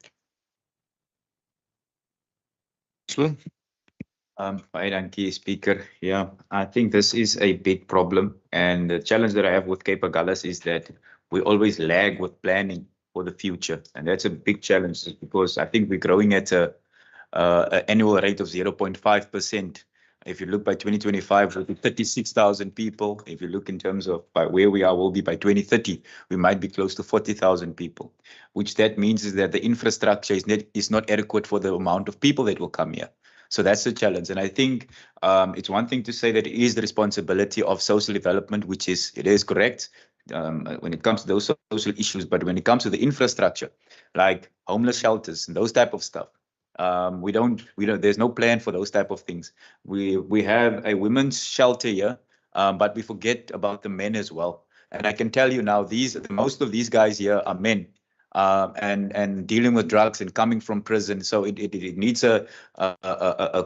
[SPEAKER 10] Baie dankie, speaker. Yeah, I think this is a big problem, and the challenge that I have with Cape Agulhas is that we always lag with planning for the future, and that's a big challenge because I think we're growing at an annual rate of 0.5%. If you look by 2025, we'll be 36,000 people. If you look in terms of by where we are, we'll be by 2030, we might be close to 40,000 people, which that means is that the infrastructure is not adequate for the amount of people that will come here. So that's the challenge. And I think it's one thing to say that it is the responsibility of social development, which it is correct when it comes to those social issues. But when it comes to the infrastructure, like homeless shelters and those type of stuff, there's no plan for those type of things. We have a women's shelter here, but we forget about the men as well. And I can tell you now, most of these guys here are men. And dealing with drugs and coming from prison. So it needs a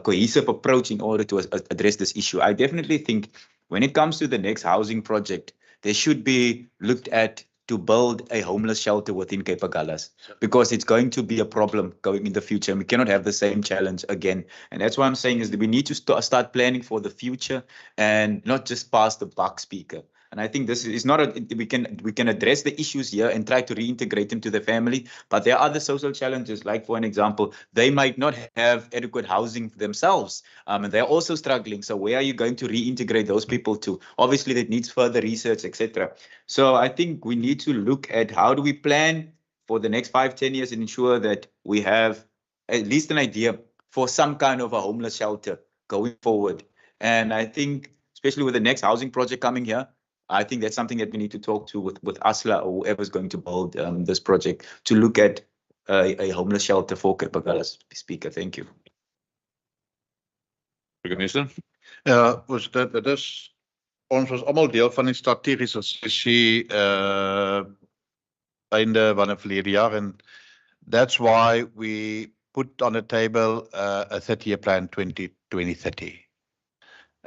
[SPEAKER 10] cohesive approach in order to address this issue. I definitely think when it comes to the next housing project, there should be looked at to build a homeless shelter within Cape Agulhas, because it's going to be a problem going in the future, and we cannot have the same challenge again. And that's why I'm saying is that we need to start planning for the future and not just pass the buck, speaker. And I think this is not we can address the issues here and try to reintegrate them to the family. But there are other social challenges, like for an example, they might not have adequate housing themselves, and they're also struggling. So where are you going to reintegrate those people to? Obviously, that needs further research, etc. So I think we need to look at how do we plan for the next 5-10 years and ensure that we have at least an idea for some kind of a homeless shelter going forward. And I think, especially with the next housing project coming here, I think that's something that we need to talk to with ASLA or whoever's going to build this project to look at a homeless shelter for Cape Agulhas, speaker. Thank you.
[SPEAKER 2] Minister?
[SPEAKER 5] Ja, dit is ons was almal deel van die strategiese sessie einde van die verlede jaar, en That's why we put on the table a 30-year plan 2030.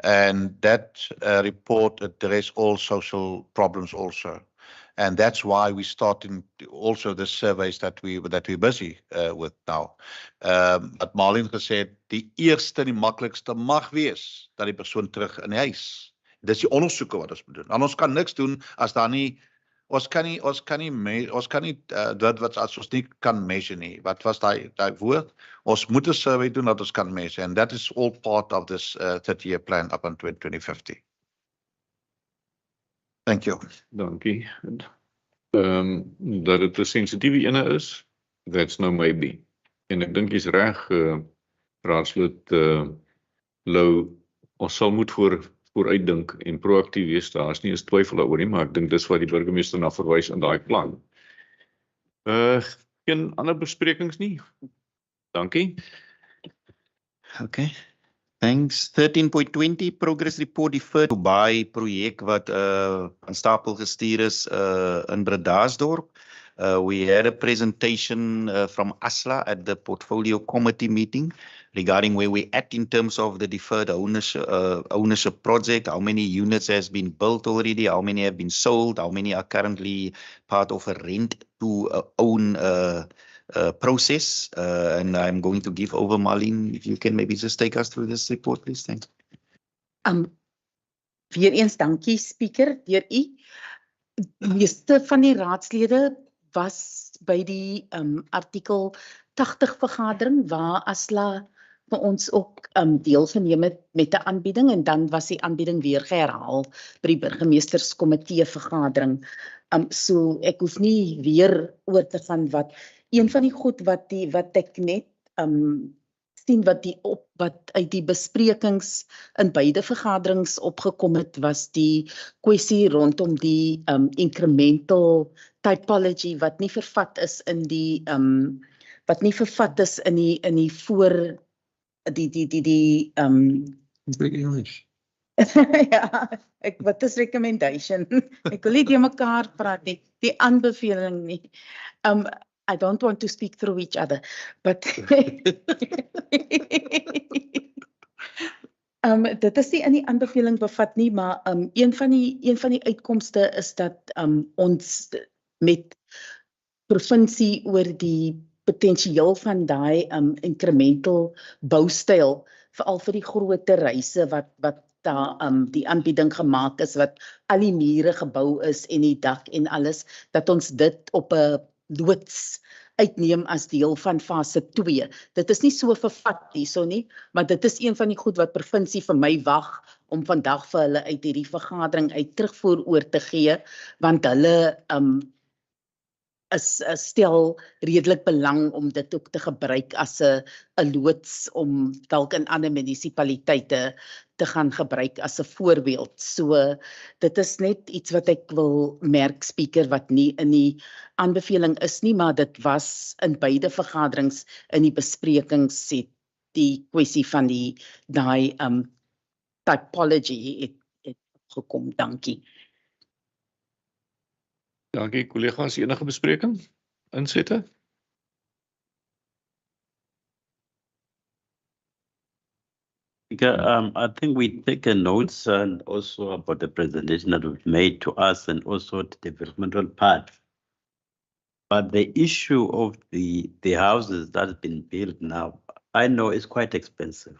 [SPEAKER 5] And that report address all social problems also. And that's why we starting also the surveys that we're busy with now. Wat Marlene gesê het, die eerste en die maklikste mag wees dat die persoon terug in die huis. Dis die ondersoeke wat ons moet doen. En ons kan niks doen as daar nie ons kan nie dit wat as ons nie kan measure nie. Wat was daai woord? Ons moet 'n survey doen dat ons kan measure, and that is all part of this 30-year plan up until 2050. Thank you.
[SPEAKER 2] Dankie. Dat dit 'n sensitiewe ene is, that's no maybe. En ek dink jy's reg, raadslid Lou, ons sal moet vooruitdink en proaktief wees. Daar is nie eens twyfel daaroor nie, maar ek dink dis wat die burgemeester na verwys in daai plan. Geen ander besprekings nie. Dankie.
[SPEAKER 1] Okay. Thanks. 13.20 progress report deferred by projek wat aan stapel gestuur is in Bredasdorp. We had a presentation from ASLA at the portfolio committee meeting regarding where we're at in terms of the deferred ownership project, how many units has been built already, how many have been sold, how many are currently part of a rent to own process. And I'm going to give over Marlene, if you can maybe just take us through this report, please. Thanks.
[SPEAKER 9] Weer eens dankie speaker deur u. Meeste van die raadslede was by die artikel 80 vergadering waar ASLA vir ons ook deelgeneem het met 'n aanbieding, en dan was die aanbieding weer herhaal by die burgemeesterskomitee vergadering. So ek hoef nie weer oor te gaan wat een van die goed wat ek net sien wat uit die besprekings in beide vergaderings opgekom het, was die kwessie rondom die incremental typology wat nie vervat is in die voor ja, wat is recommendation? Ek wil nie die mekaar praat nie, die aanbeveling nie. I don't want to speak through each other, but dit is nie in die aanbeveling bevat nie, maar een van die uitkomste is dat ons met provinsie oor die potensieel van daai incremental boustyl, veral vir die groter huise wat daar die aanbieding gemaak is, wat al die mure gebou is en die dak en alles, dat ons dit op 'n loods uitneem as deel van fase 2. Dit is nie so vervat hierso nie, maar dit is een van die goed wat provinsie vir my wag om vandag vir hulle uit hierdie vergadering uit terugvoer oor te gee, want hulle stel redelik belang om dit ook te gebruik as 'n loods om dalk in ander munisipaliteite te gaan gebruik as 'n voorbeeld. So dit is net iets wat ek wil merk, speaker, wat nie in die aanbeveling is nie, maar dit was in beide vergaderings in die besprekings het die kwessie van daai typology het gekom. Dankie.
[SPEAKER 2] Dankie, collega's. Enige bespreking? Insette?
[SPEAKER 8] I think we take a notes and also about the presentation that was made to us and also the developmental part. But the issue of the houses that have been built now, I know it's quite expensive.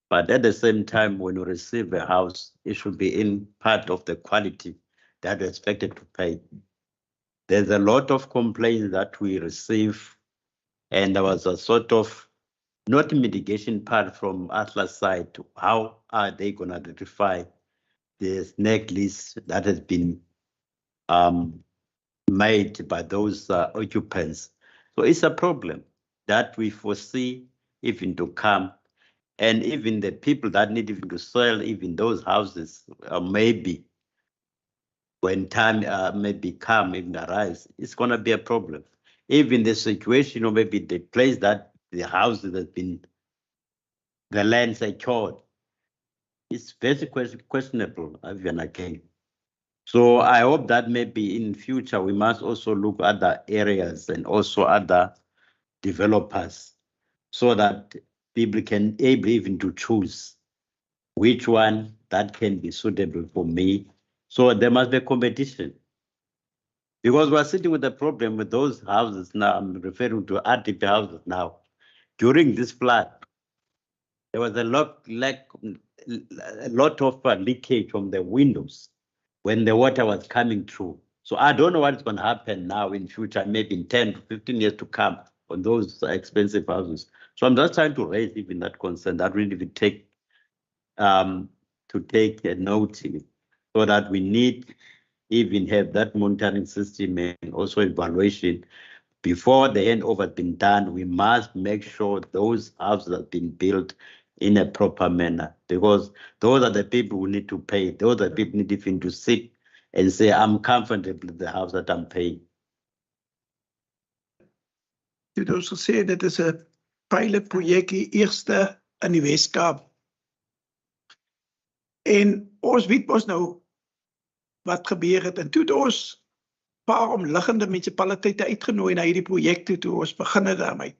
[SPEAKER 8] But at the same time, when you receive a house, it should be in part of the quality that you're expected to pay. There's a lot of complaints that we receive, and there was a sort of not mitigation part from ASLA's side to how are they going to identify the snag list that has been made by those occupants. So it's a problem that we foresee even to come, and even the people that need even to sell even those houses, maybe when time maybe come, even arise, it's going to be a problem. Even the situation, or maybe the place that the houses has been, the land secured, it's very questionable, even again. So I hope that maybe in future we must also look at other areas and also other developers so that people can able even to choose which one that can be suitable for me. So there must be a competition. Because we're sitting with a problem with those houses now. I'm referring to RDP houses now. During this flood, there was a lot of leakage from the windows when the water was coming through. So I don't know what's going to happen now in future, maybe in 10 to 15 years to come on those expensive houses. So I'm just trying to raise even that concern that really we take to take a note so that we need even have that monitoring system and also evaluation. Before the handover has been done, we must make sure those houses have been built in a proper manner, because those are the people who need to pay. Those are the people who need even to sit and say, I'm comfortable with the house that I'm paying.
[SPEAKER 7] Dit ons gesê dit is 'n pilotprojek, die eerste in die Weskaap. En ons weet mos nou wat gebeur het, en toe het ons paar omliggende munisipaliteite uitgenooi na hierdie projek toe ons begin het daarmee.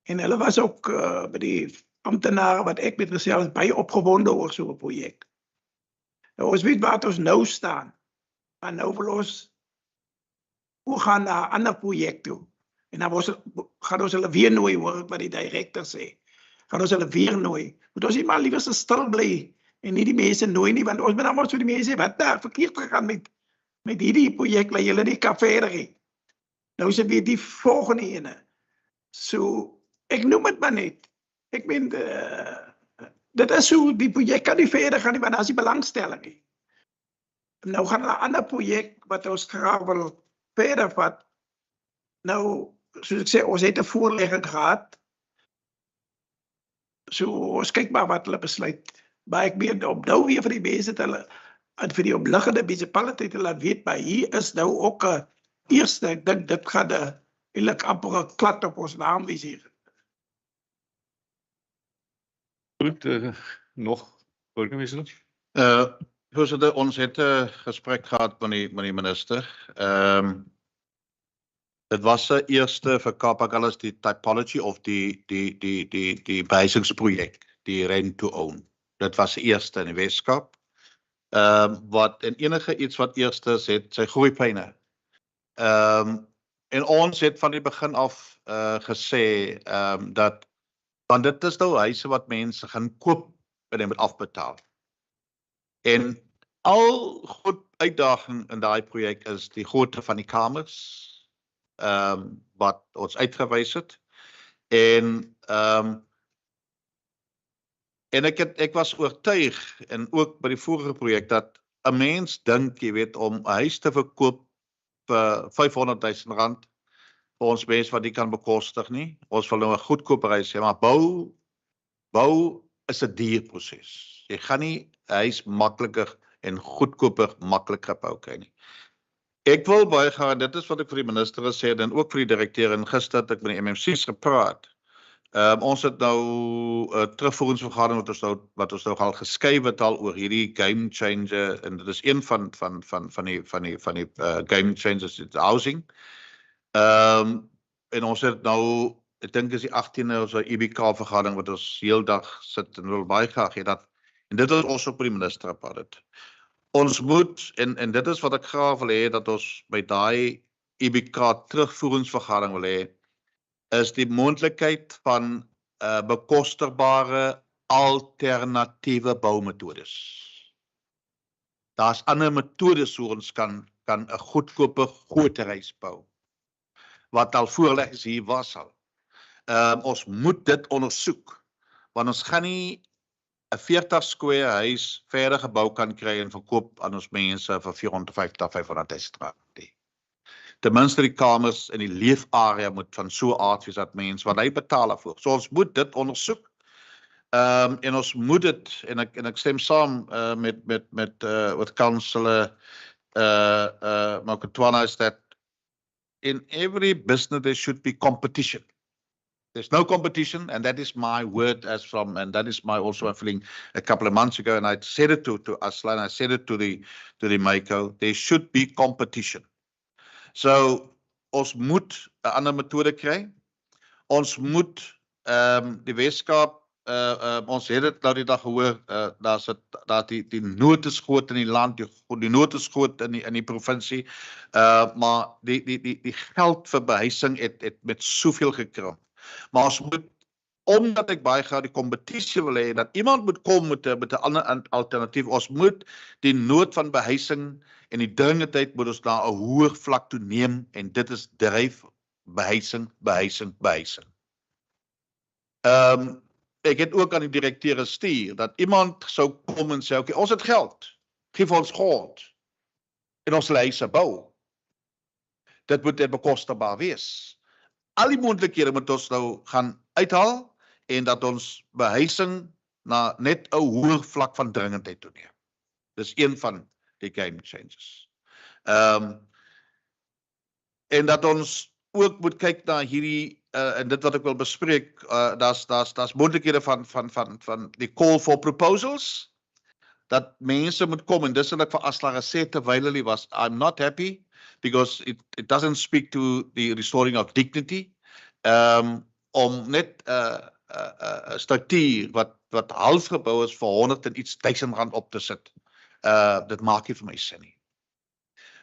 [SPEAKER 7] En hulle was ook by die amptenare wat ek met gesels baie opgewonde oor so 'n projek. Nou ons weet waar ons nou staan, maar nou wil ons gaan na 'n ander projek toe. En dan gaan ons hulle weer nooi, hoor ek wat die directeur sê. Gaan ons hulle weer nooi. Moet ons nie maar liewer so stil bly en nie die mense nooi nie, want ons moet dan maar so die mense sê, wat daar verkeerd gegaan met hierdie projek, laat julle nie kan verder hê. Nou is dit weer die volgende ene. So, ek noem het maar net. Ek meen, dit is so, die projek kan nie verder gaan nie, want daar is die belangstelling nie. Nou gaan hulle 'n ander projek wat ons graag wil verder vat. Nou, soos ek sê, ons het 'n voorlegging gehad. So, ons kyk maar wat hulle besluit. Maar ek meen, op nou weer vir die mense, en vir die omliggende munisipaliteite laat weet, maar hier is nou ook 'n eerste, ek dink dit gaan eintlik amper 'n klad op ons naam wees hier.
[SPEAKER 2] Goed, nog burgemeester?
[SPEAKER 5] Voorsitter, ons het 'n gesprek gehad met die minister. Dit was 'n eerste vir Kaap-Agulhas die typology of die wysingsprojek, die rent to own. Dit was die eerste in die Weskaap. Wat en enige iets wat eerste is, het sy groeipyne. En ons het van die begin af gesê dat want dit is nou huise wat mense gaan koop en jy moet afbetaal. En al groot uitdaging in daai projek is die grootte van die kamers wat ons uitgewys het. En ek was oortuig en ook by die vorige projek dat 'n mens dink, jy weet, om 'n huis te verkoop vir R500,000 vir ons mense wat die kan bekostig nie. Ons wil nou 'n goedkoop huis hê, maar bou is 'n duur proses. Jy gaan nie 'n huis makliker en goedkoper makliker bou kry nie. Ek wil baie graag, dit is wat ek vir die minister gesê het en ook vir die direkteur, en gister het ek met die MMC's gepraat. Ons het nou 'n terugvoeringsvergadering wat ons nou al geskryf het al oor hierdie game changer, en dit is een van die game changers in housing. En ons het nou, ek dink is die 18e ons EBK vergadering wat ons heeldag sit en wil baie graag hê dat, en dit is ons op die minister gepraat het. Ons moet, en dit is wat ek graag wil hê, dat ons by daai EBK terugvoeringsvergadering wil hê, is die moontlikheid van bekostigbare alternatiewe boumetodes. Daar's ander metodes hoe ons kan 'n goedkope groter huis bou, wat al voorleggings hier was al. Ons moet dit ondersoek, want ons gaan nie 'n 40 square huis verder gebou kan kry en verkoop aan ons mense vir 450-500 000 rand. Ten minste die kamers en die leefarea moet van so aard wees dat mense wat hy betaal daarvoor. So ons moet dit ondersoek. En ons moet dit, en ek stem saam met councillor Mokotwana, is that in every business there should be competition. There's no competition, and that is my word and that is my also feeling a couple of months ago, and I said it to Aslan, I said it to the MACO, there should be competition. So ons moet 'n ander metode kry. Ons moet die Weskaap ons het dit nou die dag gehoor, daar die nood is groot in die land, die nood is groot in die provinsie, maar die geld vir behuising het met soveel gekrimp. Maar ons moet, omdat ek baie graag die kompetisie wil hê, dat iemand moet kom met 'n ander alternatief. Ons moet die nood van behuising en die dringendheid moet ons na 'n hoër vlak toe neem, en dit is dryf behuising. Ek het ook aan die direkteur gestuur dat iemand sou kom en sê, okay, ons het geld, geef ons grond en ons huise bou. Dit moet bekostigbaar wees. Al die moontlikhede moet ons nou gaan uithaal en dat ons behuising na net 'n hoër vlak van dringendheid toe neem. Dis een van die game changes. En dat ons ook moet kyk na hierdie en dit wat ek wil bespreek, daar's moontlikhede van die call for proposals, dat mense moet kom, en dis wat ek vir Asla gesê terwyl hulle was, I'm not happy, because it doesn't speak to the restoring of dignity, om net 'n struktuur wat half gebou is vir 100 en iets R1000 op te sit, dit maak nie vir my sin nie.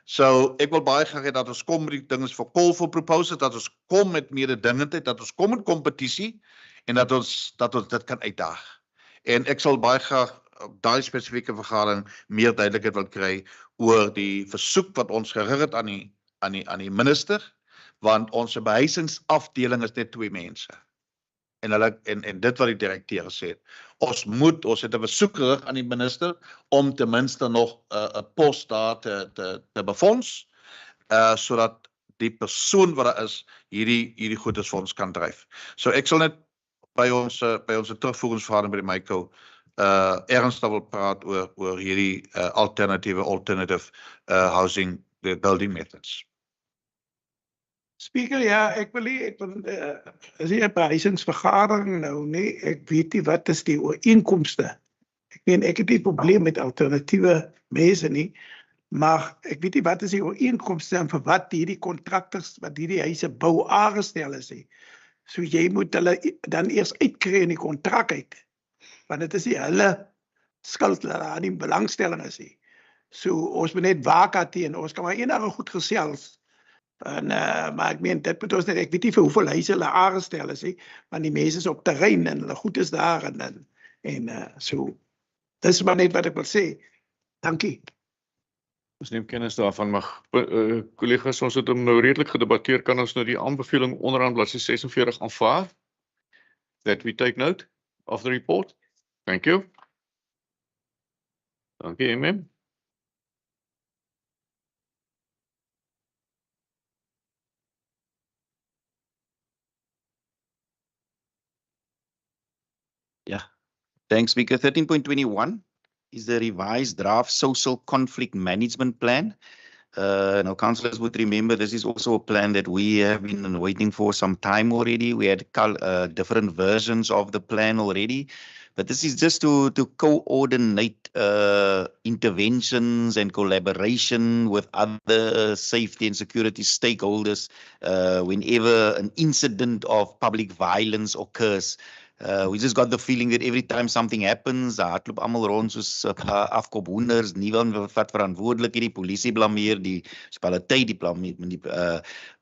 [SPEAKER 5] So, ek wil baie graag hê dat ons kom met die dinge vir call for proposals, dat ons kom met mededingendheid, dat ons kom met kompetisie, en dat ons dit kan uitdaag. En ek sal baie graag op daai spesifieke vergadering meer duidelikheid wil kry oor die versoek wat ons gerig het aan die minister, want ons behuisingsafdeling is net 2 mense. En dit wat die direkteur gesê het. Ons het 'n versoek gerig aan die minister om ten minste nog 'n pos daar te befonds, sodat die persoon wat daar is, hierdie goedes vir ons kan dryf. So ek sal net by ons terugvoeringsvergadering by die MACO ernstig wil praat oor hierdie alternative housing building methods.
[SPEAKER 7] Speaker, ja, ek wil is hier 'n behuisingsvergadering nou, nee, ek weet nie wat is die ooreenkomste. Ek meen, ek het nie probleem met alternatiewe mense nie, maar ek weet nie wat is die ooreenkomste en vir wat hierdie kontraktors wat hierdie huise bou aangestel is nie. So jy moet hulle dan eers uitkry in die kontrak uit, want dit is nie hulle skuld dat daar nie belangstelling is nie. So ons moet net waak teen, ons kan maar enige goed gesels. Maar ek meen, dit moet ons net, ek weet nie vir hoeveel huise hulle aangestel is, want die mense is op terrein en hulle goed is daar en so. Dis maar net wat ek wil sê. Dankie.
[SPEAKER 2] Ons neem kennis daarvan, maar collega's, ons het hom nou redelik gedebatteer, kan ons nou die aanbeveling onderaan bladsy 46 aanvaar? That we take note of the report. Thank you. Dankie, MM.
[SPEAKER 1] Yeah. Thanks, Speaker. 13.21 is the revised draft social conflict management plan. Now, councillors would remember this is also a plan that we have been waiting for some time already. We had different versions of the plan already, but this is just to coordinate interventions and collaboration with other safety and security stakeholders whenever an incident of public violence occurs. We just got the feeling that every time something happens, hardloop almal rond soos afkop hoenders, niemand wat verantwoordelik hierdie polisie blameer, die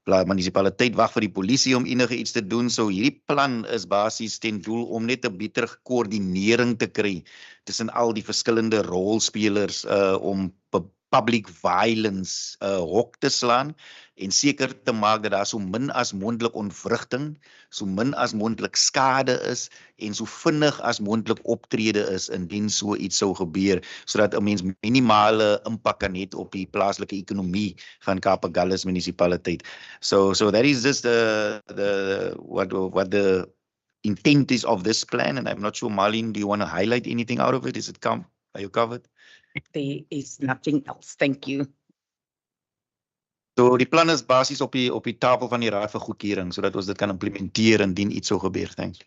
[SPEAKER 1] munisipaliteit wag vir die polisie om enige iets te doen. So hierdie plan is basies ten doel om net 'n beter koördinering te kry tussen al die verskillende rolspelers om public violence hok te slaan en seker te maak dat daar so min as moontlik ontwrigting, so min as moontlik skade is en so vinnig as moontlik optrede is indien so iets sou gebeur, sodat 'n mens minimale impak kan hê op die plaaslike ekonomie van Kaapagullis munisipaliteit. So that is just what the intent is of this plan, and I'm not sure, Marlene, do you want to highlight anything out of it? Are you covered?
[SPEAKER 9] There is nothing else. Thank you.
[SPEAKER 1] So die plan is basies op die tafel van die raad vir goedkeuring sodat ons dit kan implementeer indien iets sou gebeur. Thanks.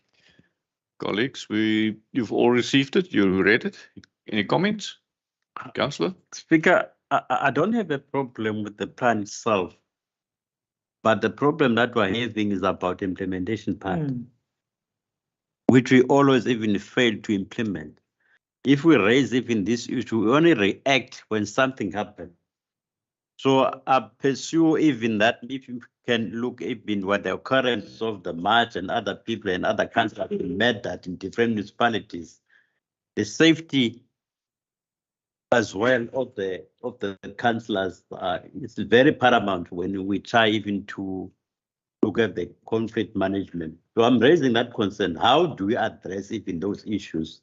[SPEAKER 2] Colleagues, you've all received it, you read it. Any comments? Councillor?
[SPEAKER 8] Speaker, I don't have a problem with the plan itself, but the problem that we're having is about implementation part, which we always even fail to implement. If we raise even this issue, we only react when something happens. So I pursue even that if you can look even what the occurrence of the march and other people and other councils have been met that in different municipalities, the safety as well of the councillors is very paramount when we try even to look at the conflict management. So I'm raising that concern. How do we address even those issues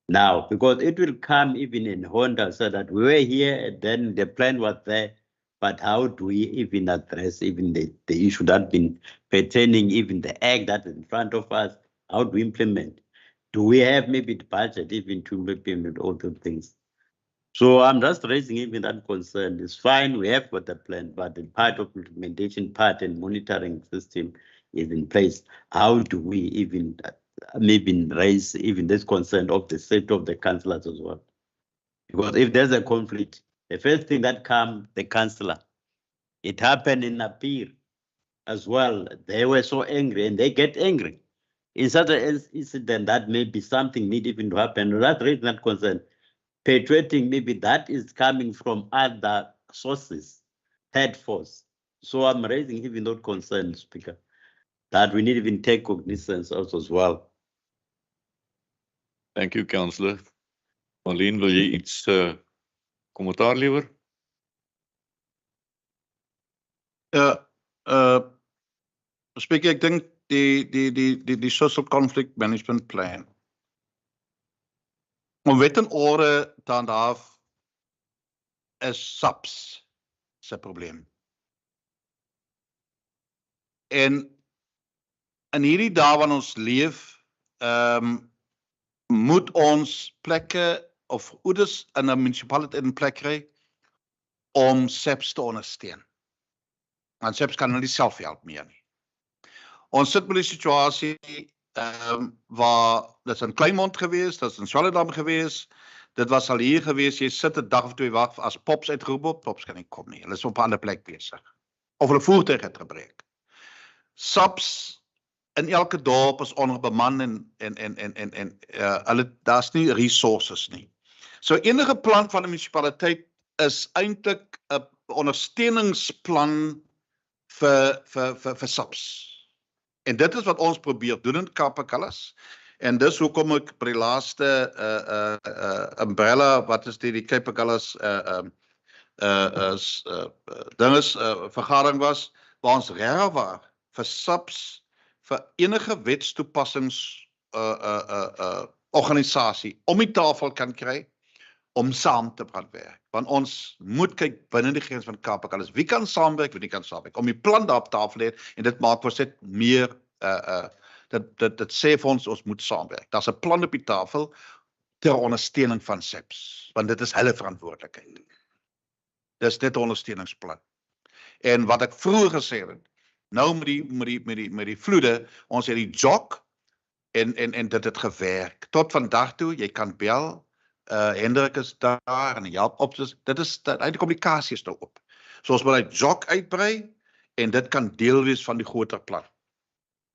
[SPEAKER 8] now? Because it will come even in Honda so that we were here and then the plan was there, but how do we even address even the issue that been pertaining even the act that is in front of us? How do we implement? Do we have maybe the budget even to implement all those things? So I'm just raising even that concern. It's fine, we have got the plan, but the part of implementation part and monitoring system is in place. How do we even maybe raise even this concern of the safety of the councillors as well? Because if there's a conflict, the first thing that comes, the councillor. It happened in Apir as well. They were so angry and they get angry. In such an incident that maybe something need even to happen, that's raising that concern. Perpetuating maybe that is coming from other sources, third force. So I'm raising even that concern, Speaker, that we need to even take cognizance also as well.
[SPEAKER 2] Thank you, Councillor. Marlene, wil jy iets kommentaar lewer?
[SPEAKER 5] Speaker, ek dink die social conflict management plan om wet en orde te handhaaf is SAPS se probleem. En in hierdie dae wanneer ons leef, moet ons plekke of ouders in 'n munisipaliteit in plek kry om SAPS te ondersteun. Want SAPS kan hulle self help meer nie. Ons sit met 'n situasie waar dit in Kleinmond gewees, dit in Swellendam gewees, dit was al hier gewees, jy sit 'n dag of twee wag as Pops uitgeroep word, Pops kan nie kom nie. Hulle is op 'n ander plek besig. Of hulle voertuig het gebreek. SAPS in elke dorp is onderbeman en hulle daar's nie resources nie. So enige plan van 'n munisipaliteit is eintlik 'n ondersteuningsplan vir SAPS. En dit is wat ons probeer doen in Kapakallas. En dis hoekom ek by die laaste umbrella, wat is die Kapakallas vergadering was, waar ons regtig waar vir SAPS, vir enige wetstoepassings organisasie om die tafel kan kry om saam te kan werk. Want ons moet kyk binne die grens van Kapakallas. Wie kan saamwerk, wie kan saamwerk? Om die plan daar op tafel hê en dit maak ons net meer dit sê vir ons moet saamwerk. Daar's 'n plan op die tafel ter ondersteuning van SAPS, want dit is hulle verantwoordelikheid. Dis dit 'n ondersteuningsplan. En wat ek vroeër gesê het, nou met die vloede, ons het die JOC en dit het gewerk. Tot vandag toe, jy kan bel, Hendrik is daar en help op, dit is die kommunikasie is nou op. So ons moet die JOC uitbrei en dit kan deel wees van die groter plan.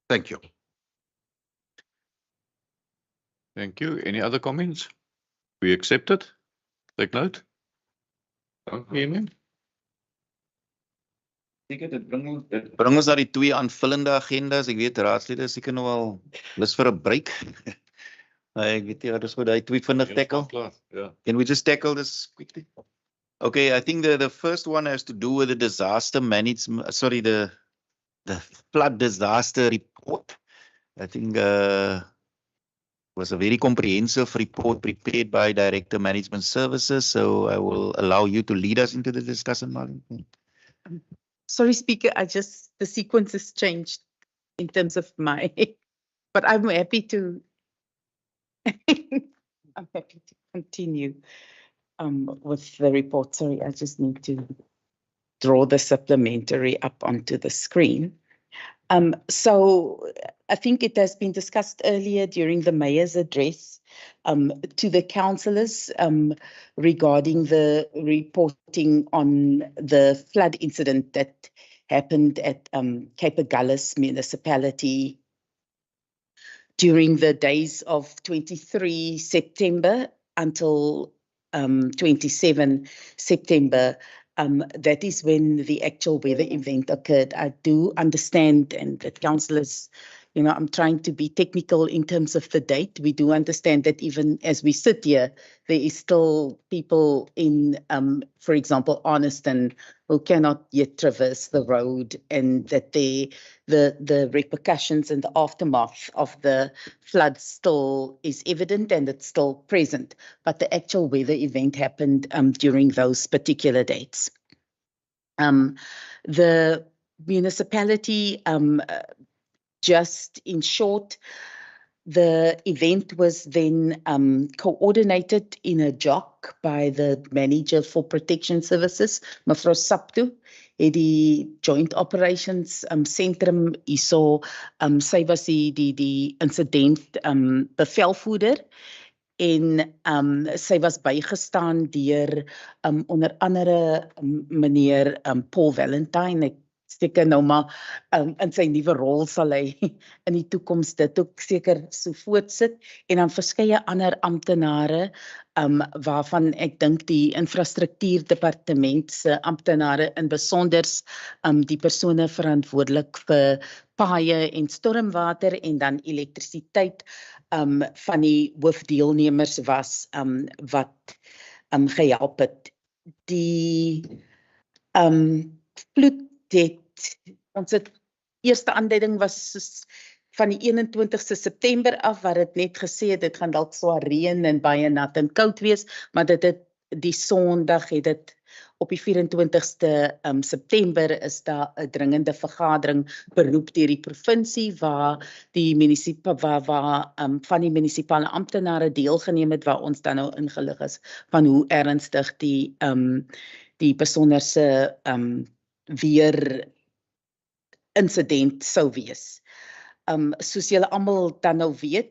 [SPEAKER 5] Thank you.
[SPEAKER 2] Thank you. Any other comments? We accept it. Take note. Dankie.
[SPEAKER 1] Dit bring ons na die twee aanvullende agendas. Ek weet raadslede is seker nou al lus vir 'n break. Ek weet nie wat is daai twee vinnig tackle.
[SPEAKER 2] Yeah.
[SPEAKER 1] Can we just tackle this quickly? Okay, I think the first one has to do with the disaster management, sorry, the flood disaster report. I think was a very comprehensive report prepared by Director Management Services. So I will allow you to lead us into the discussion, Marlene.
[SPEAKER 12] Sorry, Speaker, the sequence has changed in terms of but I'm happy to, I'm happy to continue with the report. Sorry, I just need to draw the supplementary up onto the screen. So I think it has been discussed earlier during the mayor's address to the councillors regarding the reporting on the flood incident that happened at Cape Agulhas municipality during the days of 23 September until 27 September. That is when the actual weather event occurred. I do understand, and the councillors, I'm trying to be technical in terms of the date. We do understand that even as we sit here, there is still people in, for example, Arniston, who cannot yet traverse the road, and that the repercussions and the aftermath of the flood still is evident and it's still present. But the actual weather event happened during those particular dates. The municipality, just in short, the event was then coordinated in a JOC by the manager for protection services, Mevrou Saptu, die Joint Operations Centrum hierso, sy was die incident bevelvoerder, en sy was bygestaan deur onder andere meneer Paul Valentine. Ek seker nou maar in sy nuwe rol sal hy in die toekoms dit ook seker so voortsit, en dan verskeie ander amptenare waarvan ek dink die infrastruktuurdepartement se amptenare in besonder die persone verantwoordelik vir paaie en stormwater en dan elektrisiteit van die hoofdeelnemers was wat gehelp het. Die vloed ons eerste aanduiding was van die 21ste September af, waar het net gesê dit gaan dalk swaar reën en baie nat en koud wees, maar die Sondag het dit op die 24ste September is daar 'n dringende vergadering beroep deur die provinsie waar van die munisipale amptenare deelgeneem het, waar ons dan nou ingelig is van hoe ernstig die besonderse weer incident sou wees. Soos julle almal dan nou weet,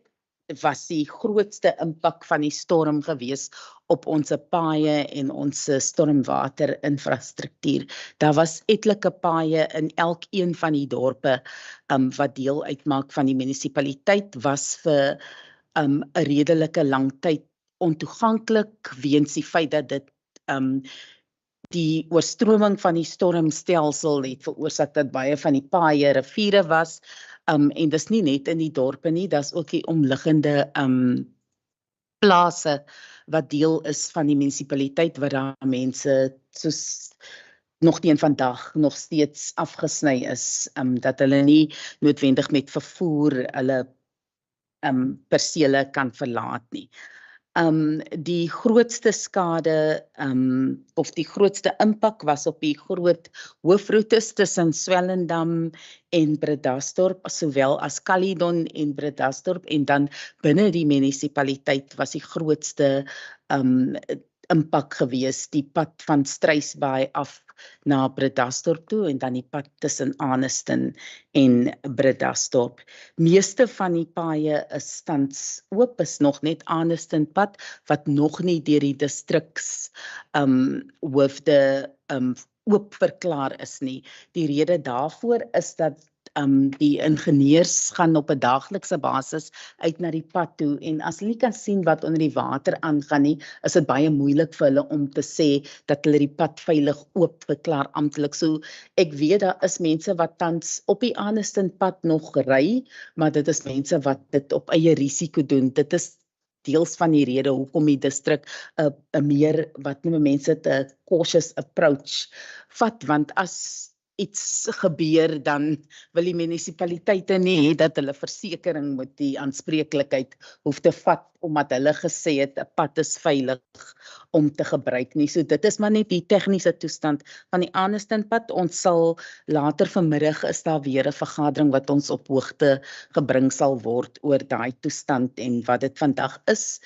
[SPEAKER 12] was die grootste impak van die storm gewees op ons paaie en ons stormwater infrastruktuur. Daar was etlike paaie in elkeen van die dorpe wat deel uitmaak van die munisipaliteit, was vir 'n redelike lang tyd ontoeganklik weens die feit dat dit die oorstroming van die stormstelsel het veroorsaak dat baie van die paaie riviere was, en dis nie net in die dorpe nie, dis ook die omliggende plase wat deel is van die munisipaliteit, waar daar mense soos nog teen vandag nog steeds afgesny is, dat hulle nie noodwendig met vervoer hulle persele kan verlaat nie. Die grootste skade of die grootste impak was op die groot hoofroetes tussen Swellendam en Bredasdorp, sowel as Caledon en Bredasdorp, en dan binne die munisipaliteit was die grootste impak gewees, die pad van Struisbaai af na Bredasdorp toe, en dan die pad tussen Arniston en Bredasdorp. Meeste van die paaie is tans oop, is nog net Arniston pad, wat nog nie deur die distriks hoofde oop verklaar is nie. Die rede daarvoor is dat die ingenieurs gaan op 'n daaglikse basis uit na die pad toe, en as hulle nie kan sien wat onder die water aangaan nie, is dit baie moeilik vir hulle om te sê dat hulle die pad veilig oop verklaar amptelik. So ek weet daar is mense wat tans op die Arniston pad nog ry, maar dit is mense wat dit op eie risiko doen. Dit is deels van die rede hoekom die distrik 'n meer, wat noem mense, 'n cautious approach vat, want as iets gebeur, dan wil die munisipaliteite nie hê dat hulle versekering moet die aanspreeklikheid hoef te vat, omdat hulle gesê het 'n pad is veilig om te gebruik nie. So dit is maar net die tegniese toestand van die Arniston pad. Ons sal later vanmiddag, is daar weer 'n vergadering wat ons op hoogte gebring sal word oor daai toestand en wat dit vandag is.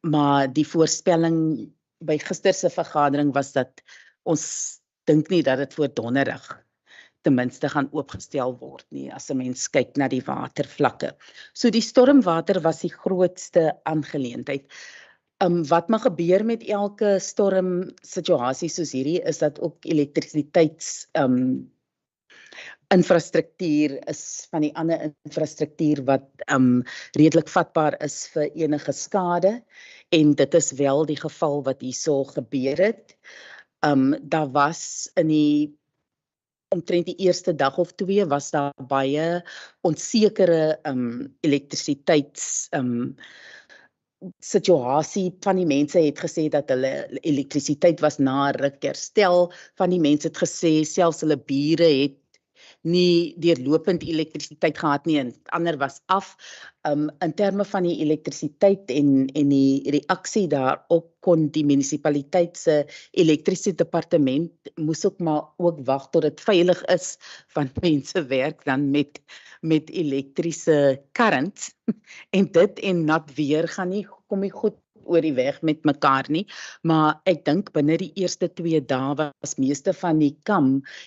[SPEAKER 12] Maar die voorspelling by gister se vergadering was dat ons dink nie dat dit voor donderdag ten minste gaan oopgestel word nie, as 'n mens kyk na die watervlakke. So die stormwater was die grootste aangeleentheid. Wat maar gebeur met elke stormsituasie soos hierdie, is dat ook elektrisiteits infrastruktuur is van die ander infrastruktuur wat redelik vatbaar is vir enige skade, en dit is wel die geval wat hierso gebeur het. Daar was in die omtrent die eerste dag of 2 was daar baie onsekere elektrisiteits situasie. Van die mense het gesê dat hulle elektrisiteit was na ruk herstel. Van die mense het gesê selfs hulle bure het nie deurlopend elektrisiteit gehad nie, en ander was af. In terme van die elektrisiteit en die reaksie daarop, kon die munisipaliteit se elektriese departement moes ook maar ook wag tot dit veilig is, want mense werk dan met elektriese currents, en dit en nat weer kom nie goed oor die weg met mekaar nie, maar ek dink binne die eerste 2 dae was meeste van die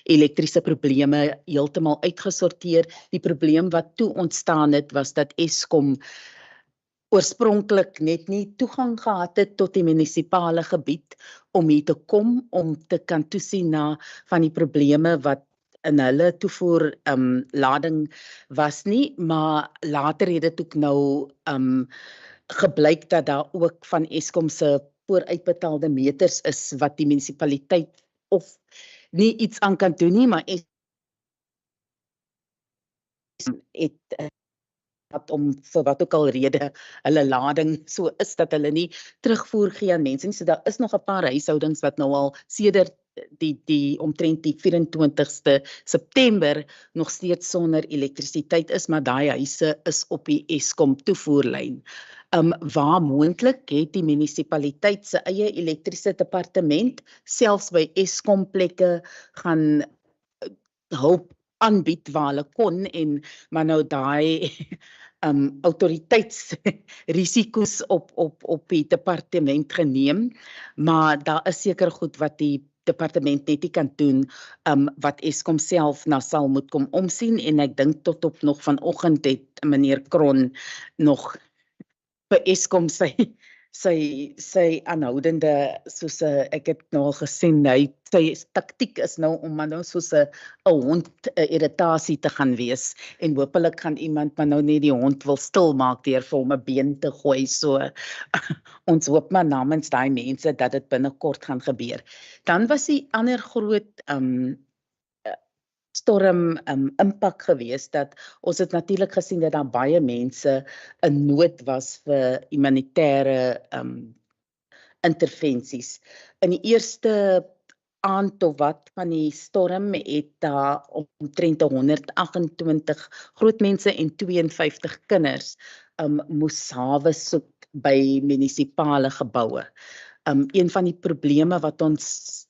[SPEAKER 12] elektriese probleme heeltemal uitgesorteer. Die probleem wat toe ontstaan het, was dat Eskom oorspronklik net nie toegang gehad het tot die munisipale gebied om hier te kom, om te kan toesien na van die probleme wat in hulle toevoer lading was nie, maar later het dit ook nou geblyk dat daar ook van Eskom se vooruitbetaalde meters is wat die munisipaliteit of nie iets aan kan doen nie, maar het om vir wat ook al rede hulle lading so is dat hulle nie terugvoer gee aan mense nie. So daar is nog 'n paar huishoudings wat nou al sedert die omtrent die 24ste September nog steeds sonder elektrisiteit is, maar daai huise is op die Eskom toevoerlyn. Waar moontlik het die munisipaliteit se eie elektriese departement selfs by Eskom plekke gaan hulp aanbied waar hulle kon, maar nou daai autoriteitsrisiko's op die departement geneem, maar daar is seker goed wat die departement net nie kan doen, wat Eskom self na sal moet kom omsien, en ek dink tot op nog vanoggend het meneer Kron nog vir Eskom sy aanhoudende, soos ek het nou al gesien, sy taktiek is nou om maar nou soos 'n hond irritasie te gaan wees, en hopelik gaan iemand maar nou nie die hond wil stil maak deur vir hom 'n been te gooi, so ons hoop maar namens daai mense dat dit binnekort gaan gebeur. Dan was die ander groot storm impak gewees, dat ons het natuurlik gesien dat daar baie mense in nood was vir humanitêre intervensies. In die eerste aand of wat van die storm het daar omtrent 128 groot mense en 52 kinders moes hawe soek by munisipale geboue. Een van die probleme wat ons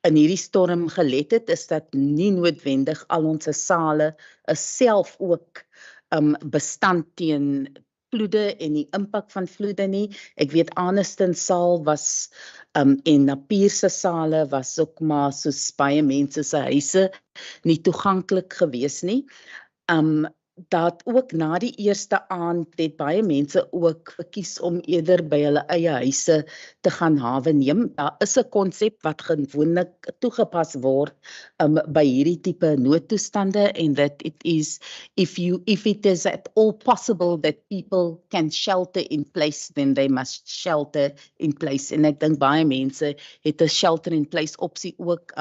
[SPEAKER 12] in hierdie storm gelet het, is dat nie noodwendig al ons sale is self ook bestand teen vloede en die impak van vloede nie. Ek weet Aniston saal was en Napier se sale was ook maar soos baie mense se huise nie toeganklik gewees nie. Dat ook na die eerste aand het baie mense ook gekies om eerder by hulle eie huise te gaan hawe neem. Daar is 'n konsep wat gewoonlik toegepas word by hierdie tipe noodtoestande, en that it is if it is at all possible that people can shelter in place, then they must shelter in place. En ek dink baie mense het 'n shelter in place opsie ook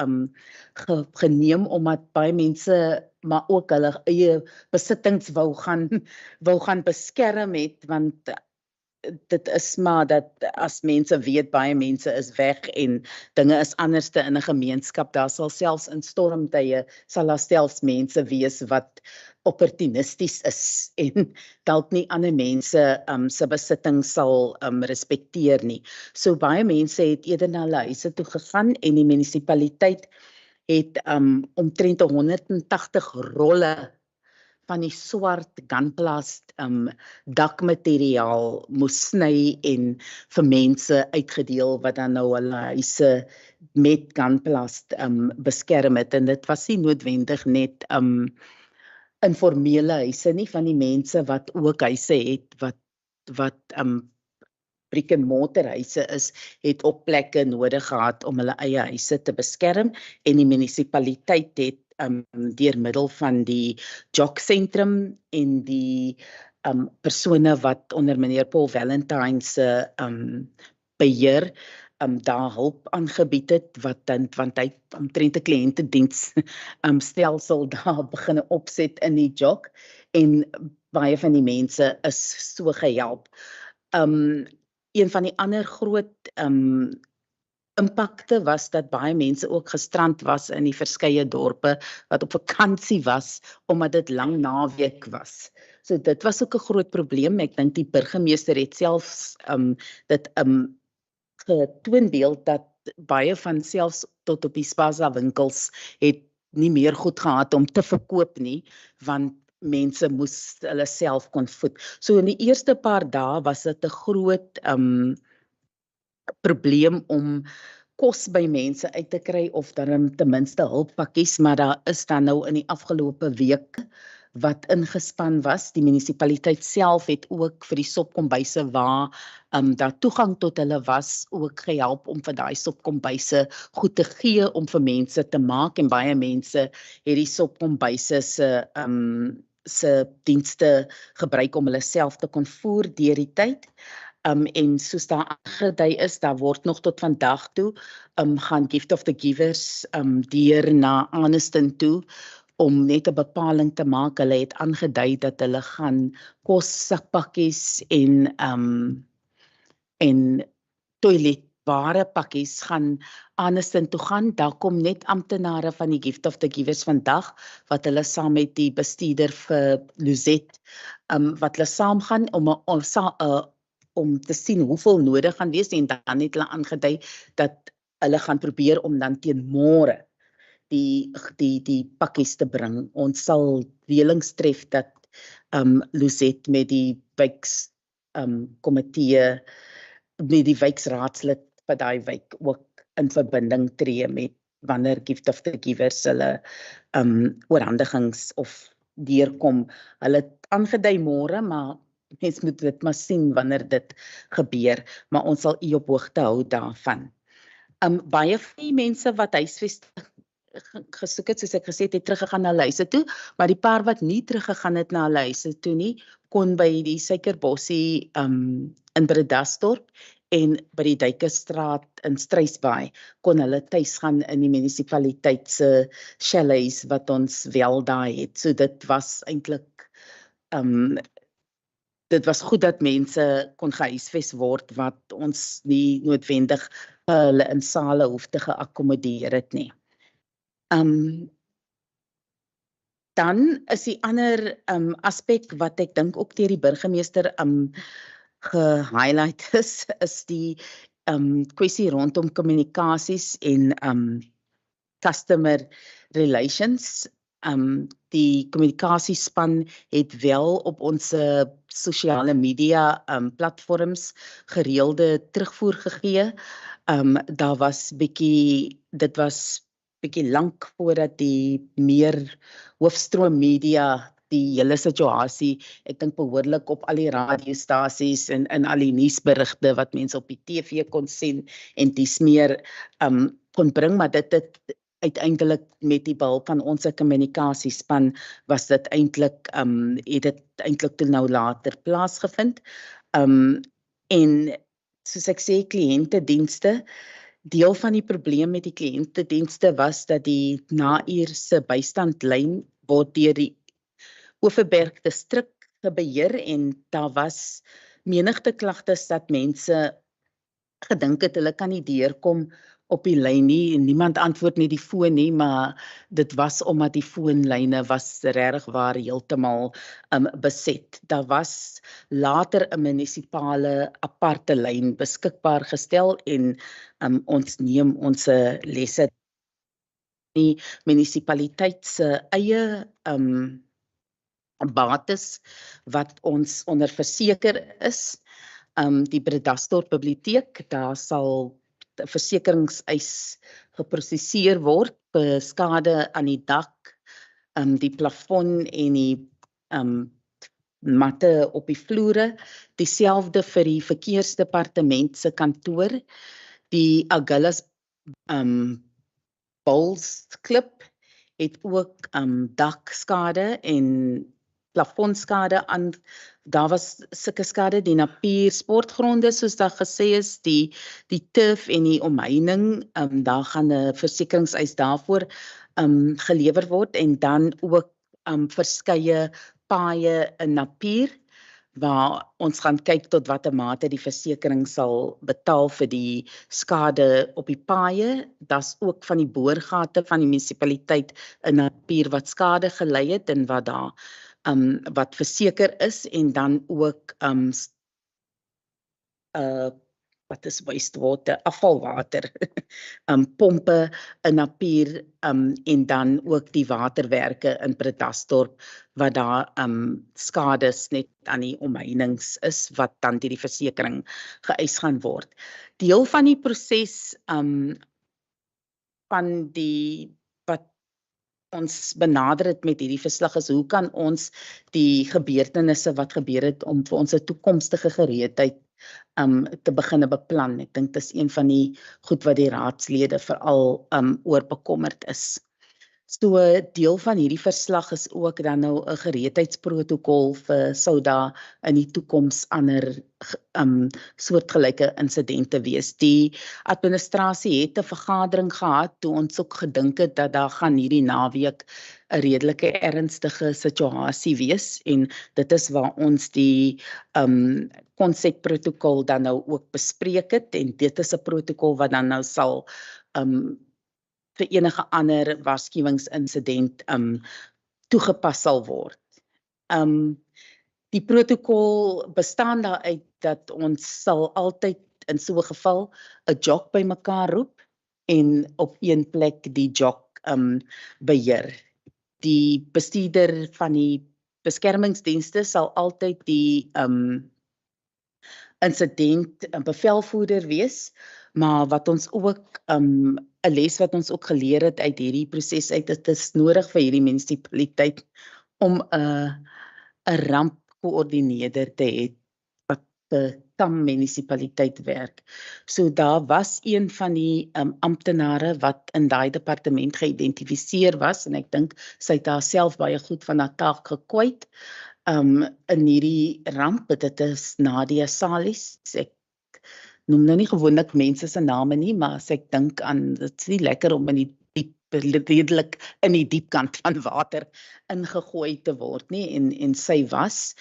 [SPEAKER 12] geneem, omdat baie mense maar ook hulle eie besittings wou gaan beskerm het, want dit is maar dat as mense weet baie mense is weg en dinge is anderste in 'n gemeenskap, daar sal selfs in stormtye sal daar selfs mense wees wat opportunisties is en dalk nie ander mense se besitting sal respekteer nie. So baie mense het eerder na hulle huise toe gegaan, en die munisipaliteit het omtrent 180 rolle van die swart gunplast dakmateriaal moes sny en vir mense uitgedeel wat dan nou hulle huise met gunplast beskerm het, en dit was nie noodwendig net informele huise nie, van die mense wat ook huise het wat brick and mortar huise is, het op plekke nodig gehad om hulle eie huise te beskerm, en die munisipaliteit het deur middel van die Jock Sentrum en die persone wat onder meneer Paul Valentine se beheer daar hulp aangebied het, want hy omtrent 'n kliëntediens stelsel daar begin opset in die Jock, en baie van die mense is so gehelp. Een van die ander groot impakte was dat baie mense ook gestrand was in die verskeie dorpe wat op vakansie was, omdat dit lang naweek was. So dit was ook 'n groot probleem. Ek dink die burgemeester het selfs dit getoonbeeld dat baie van selfs tot op die Spaza winkels het nie meer goed gehad om te verkoop nie, want mense moes hulle self kon voed. So in die eerste paar dae was dit 'n groot probleem om kos by mense uit te kry, of dan ten minste hulppakkies, maar daar is dan nou in die afgelope week wat ingespan was. Die munisipaliteit self het ook vir die sopkombuise waar daar toegang tot hulle was, ook gehelp om vir daai sopkombuise goed te gee om vir mense te maak, en baie mense het die sopkombuise se dienste gebruik om hulle self te kon voer deur die tyd. En soos daar aangedui is, daar word nog tot vandag toe gaan Gift of the Givers deur na Arniston toe om net 'n bepaling te maak. Hulle het aangedui dat hulle gaan kossakpakkies en toiletware pakkies gaan Arniston toe gaan. Daar kom net amptenare van die Gift of the Givers vandag, wat hulle saam met die bestuurder vir Luzet, wat hulle saam gaan om te sien hoeveel nodig gaan wees, en dan het hulle aangedui dat hulle gaan probeer om dan teen môre die pakkies te bring. Ons sal reëlings tref dat Luzet met die wijks komitee, met die wijksraadslid vir daai wijk ook in verbinding tree met wanneer Gift of the Givers hulle oorhandigings of deurkom. Hulle het aangedui môre, maar mens moet dit maar sien wanneer dit gebeur, maar ons sal u op hoogte hou daarvan. Baie van die mense wat huisvesting gesoek het, soos ek gesê het teruggegaan na hulle huise toe, maar die paar wat nie teruggegaan het na hulle huise toe nie, kon by die Suikerbossie in Bredasdorp en by die Duikestraat in Struisbaai kon hulle tuis gaan in die munisipaliteit se chalets wat ons wel daar het. So dit was eintlik dit was goed dat mense kon gehuisves word wat ons nie noodwendig hulle in sale hoef te geakkommodeer het nie. Dan is die ander aspek wat ek dink ook deur die burgemeester gehighlight is die kwessie rondom kommunikasies en customer relations. Die kommunikasiespan het wel op ons sosiale media platforms gereelde terugvoer gegee. Dit was bietjie lank voordat die meer hoofstroom media die hele situasie, ek dink behoorlik op al die radiostasies en al die nuusberigte wat mense op die TV kon sien en dis meer kon bring, maar dit het uiteindelik met die behulp van ons kommunikasiespan was dit eintlik het dit eintlik toe nou later plaasgevind. En soos ek sê, kliëntedienste, deel van die probleem met die kliëntedienste was dat die na-uurse bystandlyn word deur die Overberg distrik beheer en daar was menigte klagtes dat mense gedink het hulle kan nie deurkom op die lyn nie, niemand antwoord nie die foon nie, maar dit was omdat die foonlyne was regtig waar heeltemal beset. Daar was later 'n munisipale aparte lyn beskikbaar gestel en ons neem ons lesse. Die munisipaliteit se eie bates wat ons onder verseker is. Die Bredasdorp Biblioteek, daar sal 'n versekeringseis geproseseer word vir skade aan die dak, die plafon en die matte op die vloere. Dieselfde vir die verkeersdepartement se kantoor. Die Agulhas Bowls Klip het ook dakskade en plafonskade aan. Daar was sulke skade, die Napier sportgronde soos daar gesê is, die turf en die omheining, daar gaan 'n versekeringseis daarvoor gelewer word en dan ook verskeie paaie in Napier waar ons gaan kyk tot watter mate die versekering sal betaal vir die skade op die paaie. Daar's ook van die boorgate van die munisipaliteit in Napier wat skade gelei het en wat daar wat verseker is en dan ook wat is wastewater, afvalwater, pompe in Napier en dan ook die waterwerke in Bredasdorp wat daar skades net aan die omheinings is wat dan deur die versekering geëis gaan word. Deel van die proses van die wat ons benader het met hierdie verslag is hoe kan ons die gebeurtenisse wat gebeur het om vir ons 'n toekomstige gereedheid te begin beplan. Ek dink dis een van die goed wat die raadslede veral oor bekommerd is. So deel van hierdie verslag is ook dan nou 'n gereedheidsprotokol vir sou daar in die toekoms ander soortgelyke insidente wees. Die administrasie het 'n vergadering gehad toe ons ook gedink het dat daar gaan hierdie naweek 'n redelike ernstige situasie wees en dit is waar ons die konsepprotokol dan nou ook bespreek het en dit is 'n protokol wat dan nou sal vir enige ander waarskuwingsinsident toegepas sal word. Die protokol bestaan daaruit dat ons sal altyd in so 'n geval 'n JOC bymekaar roep en op een plek die JOC beheer. Die bestuurder van die beskermingsdienste sal altyd die insident bevelvoerder wees, maar wat ons ook 'n les wat ons ook geleer het uit hierdie proses uit, dit is nodig vir hierdie munisipaliteit om 'n rampkoördineerder te hê wat vir Tam munisipaliteit werk. So daar was een van die amptenare wat in daai departement geïdentifiseer was en ek dink sy het haarself baie goed van haar taak gekwyt in hierdie ramp. Dit is Nadia Salis. Ek noem nou nie gewoonlik mense se name nie, maar as ek dink aan, dit is nie lekker om in die redelik in die diep kant van water ingegooi te word nie en sy was.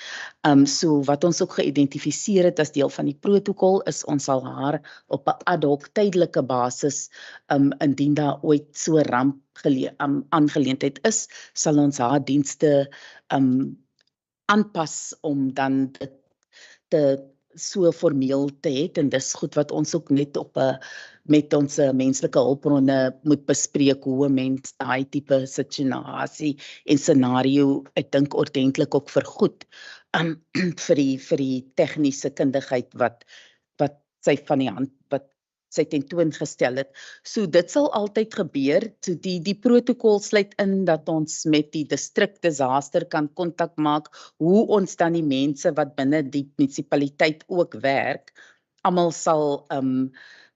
[SPEAKER 12] So wat ons ook geïdentifiseer het as deel van die protokol is ons sal haar op 'n ad hoc tydelike basis indien daar ooit so ramp aangeleentheid is, sal ons haar dienste aanpas om dan dit te so formeel te hê en dis goed wat ons ook net met ons menslike hulpbronne moet bespreek hoe 'n mens daai tipe situasie en scenario ek dink ordentlik ook vergoed vir die tegniese kundigheid wat sy van die hand wat sy tentoongestel het. So dit sal altyd gebeur. So die protokol sluit in dat ons met die distrik disaster kan kontak maak, hoe ons dan die mense wat binne die munisipaliteit ook werk, almal sal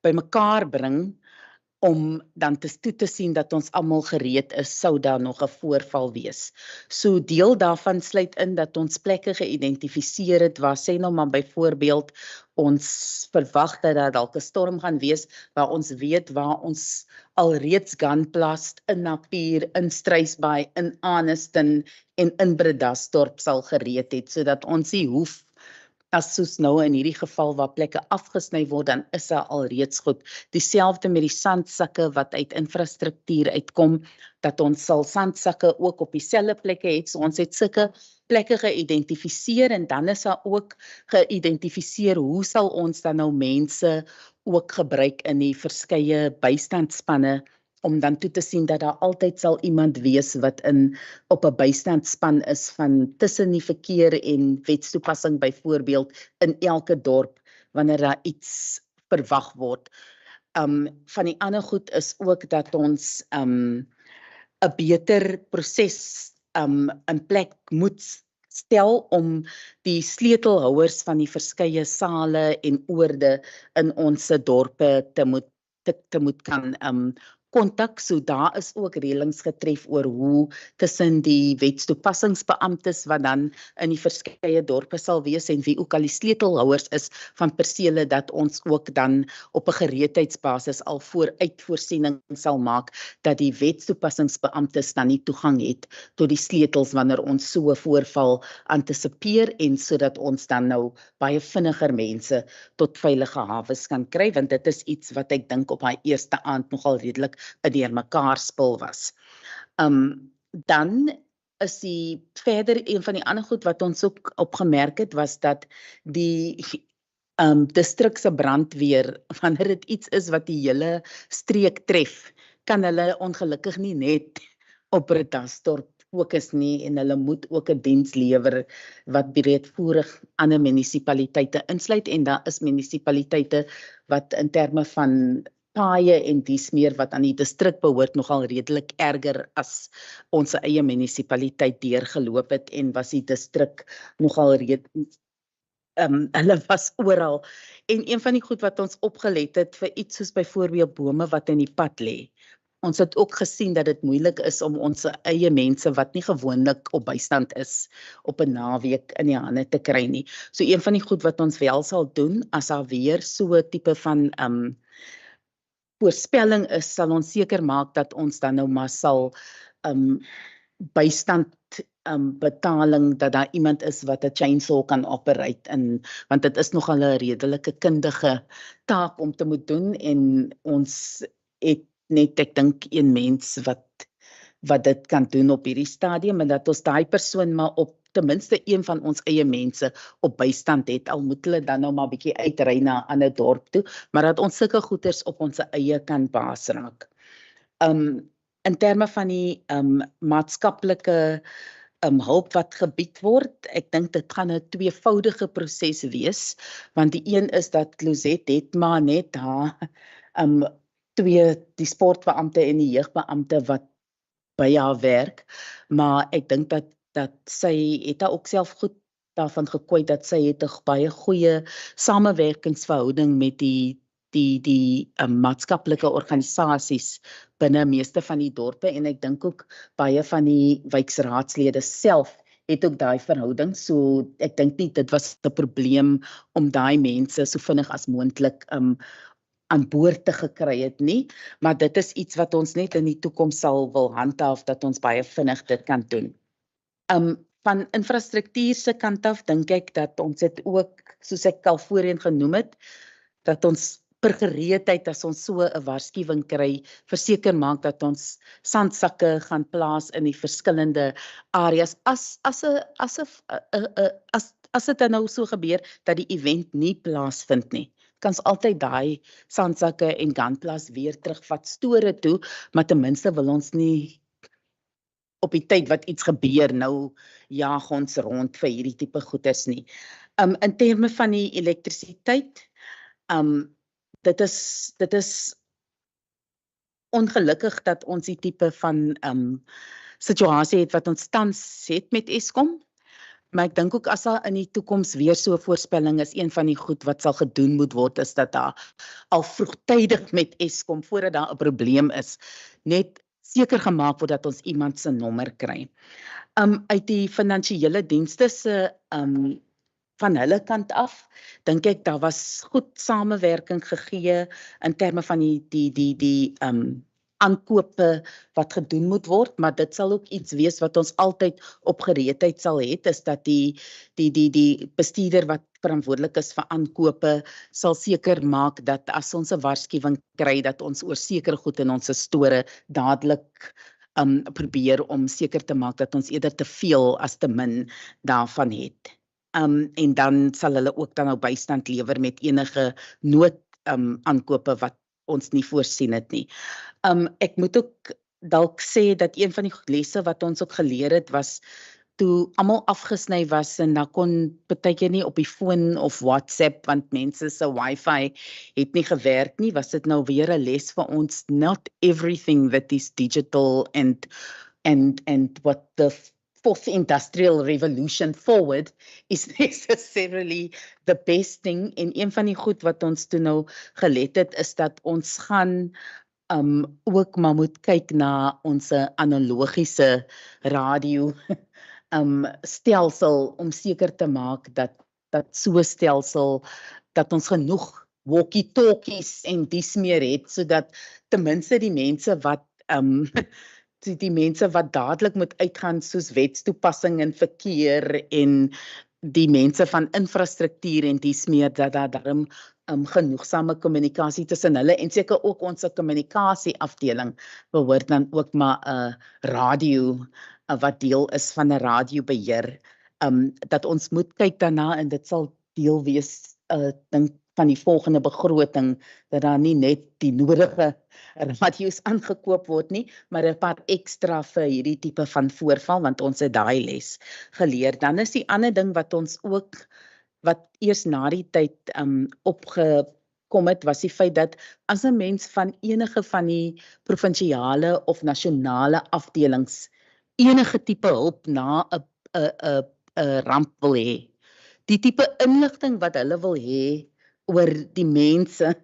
[SPEAKER 12] bymekaar bring om dan toe te sien dat ons almal gereed is, sou daar nog 'n voorval wees. So deel daarvan sluit in dat ons plekke geïdentifiseer het waar sê nou maar byvoorbeeld ons verwag dat daar dalk 'n storm gaan wees waar ons weet waar ons alreeds gunplast in Napier, in Struisbaai, in Arniston en in Bredasdorp sal gereed het sodat ons nie hoef as soos nou in hierdie geval waar plekke afgesny word, dan is daar alreeds goed. Dieselfde met die sandsakke wat uit infrastruktuur uitkom, dat ons sal sandsakke ook op dieselfde plekke het. So ons het sulke plekke geïdentifiseer en dan is daar ook geïdentifiseer hoe sal ons dan nou mense ook gebruik in die verskeie bystandsspanne om dan toe te sien dat daar altyd sal iemand wees wat op 'n bystandsspan is van tussen die verkeer en wetstoepassing byvoorbeeld in elke dorp wanneer daar iets verwag word. Van die ander goed is ook dat ons 'n beter proses in plek moet stel om die sleutelhouers van die verskeie sale en oorde in ons dorpe te moet kan kontak. So daar is ook reëlings getref oor hoe tussen die wetstoepassingsbeamptes wat dan in die verskeie dorpe sal wees en wie ook al die sleutelhouers is van persele, dat ons ook dan op 'n gereedheidsbasis al vooruitvoorsiening sal maak dat die wetstoepassingsbeamptes dan nie toegang het tot die sleutels wanneer ons so 'n voorval antisipeer en sodat ons dan nou baie vinniger mense tot veilige hawes kan kry, want dit is iets wat ek dink op daai eerste aand nogal redelik deurmekaar spil was. Dan is die verder een van die ander goed wat ons ook opgemerk het was dat die distrik se brandweer, wanneer dit iets is wat die hele streek tref, kan hulle ongelukkig nie net op Bredasdorp fokus nie en hulle moet ook 'n diens lewer wat breedvoerig ander munisipaliteite insluit en daar is munisipaliteite wat in terme van paaie en dies meer wat aan die distrik behoort nogal redelik erger as ons eie munisipaliteit deurgeloop het en was die distrik nogal hulle was oral. En een van die goed wat ons opgelet het vir iets soos byvoorbeeld bome wat in die pad lê. Ons het ook gesien dat dit moeilik is om ons eie mense wat nie gewoonlik op bystand is op 'n naweek in die hande te kry nie. So een van die goed wat ons wel sal doen as daar weer so 'n tipe van voorspelling is, sal ons seker maak dat ons dan nou maar sal bystand betaling, dat daar iemand is wat 'n chainsaw kan operate want dit is nogal 'n redelike kundige taak om te moet doen en ons het net ek dink een mens wat dit kan doen op hierdie stadium en dat ons daai persoon maar op ten minste een van ons eie mense op bystand het, al moet hulle dan nou maar bietjie uitry na 'n ander dorp toe, maar dat ons sulke goeders op ons eie kan baas raak. In terme van die maatskaplike hulp wat gebied word, ek dink dit gaan 'n tweevoudige proses wees, want die een is dat Lozet het maar net haar die sportbeampte en die jeugbeampte wat by haar werk, maar ek dink dat sy het daar ook self goed daarvan gekwyt dat sy het 'n baie goeie samewerkingsverhouding met die maatskaplike organisasies binne meeste van die dorpe en ek dink ook baie van die wijkraadslede self het ook daai verhouding, so ek dink nie dit was 'n probleem om daai mense so vinnig as moontlik aan boord te gekry het nie, maar dit is iets wat ons net in die toekoms sal wil handhaaf dat ons baie vinnig dit kan doen. Van infrastruktuur se kant af dink ek dat ons het ook, soos ek al voorheen genoem het, dat ons per gereedheid as ons so 'n waarskuwing kry, verseker maak dat ons sandsakke gaan plaas in die verskillende areas. As dit dan nou so gebeur dat die event nie plaasvind nie, kan ons altyd daai sandsakke en gunplas weer terugvat store toe, maar ten minste wil ons nie op die tyd wat iets gebeur, nou jaag ons rond vir hierdie tipe goeders nie. In terme van die elektrisiteit, dit is ongelukkig dat ons die tipe van situasie het wat ons tans het met Eskom, maar ek dink ook as daar in die toekoms weer so 'n voorspelling is, een van die goed wat sal gedoen moet word, is dat daar al vroegtydig met Eskom, voordat daar 'n probleem is, net seker gemaak word dat ons iemand se nommer kry. Uit die finansiële dienste se van hulle kant af, dink ek daar was goed samewerking gegee in terme van die aankope wat gedoen moet word, maar dit sal ook iets wees wat ons altyd op gereedheid sal het, is dat die bestuurder wat verantwoordelik is vir aankope sal seker maak dat as ons 'n waarskuwing kry dat ons oor sekere goed in ons store dadelik probeer om seker te maak dat ons eerder te veel as te min daarvan het. En dan sal hulle ook dan nou bystand lewer met enige aankope wat ons nie voorsien het nie. Ek moet ook dalk sê dat een van die lesse wat ons ook geleer het was toe almal afgesny was en dan kon partykeer nie op die foon of WhatsApp want mense se wifi het nie gewerk nie, was dit nou weer 'n les vir ons. Not everything that is digital and what the fourth industrial revolution forward is necessarily the best thing. En een van die goed wat ons toe nou gelet het is dat ons gaan ook maar moet kyk na ons analogiese radio stelsel om seker te maak dat so 'n stelsel dat ons genoeg walkie-talkies en dies meer het sodat ten minste die mense wat die mense wat dadelik moet uitgaan soos wetstoepassing en verkeer en die mense van infrastruktuur en dies meer dat daar daarom genoegsame kommunikasie tussen hulle en seker ook ons kommunikasieafdeling behoort dan ook maar 'n radio wat deel is van 'n radiobeheer. Dat ons moet kyk daarna en dit sal deel wees dink van die volgende begroting dat daar nie net die nodige radio's aangekoop word nie, maar 'n paar ekstra vir hierdie tipe van voorval want ons het daai les geleer. Dan is die ander ding wat ons ook wat eers na die tyd opgekom het was die feit dat as 'n mens van enige van die provinsiale of nasionale afdelings enige tipe hulp na 'n ramp wil hê, die tipe inligting wat hulle wil hê oor die mense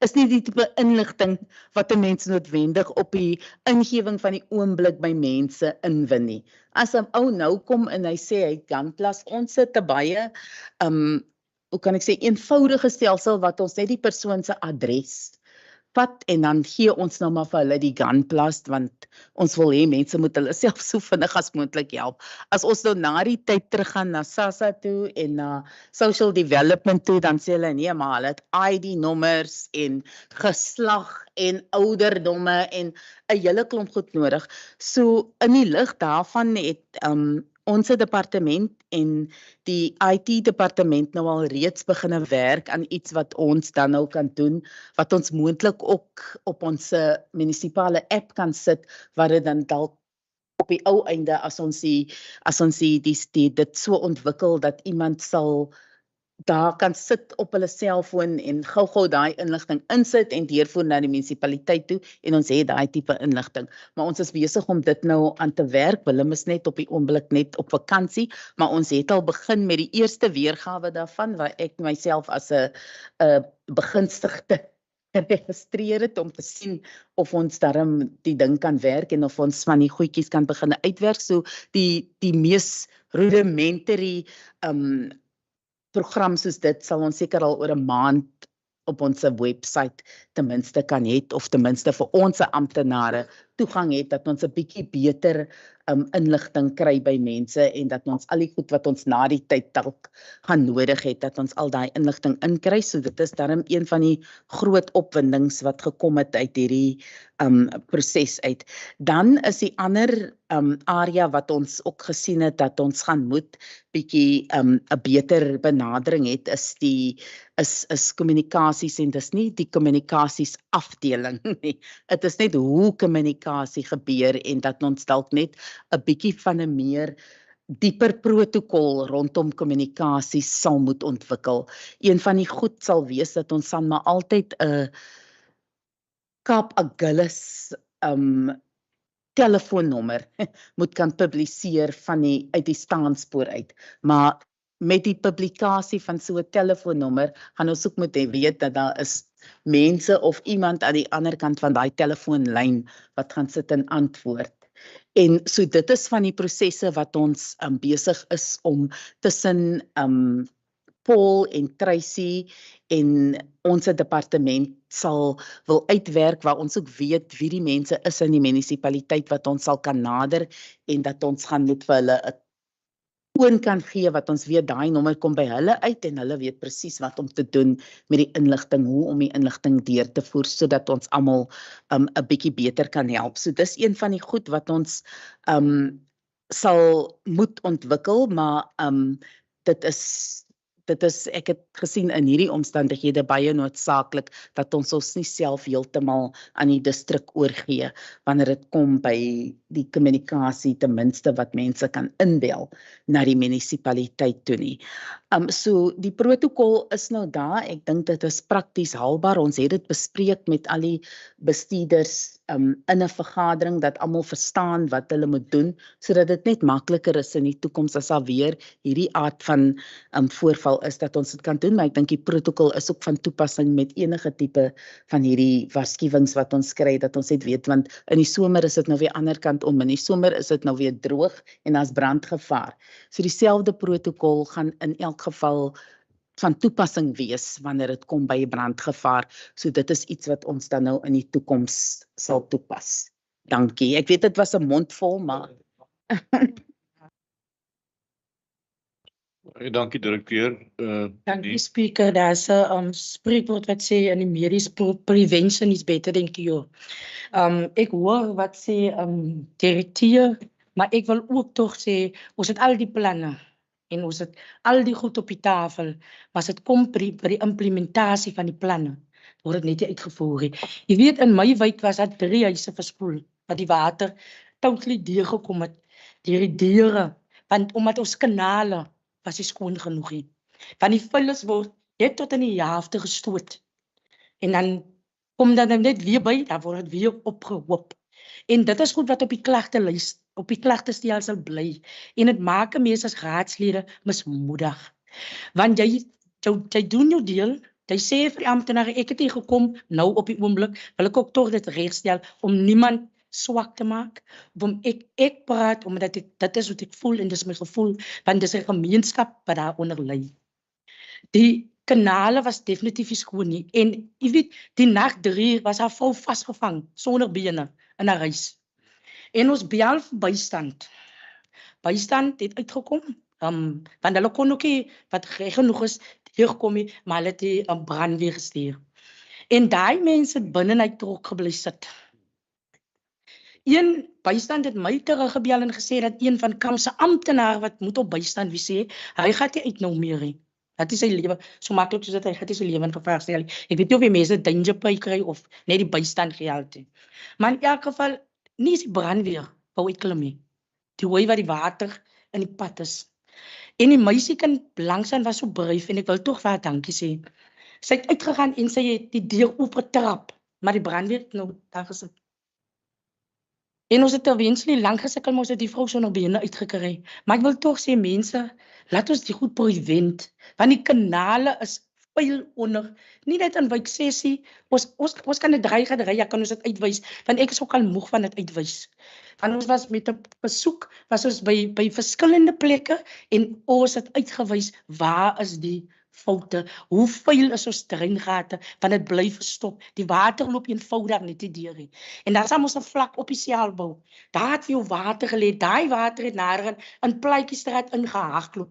[SPEAKER 12] is nie die tipe inligting wat 'n mens noodwendig op die ingewing van die oomblik by mense inwin nie. As 'n ou nou kom en hy sê hy gunplas, ons sit 'n baie hoe kan ek sê eenvoudige stelsel wat ons net die persoon se adres vat en dan gee ons nou maar vir hulle die gunplas want ons wil hê mense moet hulle self so vinnig as moontlik help. As ons nou na die tyd teruggaan na SASSA toe en na social development toe, dan sê hulle nee, maar hulle het ID-nommers en geslag en ouderdomme en 'n hele klomp goed nodig. So in die lig daarvan het ons departement en die IT-departement nou al reeds begin werk aan iets wat ons dan nou kan doen, wat ons moontlik ook op ons munisipale app kan sit, waar dit dan dalk op die ou einde as ons dit so ontwikkel dat iemand sal daar kan sit op hulle selfoon en gou daai inligting insit en deurvoer na die munisipaliteit toe en ons het daai tipe inligting. Maar ons is besig om dit nou aan te werk. Willem is net op die oomblik net op vakansie, maar ons het al begin met die eerste weergawe daarvan waar ek myself as 'n begunstigde geregistreer het om te sien of ons daarom die ding kan werk en of ons van die goedjies kan begin uitwerk. So die mees rudimentary program soos dit sal ons seker al oor 'n maand op ons webwerf ten minste kan hê of ten minste vir ons amptenare toegang het dat ons 'n bietjie beter inligting kry by mense en dat ons al die goed wat ons na die tyd dalk gaan nodig het, dat ons al daai inligting inkry. So dit is daarom een van die groot opwindings wat gekom het uit hierdie proses uit. Dan is die ander area wat ons ook gesien het dat ons gaan moet bietjie 'n beter benadering het is kommunikasies en dis nie die kommunikasies afdeling nie. Dit is net hoe kommunikasie gebeur en dat ons dalk net 'n bietjie van 'n meer dieper protokol rondom kommunikasie sal moet ontwikkel. Een van die goed sal wees dat ons dan maar altyd 'n Kaap Agulhas telefoonnommer moet kan publiseer uit die staanspoor uit. Maar met die publikasie van so 'n telefoonnommer gaan ons ook moet weet dat daar is mense of iemand aan die ander kant van daai telefoonlyn wat gaan sit en antwoord. En so dit is van die prosesse wat ons besig is om tussen Paul en Tracy en ons departement wil uitwerk waar ons ook weet wie die mense is in die munisipaliteit wat ons sal kan nader en dat ons gaan moet vir hulle 'n toon kan gee wat ons weet daai nommer kom by hulle uit en hulle weet presies wat om te doen met die inligting, hoe om die inligting deur te voer sodat ons almal 'n bietjie beter kan help. So dis een van die goed wat ons sal moet ontwikkel, maar dit is dit is ek het gesien in hierdie omstandighede baie noodsaaklik dat ons nie self heeltemal aan die distrik oorgee wanneer dit kom by die kommunikasie ten minste wat mense kan inbel na die munisipaliteit toe nie. So die protokol is nou daar. Ek dink dit is prakties haalbaar. Ons het dit bespreek met al die bestuurders in 'n vergadering dat almal verstaan wat hulle moet doen sodat dit net makliker is in die toekoms as daar weer hierdie aard van voorval is dat ons dit kan doen, maar ek dink die protokol is ook van toepassing met enige tipe van hierdie waarskuwings wat ons kry, dat ons net weet, want in die somer is dit nou weer ander kant om, in die somer is dit nou weer droog en daar's brandgevaar. So dieselfde protokol gaan in elk geval van toepassing wees wanneer dit kom by brandgevaar. So dit is iets wat ons dan nou in die toekoms sal toepas. Dankie. Ek weet dit was 'n mondvol, maar
[SPEAKER 2] Dankie direkteur.
[SPEAKER 9] Dankie speaker. Daar's 'n spreekwoord wat sê in die medies prevention is better than cure. Ek hoor wat sê direkteur, maar ek wil ook tog sê ons het al die planne en ons het al die goed op die tafel, maar as dit kom by die implementasie van die planne, word dit net nie uitgevoer nie. Jy weet, in my wijk was daar 3 huise verspoel, wat die water totally deurgekom het, deur die deure, want omdat ons kanale was nie skoon genoeg nie. Van die vullis word net tot in die helfte gestoot. En dan kom dat net weer by, dan word het weer opgehoop. En dit is goed wat op die klagtelys, op die klagtestelsel bly. En dit maak 'n mens as raadslede mismoedig. Want jy doen jou deel, jy sê vir die amptenare, ek het hier gekom, nou op die oomblik, wil ek ook tog dit regstel, om niemand swak te maak, om ek praat, omdat dit is wat ek voel, en dit is my gevoel, want dit is 'n gemeenskap wat daaronder lê. Die kanale was definitief nie skoon nie, en jy weet, die nag 3 was haar vrou vasgevang, sonder bene, in haar huis. En ons bel vir bystand. Bystand het uitgekom, want hulle kon ook nie, wat genoeg is, terugkom nie, maar hulle het die brandweer gestuur. En daai mense het binne uit trok gebly sit. Een bystand het my teruggebel en gesê dat een van Kamp se amptenare wat moet op bystand wie sê, hy gaan nie uit nou meer nie. Dat is sy lewe, so maklik soos dat hy gaan nie sy lewe in gevaar stel. Ek weet nie of die mense danger pay kry of net die bystand geld nie. Maar in elk geval, nie is die brandweer wou uitklim nie. Die hooi wat die water in die pad is. En die meisiekind langsaan was so braaf en ek wil tog vir haar dankie sê. Sy het uitgegaan en sy het die deur oopgetrap, maar die brandweer het nou daar gesit. En ons het terwenslik lank gesukkel, maar ons het die vrou sonder bene uitgekry. Maar ek wil tog sê mense, laat ons die goed prevent, want die kanale is vuil onder. Nie net in wijk 6 nie, ons kan dit ry, ja, kan ons dit uitwys, want ek is ook al moeg van dit uitwys. Want ons was met 'n besoek, was ons by verskillende plekke, en ons het uitgewys, waar is die foute, hoe vuil is ons dreingate, want dit bly verstop, die water loop eenvoudig net die deur nie. En daar is ons 'n vlak op die Seelbou, daar het veel water gelê, daai water het nader in Plaatjiestraat ingehardloop.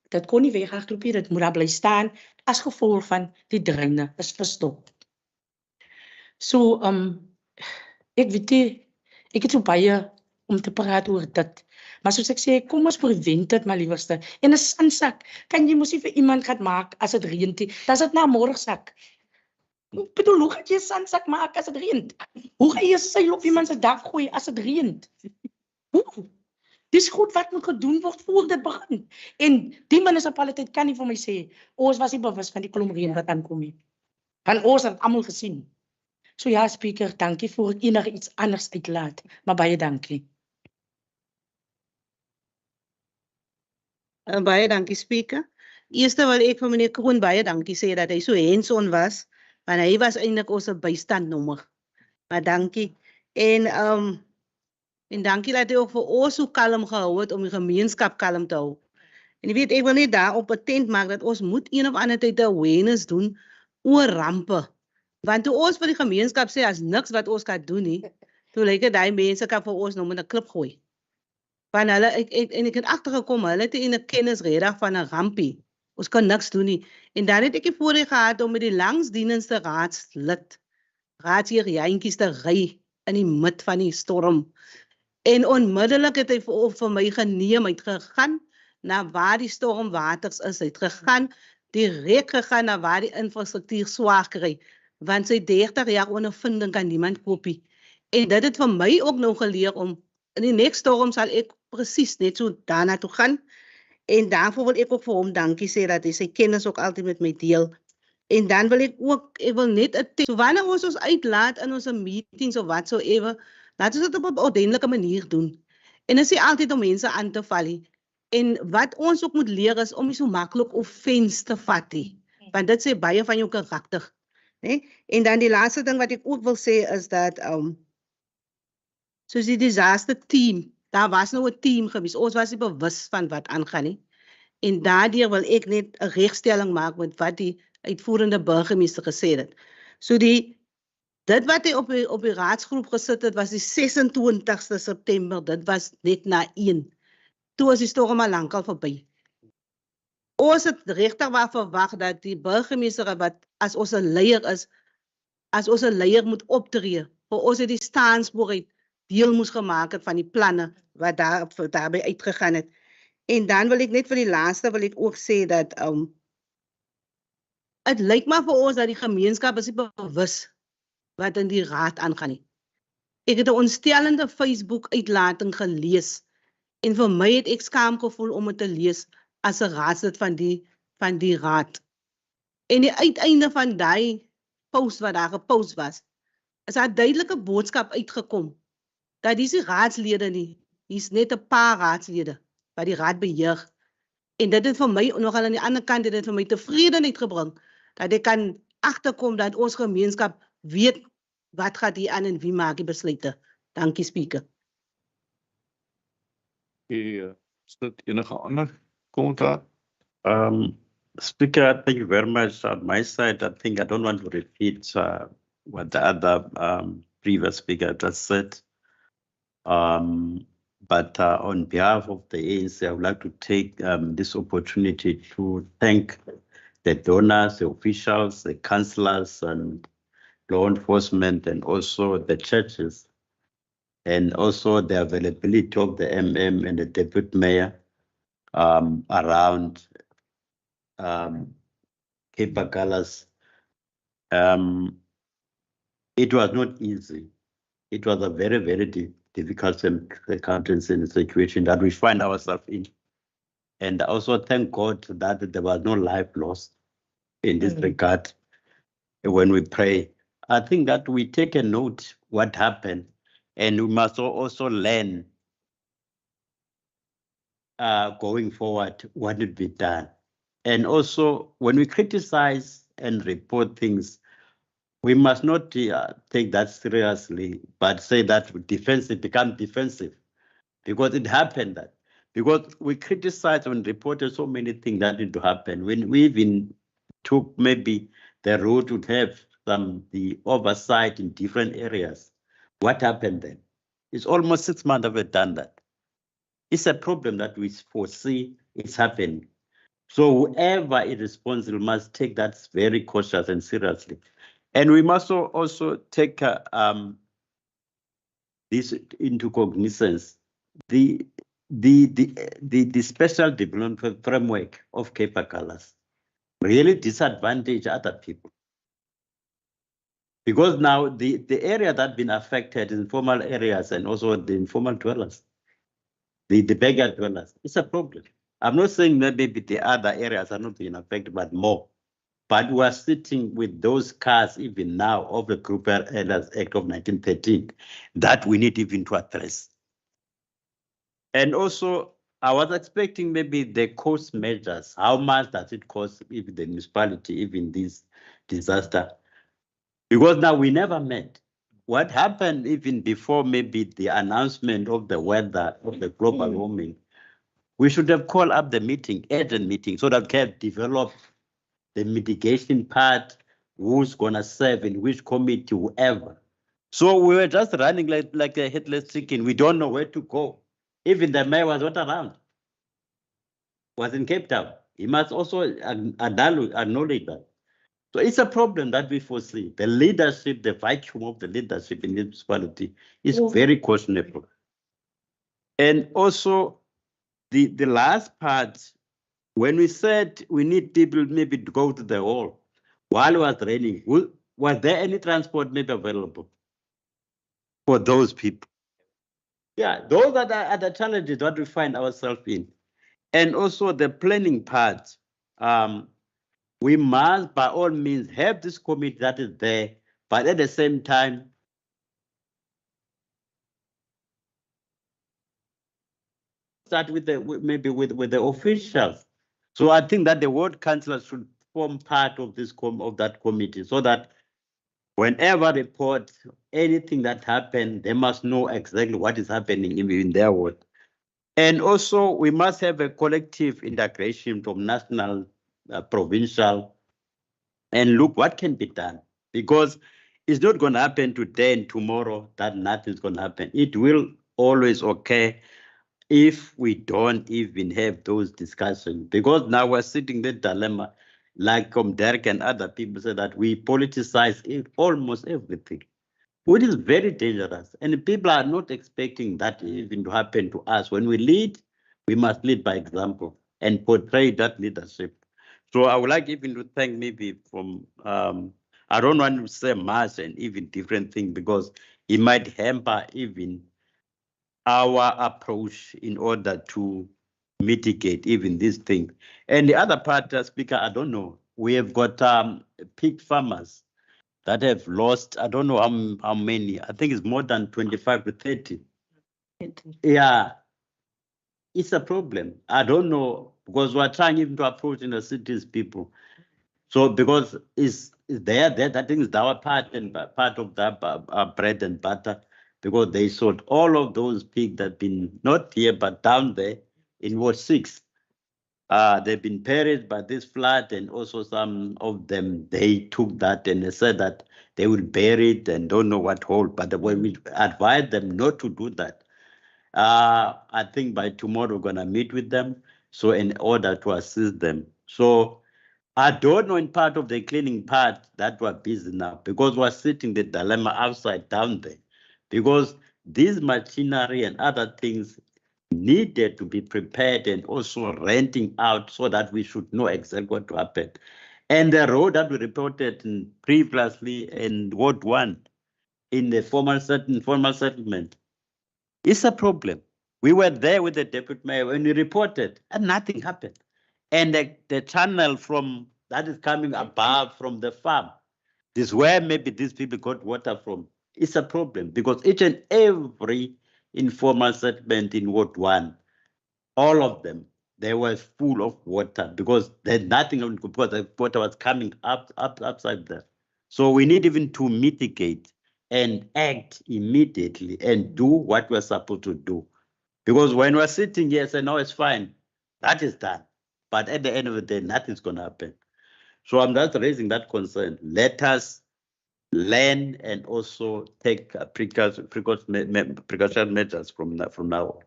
[SPEAKER 9] Dit kon nie weghardloop nie, dit moet daar bly staan, as gevolg van die dreine is verstop. So, ek weet nie, ek het so baie om te praat oor dit. Maar soos ek sê, kom ons prevent dit, my liewerste. En 'n sandsak, kan jy mos nie vir iemand gaan maak as dit reën nie. Das dit na môresak. Ek bedoel, hoe gaan jy 'n sandsak maak as dit reën? Hoe gaan jy 'n seil op iemand se dak gooi as dit reën? Hoe? Dis goed wat moet gedoen word voor dit begin. En die munisipaliteit kan nie vir my sê, ons was nie bewus van die klomp reën wat aankom nie. Want ons het almal gesien. So ja, speaker, dankie voor ek enige iets anders uitlaat. Maar baie dankie.
[SPEAKER 13] Baie dankie, speaker. Eerste wil ek vir meneer Kroon baie dankie sê dat hy so hands-on was, want hy was eintlik ons bystandnommer. Maar dankie. En dankie dat hy ook vir ons so kalm gehou het om die gemeenskap kalm te hou. En jy weet, ek wil net daarop attent maak dat ons moet een of ander tyd 'n awareness doen oor rampe. Want toe ons vir die gemeenskap sê as niks wat ons kan doen nie, toe lyk dit daai mense kan vir ons nou met 'n klip gooi. Want hulle ek het agtergekom, hulle het nie 'n kennis reg van 'n rampie. Ons kan niks doen nie. En dan het ek die voorreg gehad om met die langsdienende raadsheer Jantjies te ry in die mid van die storm. En onmiddellik het hy vir my geneem, hy het gegaan na waar die stormwaters is. Hy het gegaan, direk gegaan na waar die infrastruktuur swaar kry. Want sy 30 jaar ondervinding kan niemand kopie. En dit het vir my ook nou geleer om, in die next storm sal ek presies net so daarna toe gaan. En daarvoor wil ek ook vir hom dankie sê, dat hy sy kennis ook altyd met my deel. En dan wil ek wil net 'n tip. So wanneer ons uitlaat in ons meetings of watsoever, laat ons dit op 'n ordentlike manier doen. En dit is nie altyd om mense aan te val nie. En wat ons ook moet leer is om nie so maklik offense te vat nie. Want dit sê baie van jou karakter, né? En dan die laaste ding wat ek ook wil sê is dat soos die disaster team, daar was nou 'n team gewees. Ons was nie bewus van wat aangaan nie. En daardeur wil ek net 'n regstelling maak met wat die uitvoerende burgemeester gesê het. So dit wat hy op die raadsgroep gesit het, was die 26ste September. Dit was net na 1. Toe was die storm al lankal verby. Ons het regtig waar verwag dat die burgemeester wat as ons 'n leier is, as ons 'n leier moet optree, vir ons het die staansboer deel moes gemaak het van die planne wat daarbey uitgegaan het. En dan wil ek net vir die laaste wil ek ook sê dat het lyk maar vir ons dat die gemeenskap is nie bewus wat in die raad aangaan nie. Ek het 'n ontstellende Facebook uitlating gelees en vir my het ek skaam gevoel om dit te lees as 'n raadslid van die raad. En die uiteinde van daai post wat daar gepost was, is daar 'n duidelike boodskap uitgekom dat dis nie raadslede nie, hier's net 'n paar raadslede wat die raad beheer. En dit het vir my nogal aan die ander kant dit vir my tevredenheid gebring dat ek kan agterkom dat ons gemeenskap weet wat gaat hier aan en wie maak die besluite. Dankie speaker.
[SPEAKER 2] Is dit enige ander kommentaar?
[SPEAKER 8] Speaker, thank you very much. On my side, I think I don't want to repeat what the other previous speaker just said. But on behalf of the ANC, I would like to take this opportunity to thank the donors, the officials, the councillors, and law enforcement, and also the churches, and also the availability of the MM and the deputy mayor around Cape Agulhas. It was not easy. It was a very, very difficult circumstance and situation that we find ourselves in. And also thank God that there was no life lost in this regard when we pray. I think that we take a note what happened, and we must also learn going forward what would be done. And also when we criticize and report things, we must not take that seriously, but say that defensive become defensive, because it happened that. Because we criticize and reported so many things that need to happen. When we even took maybe the road to have the oversight in different areas, what happened then? It's almost 6 months that we've done that. It's a problem that we foresee it's happening. So whoever is responsible must take that very cautious and seriously. And we must also take this into cognizance. The special development framework of Cape Agulhas really disadvantage other people. Because now the area that been affected is informal areas and also the informal dwellers, the beggar dwellers. It's a problem. I'm not saying that maybe the other areas are not being affected, but more. But we are sitting with those cars even now of the Group Elders Act of 1913 that we need even to address. And also, I was expecting maybe the cost measures. How much does it cost if the municipality, even this disaster? Because now we never met. What happened even before maybe the announcement of the weather, of the global warming, we should have called up the meeting, urgent meeting, so that we can develop the mitigation part, who's gonna serve in which committee, whoever. So we were just running like a headless chicken. We don't know where to go. Even the mayor was not around, was in Cape Town. He must also acknowledge that. So it's a problem that we foresee. The leadership, the vacuum of the leadership in the municipality is very questionable. And also, the last part, when we said we need people maybe to go to the hall while it was raining, was there any transport maybe available for those people? Yeah, those are the challenges that we find ourselves in. And also the planning part. We must by all means have this committee that is there, but at the same time, start with maybe with the officials. So I think that the ward councillors should form part of that committee, so that whenever report anything that happened, they must know exactly what is happening in their ward. And also we must have a collective integration from national, provincial, and look what can be done, because it's not going to happen today and tomorrow that nothing's going to happen. It will always occur if we don't even have those discussions, because now we're sitting in the dilemma, like Derek and other people say that we politicize almost everything, which is very dangerous. And people are not expecting that even to happen to us. When we lead, we must lead by example and portray that leadership. So I would like even to thank maybe from, I don't want to say much and even different thing, because it might hamper even our approach in order to mitigate even this thing. And the other part, Speaker, I don't know, we have got pig farmers that have lost, I don't know how many, I think it's more than 25 to 30. Yeah, it's a problem. I don't know, because we're trying even to approach in the cities people. So because it's there, that thing is our part and part of that bread and butter, because they sold all of those pigs that have been not here but down there in Ward 6. They've been perished by this flood, and also some of them, they took that and they said that they will bury it and don't know what hold. But when we advise them not to do that, I think by tomorrow we're gonna meet with them, so in order to assist them. So I don't know in part of the cleaning part that we're busy now, because we're sitting the dilemma upside down there, because this machinery and other things needed to be prepared and also renting out, so that we should know exactly what to happen. And the road that we reported previously in Ward 1 in the formal settlement is a problem. We were there with the deputy mayor when we reported and nothing happened. And the channel from that is coming above from the farm, this is where maybe these people got water from. It's a problem, because each and every informal settlement in Ward 1, all of them, they were full of water, because there's nothing, because the water was coming upside there. So we need even to mitigate and act immediately and do what we're supposed to do. Because when we're sitting here saying, no, it's fine, that is done. But at the end of the day, nothing's going to happen. So I'm just raising that concern. Let us learn and also take precaution measures from now on.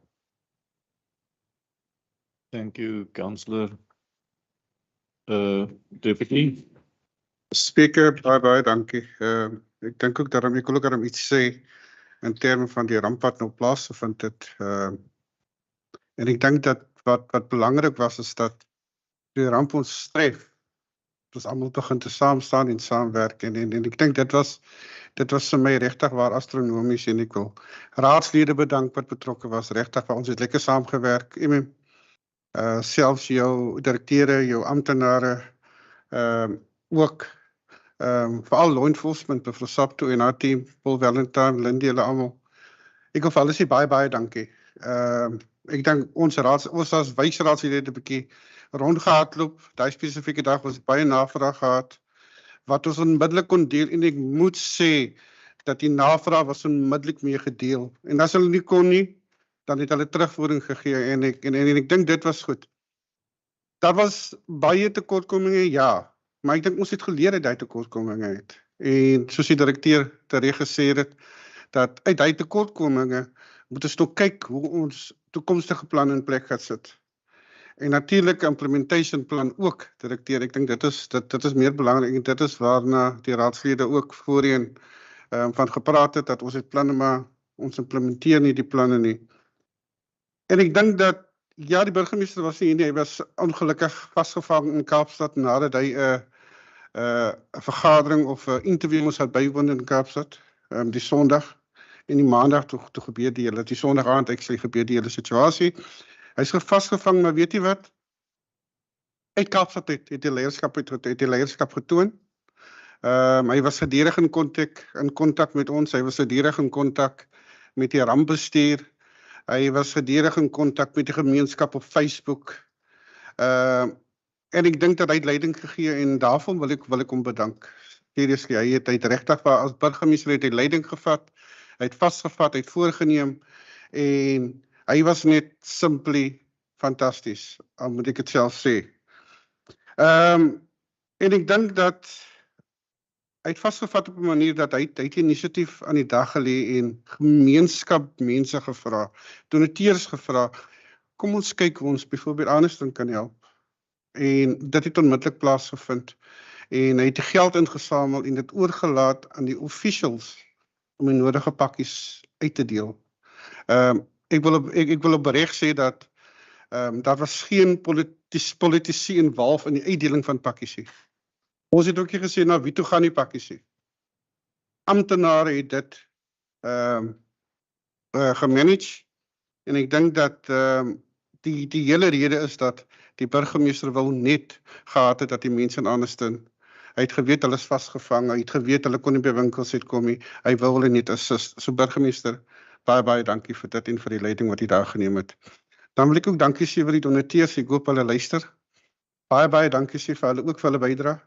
[SPEAKER 2] Thank you, Councillor. Deputy.
[SPEAKER 3] Speaker, baie dankie. Ek dink ook daarom ek wil ook daarom iets sê in terme van die ramp wat nou plaasgevind het. En ek dink dat wat belangrik was is dat die ramp ons tref. Ons almal begin te saam staan en saamwerk en ek dink dit was vir my regtig waar astronomies, en ek wil raadslede bedank wat betrokke was, regtig waar ons het lekker saamgewerk. Selfs jou direkteure, jou amptenare, ook veral law enforcement, mevrou Sapto en haar team, Paul Valentine, Lindy, hulle almal. Ek wil vir alles sê baie dankie. Ek dink ons as wysraadslede het 'n bietjie rondgehardloop. Daai spesifieke dag was baie navraag gehad wat ons onmiddellik kon deel, en ek moet sê dat die navraag was onmiddellik mee gedeel. En as hulle nie kon nie, dan het hulle terugvoering gegee, en ek dink dit was goed. Daar was baie tekortkominge, ja, maar ek dink ons het geleer uit die tekortkominge het. En soos die direkteur terecht gesê het, dat uit die tekortkominge moet ons nog kyk hoe ons toekomstige plan in plek gaat sit. En natuurlik implementation plan ook, direkteur. Ek dink dit is meer belangrik, en dit is waarna die raadslede ook voorheen van gepraat het, dat ons het planne, maar ons implementeer nie die planne nie. En ek dink dat Ja, die burgemeester was nie, hy was ongelukkig vasgevang in Kaapstad nadat hy 'n vergadering of 'n interview moes had bywoon in Kaapstad, die Sondag en die Maandag toe gebeur die hele, die Sondag aand actually gebeur die hele situasie. Hy is vasgevang, maar weet jy wat? Uit Kaapstad het die leierskap getoon. Hy was gedurig in kontak met ons, hy was gedurig in kontak met die rampbestuur, hy was gedurig in kontak met die gemeenskap op Facebook. En ek dink dat hy het leiding gegee en daarvan wil ek hom bedank. Seriously, hy het regtig as burgemeester het hy leiding gevat, hy het vasgevat, hy het voorgeneem en hy was net simply fantasties, al moet ek het self sê. En ek dink dat hy het vasgevat op 'n manier dat hy het inisiatief aan die dag gelê en gemeenskap mense gevra, donateurs gevra, kom ons kyk hoe ons byvoorbeeld Anderston kan help. En dit het onmiddellik plaasgevind. En hy het die geld ingesamel en dit oorgelaat aan die officials om die nodige pakkies uit te deel. Ek wil op bereg sê dat daar was geen politici involved in die uitdeling van pakkies nie. Ons het ook nie gesê, nou wie toe gaan die pakkies nie. Amptenare het dit gemanage en ek dink dat die hele rede is dat die burgemeester wou net gehad het dat die mense in Anderston, hy het geweet hulle is vasgevang, hy het geweet hulle kon nie by winkels uitkom nie, hy wou hulle net assist. So burgemeester, baie dankie vir dit en vir die leiding wat hy daar geneem het. Dan wil ek ook dankie sê vir die donateurs, ek hoop hulle luister. Baie dankie sê vir hulle, ook vir hulle bydra.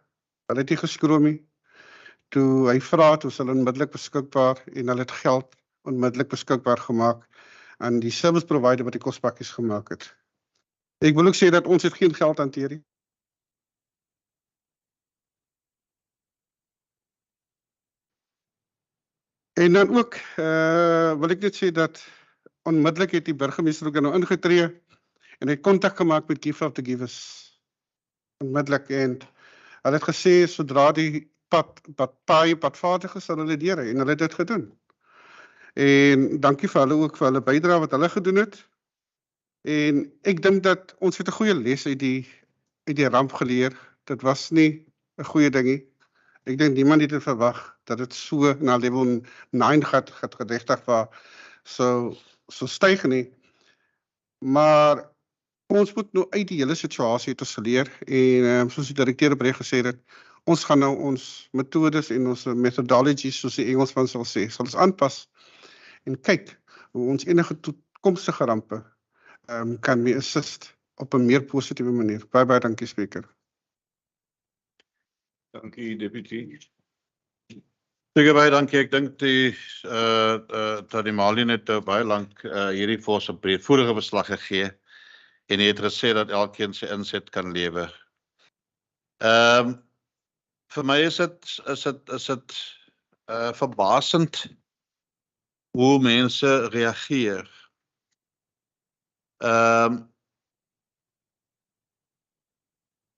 [SPEAKER 3] Hulle het nie geskroom nie. Toe hy vra, toe is hulle onmiddellik beskikbaar en hulle het geld onmiddellik beskikbaar gemaak aan die service provider wat die kospakkies gemaak het. Ek wil ook sê dat ons het geen geld hanteer nie. En dan ook wil ek net sê dat onmiddellik het die burgemeester ook nou ingetree en hy het kontak gemaak met Give of the Givers. Onmiddellik en hulle het gesê sodra die padvaardig is, sal hulle deur en hulle het dit gedoen. En dankie vir hulle ook vir hulle bydrae wat hulle gedoen het. En ek dink dat ons het 'n goeie les uit die ramp geleer. Dit was nie 'n goeie ding nie. Ek dink niemand het dit verwag dat dit so na level 9 gaat regtig waar so styg nie. Maar ons moet nou uit die hele situasie het ons geleer en soos die direkteur op reg gesê het, ons gaan nou ons metodes en ons methodologies, soos die Engelsman sal sê, sal ons aanpas en kyk hoe ons enige toekomstige rampe kan we assist op 'n meer positiewe manier. Baie dankie spreker.
[SPEAKER 2] Dankie deputy.
[SPEAKER 5] Seker baie dankie. Ek dink dat die Malien het baie lank hierdie vir ons 'n breedvoerige verslag gegee en hy het gesê dat elkeen sy inset kan lewer. Vir my is dit verbasend hoe mense reageer.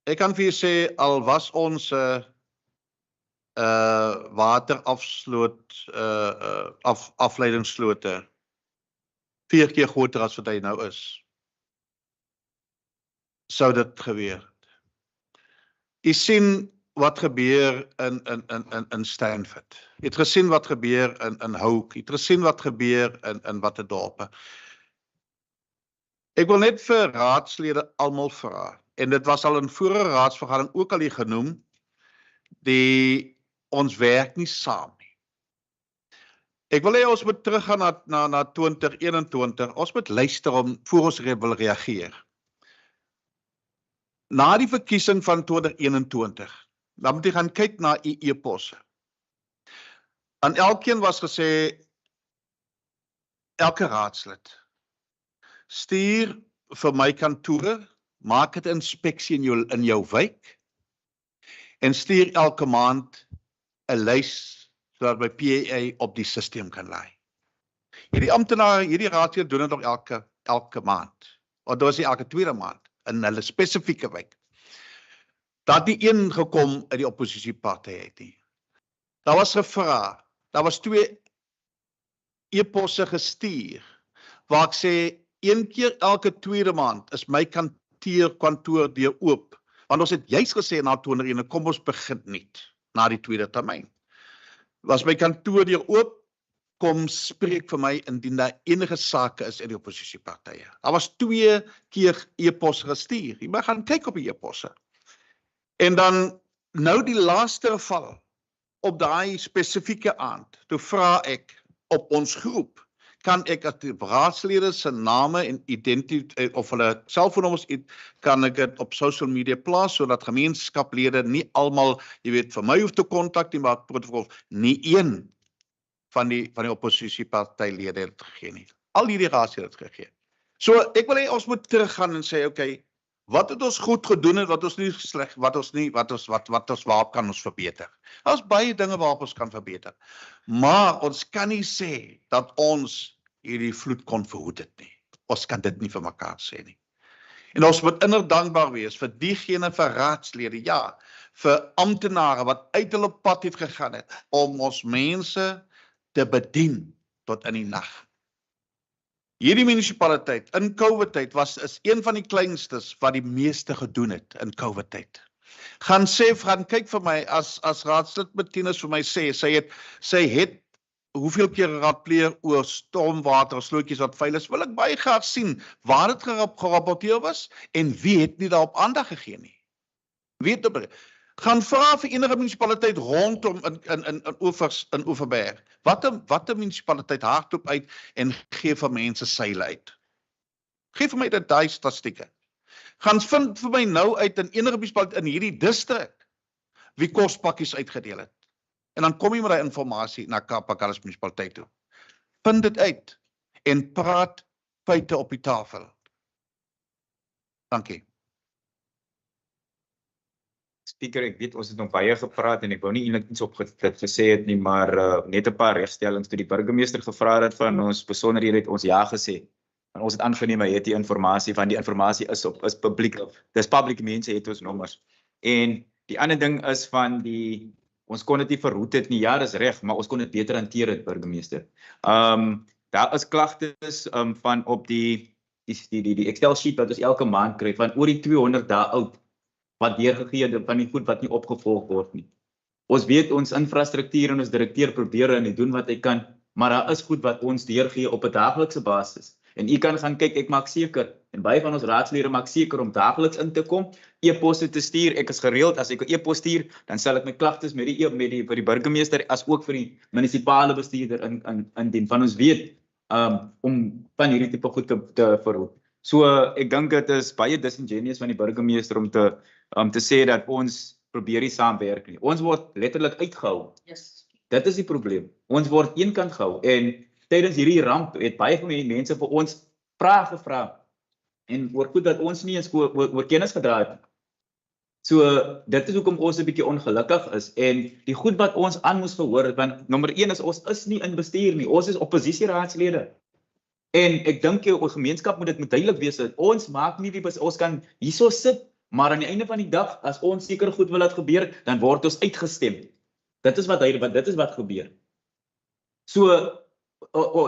[SPEAKER 5] Ek kan vir julle sê al was ons waterafsloot afleidingsslote 4 keer groter as wat hy nou is, sou dit gebeur het. Jy sien wat gebeur in Stanford. Jy het gesien wat gebeur in Hoek. Jy het gesien wat gebeur in Watterdorpe. Ek wil net vir raadslede almal vra, en dit was al in vorige raadsvergadering ook al hier genoem, ons werk nie saam nie. Ek wil hê ons moet teruggaan na 2021, ons moet luister voor ons wil reageer. Na die verkiesing van 2021, dan moet jy gaan kyk na u e-posse. Aan elkeen was gesê, elke raadslid, stuur vir my kantore, maak dit inspeksie in jou wijk, en stuur elke maand 'n lys sodat my PA op die stelsel kan lei. Hierdie amptenare, hierdie raadslede doen dit nog elke maand. Of dit was elke tweede maand in hulle spesifieke wijk. Dat die een gekom uit die oppositieparty het nie. Daar was gevra, daar was 2 e-posse gestuur waar ek sê een keer elke tweede maand is my kantoor deur oop. Want ons het juis gesê na 2021, kom ons begin niet na die tweede termyn. Was my kantoor deur oop, kom spreek vir my indien daar enige sake is in die oppositiepartye. Daar was 2 keer e-pos gestuur. Jy moet gaan kyk op die e-posse. En dan nou die laaste geval op daai spesifieke aand, toe vra ek op ons groep, kan ek as die raadslede se name en identiteit of hulle selfoonnommers kan ek dit op social media plaas sodat gemeenskaplede nie almal, jy weet, vir my hoef te kontak nie, maar protokol nie een van die oppositiepartylede het gegee nie. Al hierdie raadslede het gegee. So ek wil hê ons moet teruggaan en sê, okay, wat het ons goed gedoen en wat ons nie sleg, wat waarop kan ons verbeter? Daar's baie dinge waarop ons kan verbeter. Maar ons kan nie sê dat ons hierdie vloed kon verhoed het nie. Ons kan dit nie vir mekaar sê nie. En ons moet inderdaad dankbaar wees vir diegene vir raadslede, ja, vir amptenare wat uit hulle pad het gegaan het om ons mense te bedien tot in die nag. Hierdie munisipaliteit in COVID-tyd is een van die kleinstes wat die meeste gedoen het in COVID-tyd. Gaan kyk vir my as raadslid Martinus vir my sê, sy het hoeveel keer geraadpleeg oor stormwater, slootjies wat vuil is, wil ek baie graag sien waar dit gerapporteer was en wie het nie daarop aandag gegee nie. Gaan vra vir enige munisipaliteit rondom in Oeverberg. Wat 'n munisipaliteit hardloop uit en gee vir mense seile uit. Geef vir my daai statistieke. Gaan vind vir my nou uit in enige munisipaliteit in hierdie distrik wie kospakkies uitgedeel het. En dan kom jy met daai inligting na Kaapstad munisipaliteit toe. Vind dit uit en praat feite op die tafel. Dankie.
[SPEAKER 10] Speaker, ek weet ons het nog baie gepraat en ek wou nie eintlik iets op dit gesê het nie, maar net 'n paar regstellings toe die burgemeester gevra het van ons besonderhede het ons ja gesê. En ons het aangeneem hy het die inligting van die inligting is publiek. Dis public, mense het ons nommers. En die ander ding is van ons kon dit nie verhoed het nie. Ja, dis reg, maar ons kon dit beter hanteer het, burgemeester. Daar is klagtes van op die Excel sheet wat ons elke maand kry van oor die 200 dae oud wat deurgegee het van die goed wat nie opgevolg word nie. Ons weet ons infrastruktuur en ons direkteur probeer en doen wat hy kan, maar daar is goed wat ons deurgee op 'n daaglikse basis. En u kan gaan kyk, ek maak seker en baie van ons raadslede maak seker om daagliks in te kom, e-posse te stuur. Ek is gereeld as ek 'n e-pos stuur, dan sal ek my klagtes met die burgemeester as ook vir die munisipale bestuurder indien van ons weet om van hierdie tipe goed te verhoed. So ek dink dit is baie disingenuous van die burgemeester om te sê dat ons probeer nie saamwerk nie. Ons word letterlik uitgehou.
[SPEAKER 9] Yes.
[SPEAKER 10] Dit is die probleem. Ons word eenkant gehou en tydens hierdie ramp het baie van die mense vir ons vrae gevra en oor goed dat ons nie eens oor kennis gedra het. So dit is hoekom ons 'n bietjie ongelukkig is en die goed wat ons aan moes gehoor het, want nommer 1 is ons is nie in bestuur nie. Ons is oppositieraadslede. En ek dink jou gemeenskap moet duidelik wees dat ons maak nie ons kan hierso sit, maar aan die einde van die dag as ons seker goed wil laat gebeur, dan word ons uitgestem. Dit is wat gebeur. So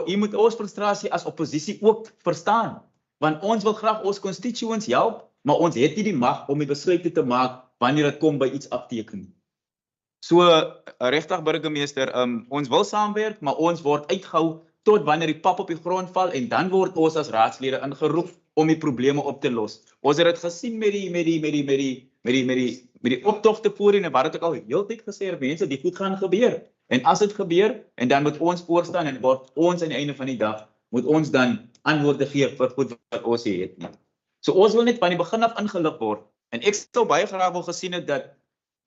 [SPEAKER 10] jy moet ons frustrasie as oppositie ook verstaan, want ons wil graag ons constituents help, maar ons het nie die mag om die besluite te maak wanneer dit kom by iets afteken. So regtig burgemeester, ons wil saamwerk, maar ons word uitgehou tot wanneer die pap op die grond val en dan word ons as raadslede ingeroep om die probleme op te los. Ons het dit gesien met die optogte voorheen en wat het ek al heeltyd gesê, mense, die goed gaan gebeur. En as dit gebeur, en dan moet ons voorstaan en word ons aan die einde van die dag, moet ons dan antwoorde gee vir goed wat ons het. So ons wil net van die begin af ingelig word. En ek sou baie graag wil gesien het dat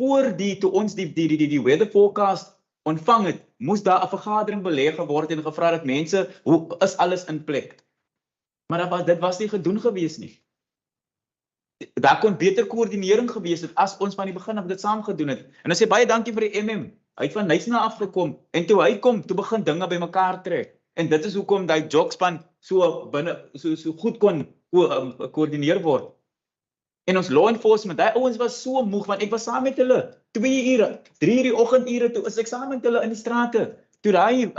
[SPEAKER 10] voor toe ons die weather forecast ontvang het, moes daar 'n vergadering belê geword en gevra dat mense, hoe is alles in plek? Maar dit was nie gedoen gewees nie. Daar kon beter koördinering gewees het as ons van die begin af dit saam gedoen het. En ons sê baie dankie vir die MM. Hy het van Nysna afgekom en toe hy kom, toe begin dinge bymekaar trek. En dit is hoekom daai jogspan so goed kon koördineer word. En ons law enforcement, daai ouens was so moeg want ek was saam met hulle 2 ure, 3 uur die oggendure toe is ek saam met hulle in die strate. Toe daai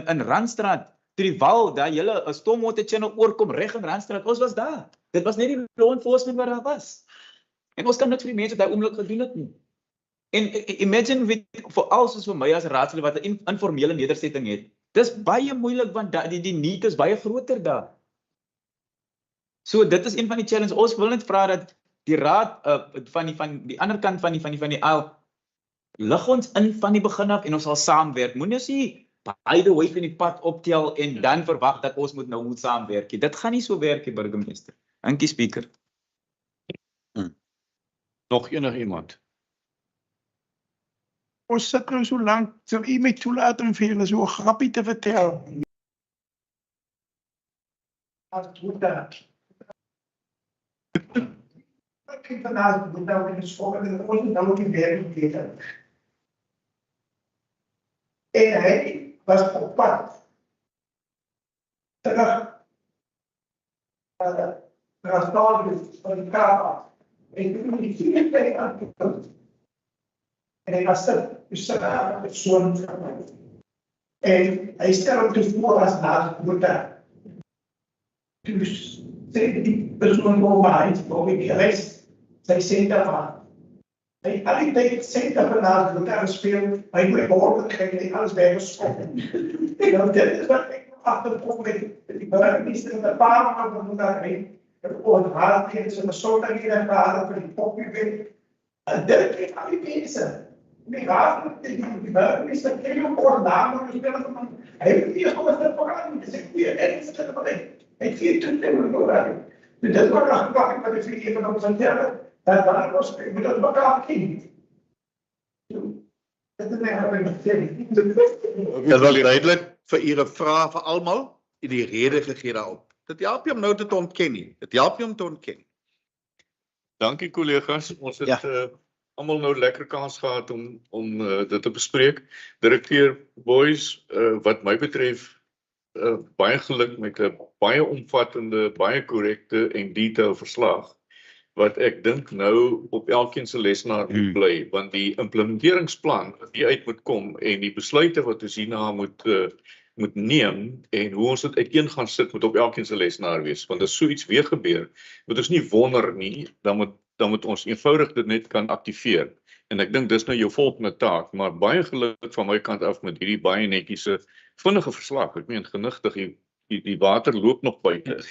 [SPEAKER 10] in Randstraat die wal, daar julle 'n stormwater channel oorkom reg in Randstraat, ons was daar. Dit was net die law enforcement wat daar was. En ons kan niks vir die mense daai oomblik gedoen het nie. En imagine vir alles soos vir my as raadslid wat 'n informele nedersetting het. Dis baie moeilik want die need is baie groter daar. So dit is een van die challenges. Ons wil net vra dat die raad van die ander kant van die aisle lig ons in van die begin af en ons sal saamwerk. Moenie ons nie beide wyf in die pad optel en dan verwag dat ons moet saamwerk. Dit gaan nie so werk nie, burgemeester. Dankie, speaker.
[SPEAKER 2] Nog iemand?
[SPEAKER 7] Ons sit nou so lank, sou u my toelaat om vir julle so 'n grappie te vertel. Ek het vanaand bedoel in die skool en ons dan ook in werk gegaan. En hy was op pad. Terug. Van die Kaap. En toen die vliegtuig aangekomen. En hij was er, dus een persoon. En hij stelde te voor als naastmoeder. Dus zei die persoon over ik gereisd. Zij zei daarvan. Hij had die tijd zei daarvan naastmoeder gespeeld. Hij moet behoorlijk gegeven, alles bijgeschoten. En dan dit is wat ik achterkom met die burgemeester en de paar van de daarheen. Het haalt in zijn beslotenheden gaan voor die popje. En dat is al die mensen. Die gaan die burgemeester heel kort namen gespeeld. Hij heeft hier gewoon het programma. Dus ik weer ergens te doen. Ik zie het toen door. Dus dat was afgepakt met de vrienden op zijn terren. En daar was ik met het elkaar ging. Dat is eigenlijk
[SPEAKER 5] Dit was duidelik vir u vrae vir almal en die rede gegee daarop. Dit help nie om nou te ontken nie. Dit help nie om te ontken.
[SPEAKER 2] Dankie collega's. Ons het almal nou lekker kans gehad om dit te bespreek. Direkteur Boys, wat my betref, baie geluk met 'n baie omvattende, baie korrekte en detail verslag wat ek dink nou op elkeen se lesenaar moet bly, want die implementeringsplan wat hier uit moet kom en die besluite wat ons hierna moet neem en hoe ons dit uiteen gaan sit moet op elkeen se lesenaar wees, want as so iets weer gebeur, moet ons nie wonder nie, dan moet ons eenvoudig dit net kan aktiveer. En ek dink dis nou jou volgende taak, maar baie geluk van my kant af met hierdie baie netjiese vinnige verslag. Ek meen genigtig, die water loop nog buite.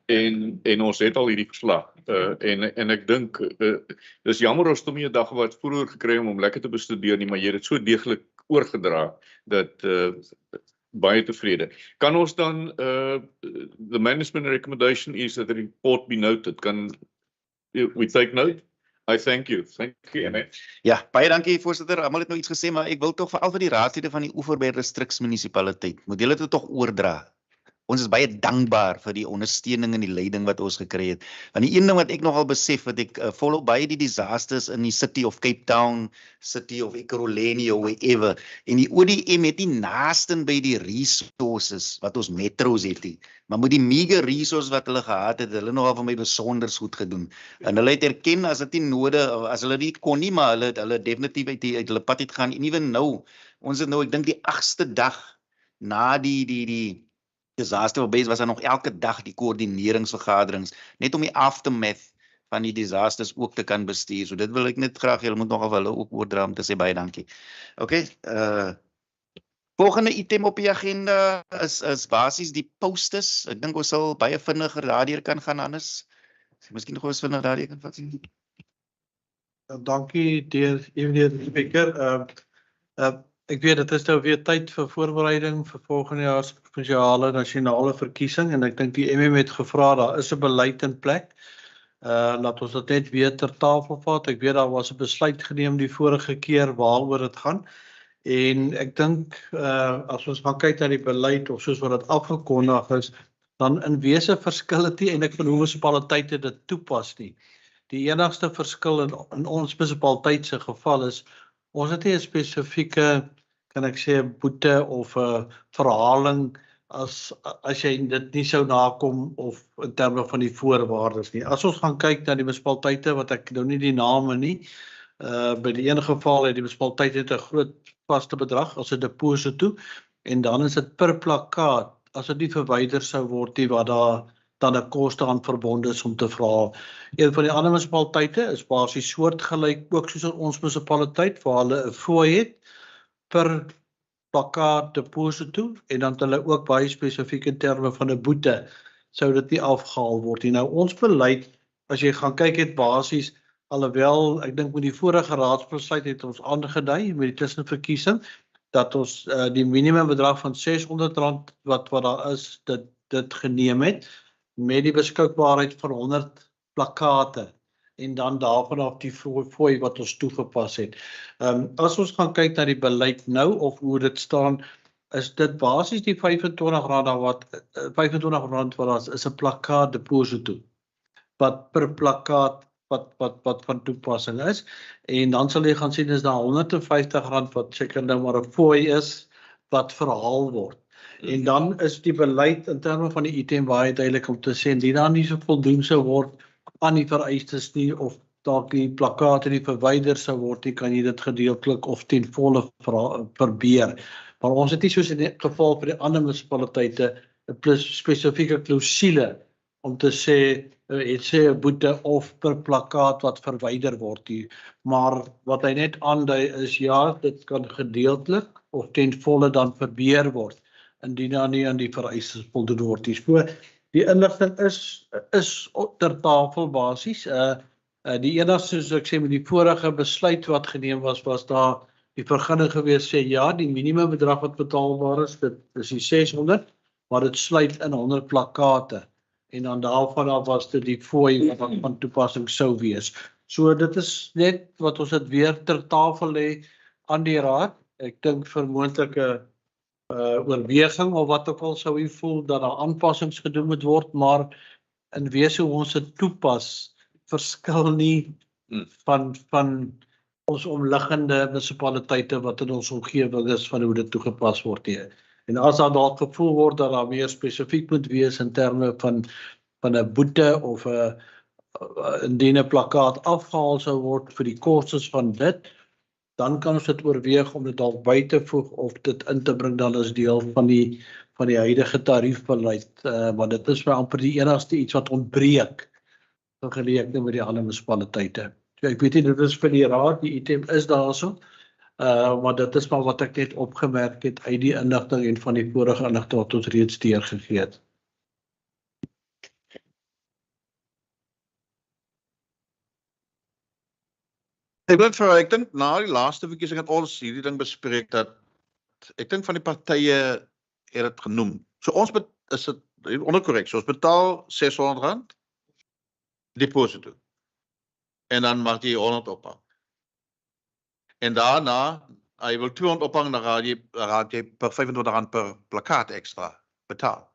[SPEAKER 2] En ons het al hierdie verslag. En ek dink dis jammer ons het hom nie 'n dag wat vroeër gekry om lekker te bestudeer nie, maar jy het dit so deeglik oorgedra dat baie tevrede. Kan ons dan the management recommendation is that the report be noted. Can we take note? I thank you. Thank you.
[SPEAKER 1] Ja, baie dankie voorsitter. Almal het nou iets gesê, maar ek wil tog veral vir die raadslede van die Oeverberg Distriksmunisipaliteit, moet julle dit tog oordra. Ons is baie dankbaar vir die ondersteuning en die leiding wat ons gekry het. Want die een ding wat ek nogal besef, wat ek volg baie die disasters in die City of Cape Town, City of Ekurhuleni or wherever, en die ODM het nie naasten by die resources wat ons metros het nie. Maar met die meager resources wat hulle gehad het, hulle nogal vir my besonder goed gedoen. En hulle het erken as dit nie nodig, as hulle nie kon nie, maar hulle definitief uit hulle pad het gaan. En ewen nou, ons het nou, ek dink die 8ste dag na die disaster was daar nog elke dag die koördineringsvergaderings, net om die aftermath van die disasters ook te kan bestuur. So dit wil ek net graag, julle moet nog af hulle ook oordra om te sê baie dankie. Okay, volgende item op die agenda is basies die posters. Ek dink ons sal baie vinniger daardeur kan gaan anders. Miskien nog eens vinnig daardeur kan vat.
[SPEAKER 6] Dankie meneer Speaker. Ek weet dit is nou weer tyd vir voorbereiding vir volgende jaar se provinsiale nasionale verkiesing en ek dink die MM het gevra, daar is 'n beleid in plek. Laat ons dit net weer ter tafel vat. Ek weet daar was 'n besluit geneem die vorige keer waaroor dit gaan. En ek dink as ons gaan kyk na die beleid of soos wat dit afgekondig is, dan in wese verskil dit nie eintlik van hoe munisipaliteite dit toepas nie. Die enigste verskil in ons munisipaliteit se geval is ons het nie 'n spesifieke, kan ek sê, boete of 'n verhaling as jy dit nie sou nakom of in terme van die voorwaardes nie. As ons gaan kyk na die munisipaliteite wat ek nou nie die name nie, by die een geval het die munisipaliteit 'n groot vaste bedrag as 'n deposito en dan is dit per plakkaat as dit nie verwyder sou word nie, wat daar dan 'n koste aan verbonde is om te vra. Een van die ander munisipaliteite is basies soortgelyk ook soos ons munisipaliteit waar hulle 'n fooi het per plakkaat deposito en dan het hulle ook baie spesifiek in terme van 'n boete sou dit nie afgehaal word nie. Nou ons beleid, as jy gaan kyk, het basies alhoewel ek dink met die vorige raadsbesluit het ons aangedui met die tussenverkiesing dat ons die minimumbedrag van R600 wat daar is, dit geneem het met die beskikbaarheid van 100 plakkate en dan daarvan af die fooi wat ons toegepas het. As ons gaan kyk na die beleid nou of hoe dit staan, is dit basies die R25 wat daar is 'n plakkaat deposito wat per plakkaat wat van toepassing is en dan sal jy gaan sien is daar R150 wat seker nou maar 'n fooi is wat verhaal word. En dan is die beleid in terme van die item baie duidelik om te sê indien daar nie so voldoen sou word aan die vereistes nie of dalk die plakkate nie verwyder sou word nie, kan jy dit gedeeltelik of ten volle verbeer. Maar ons het nie soos in die geval vir die ander munisipaliteite 'n spesifieke klousule om te sê het sê 'n boete of per plakkaat wat verwyder word nie. Maar wat hy net aandui is ja, dit kan gedeeltelik of ten volle dan verbeer word indien daar nie aan die vereistes voldoen word nie. So die inligting is ter tafel basies. Die enigste soos ek sê met die vorige besluit wat geneem was daar die vergunning gewees sê ja, die minimumbedrag wat betaalbaar is, dit is die 600, maar dit sluit in 100 plakkate. En dan daarvan af was dit die fooi wat van toepassing sou wees. So dit is net wat ons dit weer ter tafel lê aan die raad. Ek dink vir moontlike oorweging of wat ook al sou u voel dat daar aanpassings gedoen moet word, maar in wese hoe ons dit toepas verskil nie van ons omliggende munisipaliteite wat in ons omgewing is van hoe dit toegepas word nie. En as daar dalk gevoel word dat daar meer spesifiek moet wees in terme van 'n boete of indien 'n plakkaat afgehaal sou word vir die kostes van dit, dan kan ons dit oorweeg om dit dalk by te voeg of dit in te bring dan as deel van die huidige tariefbeleid, want dit is vir amper die enigste iets wat ontbreek vergeleke met die ander munisipaliteite. So ek weet nie, dit is vir die raad, die item is daarso, maar dit is maar wat ek net opgemerk het uit die inligting en van die vorige inligting wat ons reeds deurgegee het.
[SPEAKER 5] Ek dink na die laaste verkiesing het ons hierdie ding bespreek dat ek dink van die partye het dit genoem. So ons is dit onderkorrek. So ons betaal R600 deposito. En dan mag jy 100 ophang. En daarna, as jy wil 200 ophang, dan gaan jy per R25 per plakkaat ekstra betaal.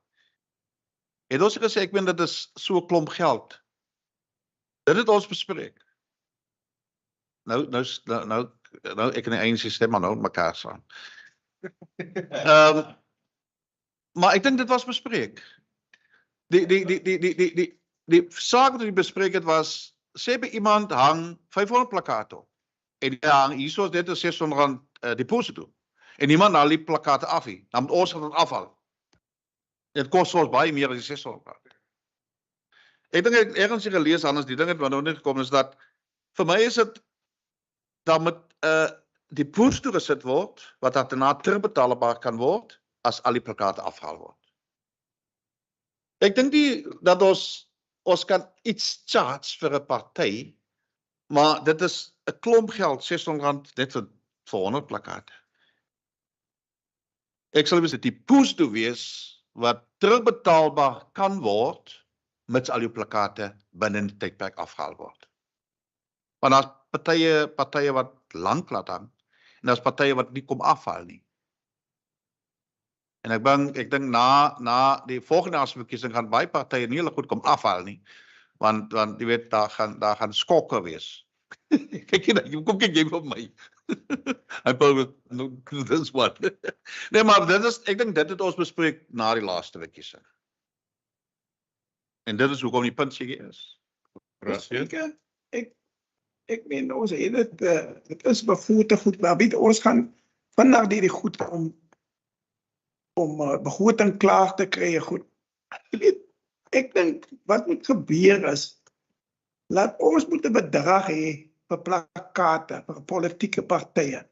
[SPEAKER 5] En ons het gesê, ek meen dit is so 'n klomp geld. Dit het ons bespreek. Nou ek en die ANC stem maar nou met mekaar saam. Maar ek dink dit was bespreek. Die saak wat ons bespreek het was, sê by iemand hang 500 plakkate op. En die hang hierso is dit R600 deposito. En niemand haal die plakkate af nie. Dan moet ons dit afhaal. Dit kos ons baie meer as die R600. Ek dink ek ergens gelees anders die ding het wat nou net gekom is dat vir my is dit dat met deposito gesit word wat daarna terugbetaalbaar kan word as al die plakkate afhaal word. Ek dink nie dat ons kan iets charge vir 'n party, maar dit is 'n klomp geld, R600 net vir 100 plakkate. Ek sal dit deposito wees wat terugbetaalbaar kan word mits al die plakkate binne die tydperk afgehaal word. Want daar's partye wat lank laat hang en daar's partye wat nie kom afhaal nie. En ek dink na die volgende verkiesing gaan baie partye nie goed kom afhaal nie. Want jy weet daar gaan skokke wees. Kyk jy vir my. Hy probeer dis wat. Nee, maar ek dink dit het ons bespreek na die laaste verkiesing. En dit is hoekom die punt seker is.
[SPEAKER 7] Ek meen ons het dit is bevoegde goed, maar weet ons gaan vandag die goed om om begroting klaar te kry. Goed. Jy weet, ek dink wat moet gebeur is, laat ons moet 'n bedrag hê vir plakate, vir politieke partye.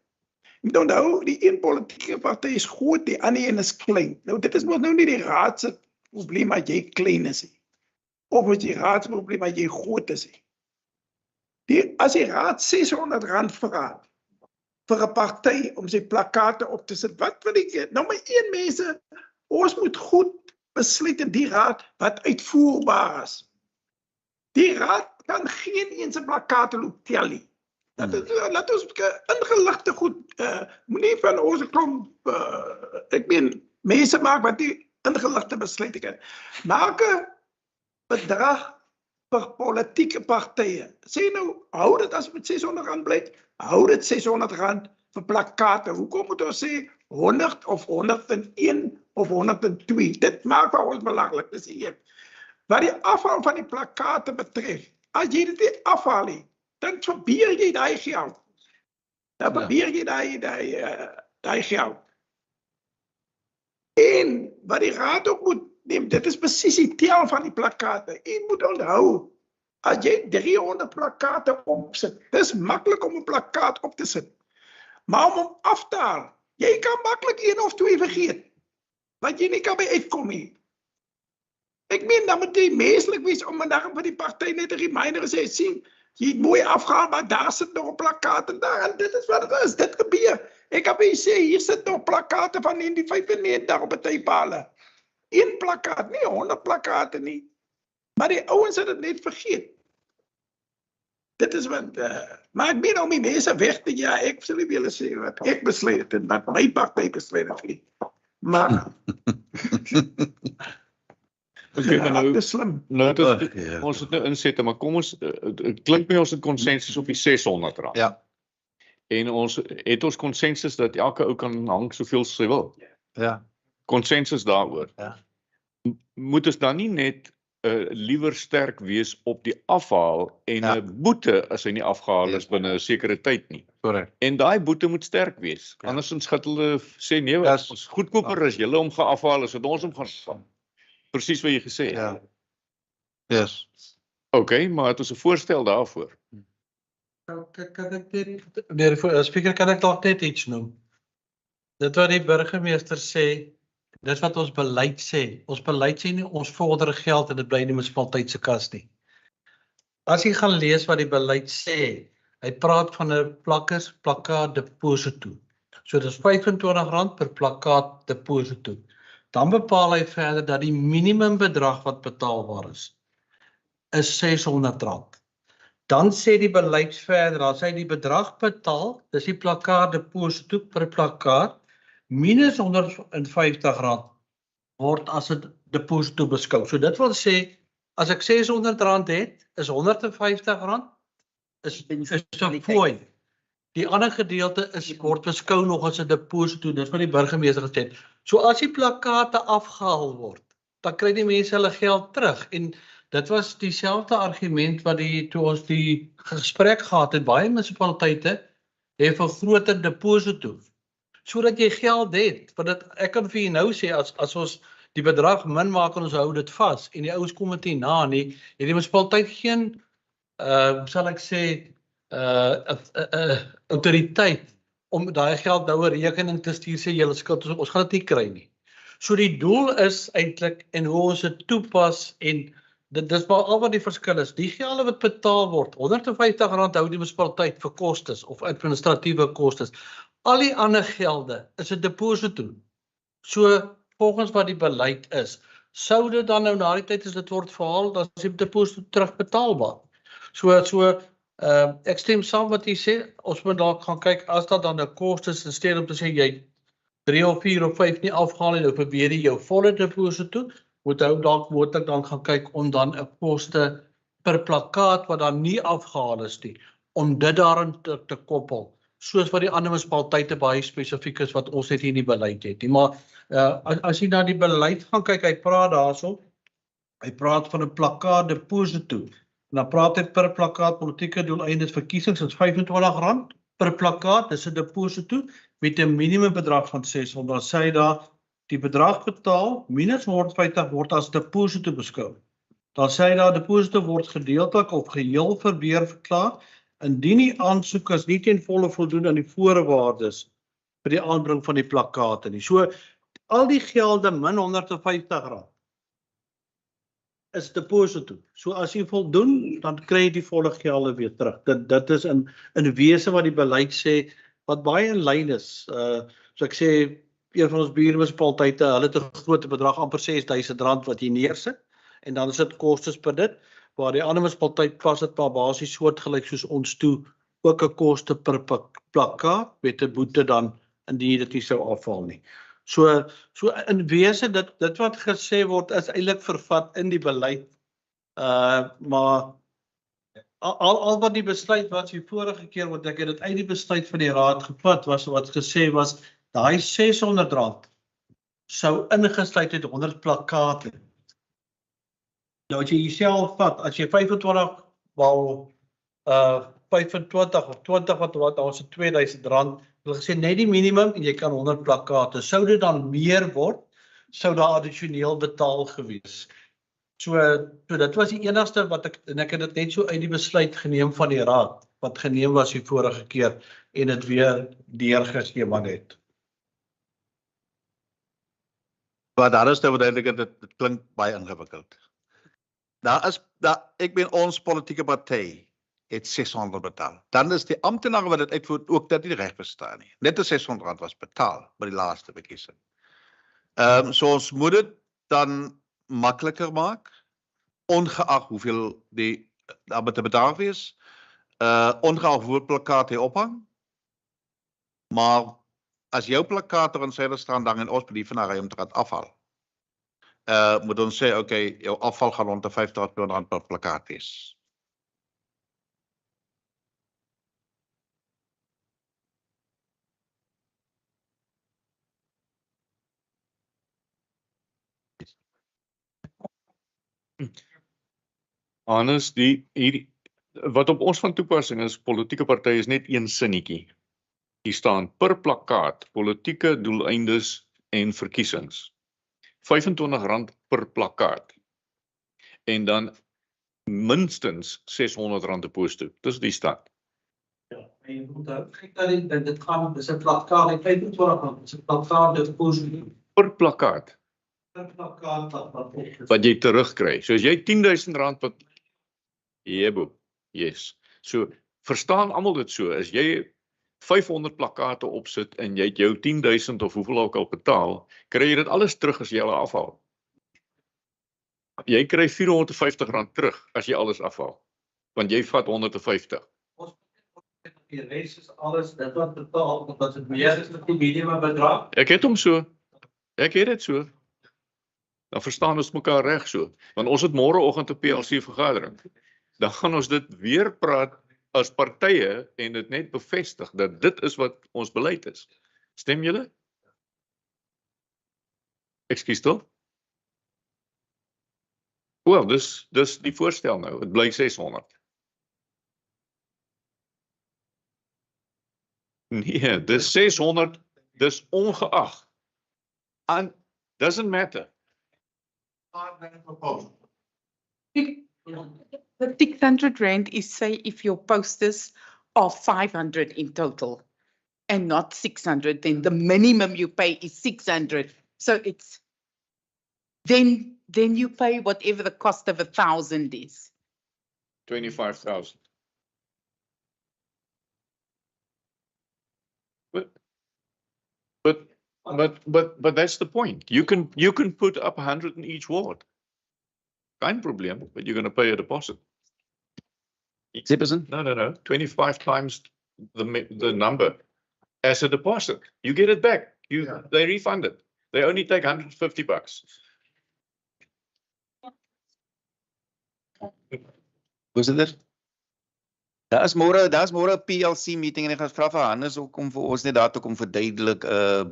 [SPEAKER 7] Jy moet onthou, die een politieke party is groot, die ander een is klein. Nou, dit is mos nou nie die raad se probleem as jy klein is nie. Of is die raad se probleem as jy groot is nie. As die raad R600 vra vir 'n party om sy plakate op te sit, wat wil ek? Nou my een mense, ons moet goed besluit in die raad wat uitvoerbaar is. Die raad kan geen een se plakate loop tel nie. Laat ons ingeligte goed, moenie van ons klomp, ek meen, mense maak wat die ingeligte besluite kan. Maak 'n bedrag vir politieke partye. Sê nou, hou dit as met R600 bly, hou dit R600 vir plakate. Hoekom moet ons sê 100 of 101 of 102? Dit maak vir ons belangrik, dis die een. Wat die afhaal van die plakate betref, as jy dit nie afhaal nie, dan probeer jy daai geld. Dan probeer jy daai geld. En wat die raad ook moet neem, dit is presies die tel van die plakate. Jy moet onthou, as jy 300 plakate opsit, dis maklik om 'n plakkaat op te sit. Maar om hom af te haal, jy kan maklik 1 of 2 vergeet, wat jy nie kan by uitkom nie. Ek meen, dan moet jy menslik wees om dan vir die party net 'n reminder sê, sien, jy het mooi afgehaal, maar daar sit nog 'n plakkaat en daar, en dit is wat het is, dit gebeur. Ek kan vir sê, hier sit nog plakate van 1995 op partypale. 1 plakkaat, nie 100 plakate nie. Maar die ouens het dit net vergeet. Dit is wat, maar ek meen om die mense weg te, ja, ek sal nie willen sê wat ek besluit het en wat my party besluit het nie. Maar
[SPEAKER 2] Okay, maar nou,
[SPEAKER 7] dis slim.
[SPEAKER 2] nou ons het nou insette, maar kom ons, het klink my ons het konsensus op die R600.
[SPEAKER 5] Ja.
[SPEAKER 2] En ons het ons konsensus dat elke ou kan hang soveel sy wil.
[SPEAKER 5] Ja.
[SPEAKER 2] Konsensus daaroor.
[SPEAKER 5] Ja.
[SPEAKER 2] Moet ons dan nie net liewer sterk wees op die afhaal en 'n
[SPEAKER 5] Ja.
[SPEAKER 2] boete as hy nie afgehaal is binne 'n sekere tyd nie.
[SPEAKER 5] Korrek.
[SPEAKER 2] En daai boete moet sterk wees.
[SPEAKER 5] Ja.
[SPEAKER 2] Andersins gaan hulle sê nee,
[SPEAKER 5] Dis-
[SPEAKER 2] ons goedkoper is julle om gaan afhaal as wat ons om gaan. Presies wat jy gesê het.
[SPEAKER 5] Ja. Yes.
[SPEAKER 2] Okay, maar het ons 'n voorstel daarvoor.
[SPEAKER 6] Kan ek net, meneer Speaker, kan ek dalk net iets noem? Dit wat die burgemeester sê, dis wat ons beleid sê. Ons beleid sê nie ons vorder geld en dit bly in die munisipaliteit se kas nie. As jy gaan lees wat die beleid sê, hy praat van 'n plakkaat deposito. So dis R25 per plakkaat deposito. Dan bepaal hy verder dat die minimumbedrag wat betaalbaar is R600. Dan sê die beleid verder, as hy die bedrag betaal, dis die plakkaat deposito per plakkaat, minus R150 word as 'n deposito beskou. So dit wil sê, as ek R600 het, is R150 is 'n fooi. Die ander gedeelte word beskou nog as 'n deposito, dis wat die burgemeester gesê het. So as die plakate afgehaal word, dan kry die mense hulle geld terug. En dit was dieselfde argument wat toe ons die gesprek gehad het, baie munisipaliteite het 'n groter deposito, sodat jy geld het. Want ek kan vir jou nou sê, as ons die bedrag min maak en ons hou dit vas, en die ouens kom dit nie na nie, het die munisipaliteit geen, sal ek sê, autoriteit om daai geld nou 'n rekening te stuur, sê julle skuld, ons gaan dit nie kry nie. So die doel is eintlik, en hoe ons dit toepas, en dis maar al wat die verskil is, die gelde wat betaal word, R150 hou die munisipaliteit vir kostes, of administratiewe kostes, al die ander gelde is 'n deposito. So volgens wat die beleid is, sou dit dan nou na die tyd as dit word verhaal, dan is die deposito terugbetaalbaar. Ek stem saam wat jy sê, ons moet dalk gaan kyk, as dat dan 'n kostes, in steede om te sê, jy 3 of 4 of 5 nie afgehaal en nou probeer jy jou volle deposito, moet ek dan gaan kyk om dan 'n koste per plakkaat wat dan nie afgehaal is nie, om dit daarin te koppel, soos wat die ander munisipaliteite baie spesifiek is wat ons net hier in die beleid het. Maar as jy na die beleid gaan kyk, hy praat daarso, hy praat van 'n plakkaat deposito, en dan praat hy per plakkaat politieke doeleindes verkiesings is R25 per plakkaat, dis 'n deposito met 'n minimumbedrag van 600. Dan sê hy daar, die bedrag betaal minus 150 word as deposito beskou. Dan sê hy daar deposito word gedeeltelik of geheel verweer verklaar indien die aansoekers nie ten volle voldoen aan die voorwaardes vir die aanbring van die plakkate nie. So al die gelde min R150 is deposito. So as jy voldoen, dan kry jy die volle gelde weer terug. Dit is in wese wat die beleid sê, wat baie in lyn is. So ek sê, een van ons buurmunisipaliteite, hulle het 'n groot bedrag, amper R6.000 wat jy neersit, en dan is dit kostes per dit, waar die ander munisipaliteit pas dit maar basies soortgelyk soos ons toe, ook 'n koste per plakkaat, met 'n boete dan, indien jy dit nie sou afval nie. So in wese, dit wat gesê word, is eintlik vervat in die beleid, maar al wat die besluit was die vorige keer, want ek het dit uit die besluit van die raad gevat, was wat gesê was, daai R600 sou ingesluit het 100 plakkate. Nou as jy jouself vat, as jy 25 wou 25 of 20 wat ons R2000, wil gesê net die minimum en jy kan 100 plakkate. Sou dit dan meer word, sou daar addisioneel betaal gewees. So dit was die enigste wat ek het dit net so uit die besluit geneem van die raad, wat geneem was die vorige keer, en dit weer deurgegee maar net.
[SPEAKER 5] Maar daar is nou duidelik, dit klink baie ingewikkeld. Ek ben ons politieke party het R600 betaal. Dan is die amptenare wat dit uitvoer ook dat nie reg bestaan nie. Net die R600 was betaal by die laaste verkiesing. So ons moet dit dan makliker maak, ongeag hoeveel daar moet 'n bedrag wees, ongeag hoeveel plakate jy ophang. Maar as jou plakate in Suiderstrand hang en ons by die van ry om te gaan afval, moet ons sê, okay, jou afval gaan rond R50 per plakkaat wees.
[SPEAKER 2] Anders, wat op ons van toepassing is, politieke partye is net een sinnetjie. Hier staan per plakkaat, politieke doeleindes en verkiesings. R25 per plakkaat. En dan minstens R600 deposito. Dis die stand.
[SPEAKER 6] Ja, en jy moet ook kyk dat dit gaan, dis 'n plakkaat, R25, dis 'n plakkaat deposito.
[SPEAKER 2] Per plakkaat.
[SPEAKER 6] Per plakkaat
[SPEAKER 2] wat jy terugkry. So as jy R10.000 wat jebo, yes. So verstaan almal dit so, as jy 500 plakkate opsit en jy het jou 10.000 of hoeveel ook al betaal, kry jy dit alles terug as jy hulle afhaal. Jy kry R450 terug as jy alles afhaal, want jy vat 150.
[SPEAKER 6] Die res is alles dit wat betaal, omdat dit meer is met die minimum bedrag.
[SPEAKER 2] Ek het hom so. Ek het dit so. Dan verstaan ons mekaar reg so, want ons het môreoggend 'n PLC vergadering. Dan gaan ons dit weer praat as partye en dit net bevestig dat dit is wat ons beleid is. Stem julle? Ekskuus tog? Wel, dis die voorstel nou. Dit bly 600. Nee, dis 600, dis ongeag. And doesn't matter.
[SPEAKER 12] The R600 is say if your posters are 500 in total and not 600, then the minimum you pay is 600. So it's then you pay whatever the cost of 1,000 is.
[SPEAKER 2] 25,000. But that's the point. You can put up 100 in each ward. Kein Problem, but you're going to pay a deposit.
[SPEAKER 1] 6%?
[SPEAKER 2] No. 25 times the number as a deposit. You get it back. They refund it. They only take $150.
[SPEAKER 1] Voorsitter, daar's môre 'n PLC meeting en ek gaan vra vir Hannes ook om vir ons net daar te kom verduidelik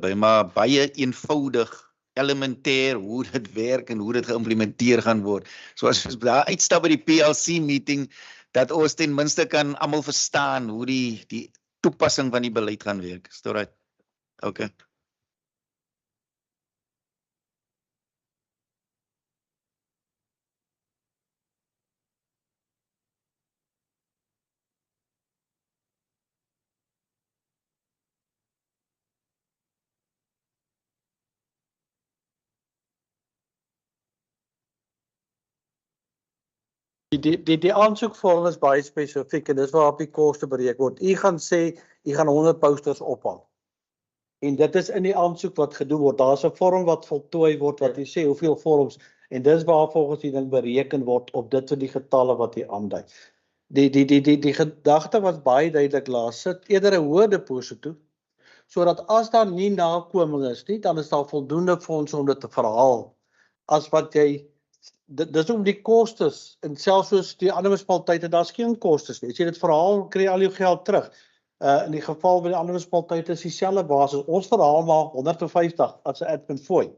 [SPEAKER 1] by maar baie eenvoudig, elementêr hoe dit werk en hoe dit geïmplementeer gaan word. So as ons daar uitstap by die PLC meeting dat ons ten minste kan almal verstaan hoe die toepassing van die beleid gaan werk. Is dit reg? Okay.
[SPEAKER 6] Die aansoekvorm is baie spesifiek en dis waarop die koste bereken word. U gaan sê, u gaan 100 posters ophang. En dit is in die aansoek wat gedoen word. Daar's 'n vorm wat voltooi word wat jy sê hoeveel vorms en dis waar volgens die ding bereken word op dit vir die getalle wat jy aandui. Die gedagte was baie duidelik laas, sit eerder 'n hoë deposito sodat as daar nie nakoming is nie, dan is daar voldoende fondse om dit te verhaal. As wat jy dis om die kostes en selfs soos die ander munisipaliteite, daar's geen kostes nie. As jy dit verhaal, kry jy al jou geld terug. In die geval by die ander munisipaliteite is dieselfde basis. Ons verhaal maar 150 as 'n admin fooi.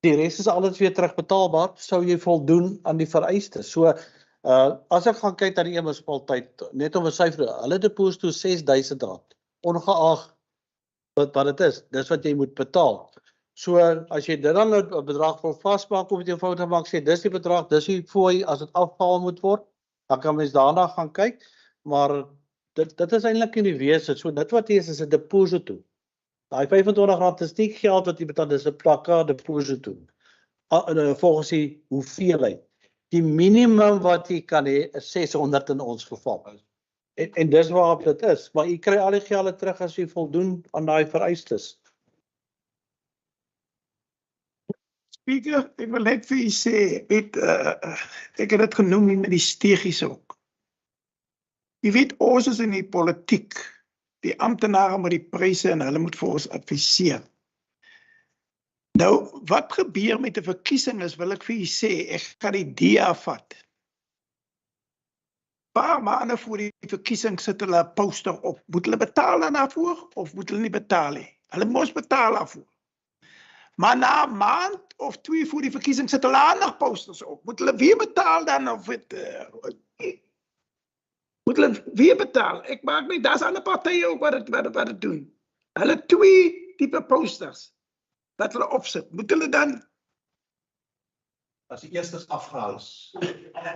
[SPEAKER 6] Die res is alles weer terugbetaalbaar, sou jy voldoen aan die vereistes. So as ek gaan kyk na die een munisipaliteit, net om 'n syfer, hulle deposito R6,000, ongeag wat dit is, dis wat jy moet betaal. So as jy dit dan 'n bedrag wil vasmaak of jy eenvoudig maak sê dis die bedrag, dis die fooi as dit afhaal moet word, dan kan mens daarna gaan kyk, maar dit is eintlik in die wese, so dit wat is 'n deposito. Daai R25 is nie geld wat jy betaal, dis 'n plakkaat deposito. Volgens die hoeveelheid. Die minimum wat jy kan hê is 600 in ons geval. En dis waarop dit is, maar jy kry al die gelde terug as jy voldoen aan daai vereistes.
[SPEAKER 7] Speaker, ek wil net vir u sê, ek het dit genoem met die stegies ook. Jy weet, ons is in die politiek, die amptenare met die pryse en hulle moet vir ons adviseer. Nou, wat gebeur met 'n verkiesing is, wil ek vir u sê, ek gaan die DA vat. Paar maande voor die verkiesing sit hulle 'n poster op. Moet hulle betaal daarvoor of moet hulle nie betaal nie? Hulle moet betaal daarvoor. Maar na 'n maand of 2 voor die verkiesing sit hulle ander posters op. Moet hulle weer betaal dan of het moet hulle weer betaal? Ek maak nie, daar's ander partye ook wat dit doen. Hulle 2 tipe posters wat hulle opsit. Moet hulle dan
[SPEAKER 5] As die eerstes afgehaal is.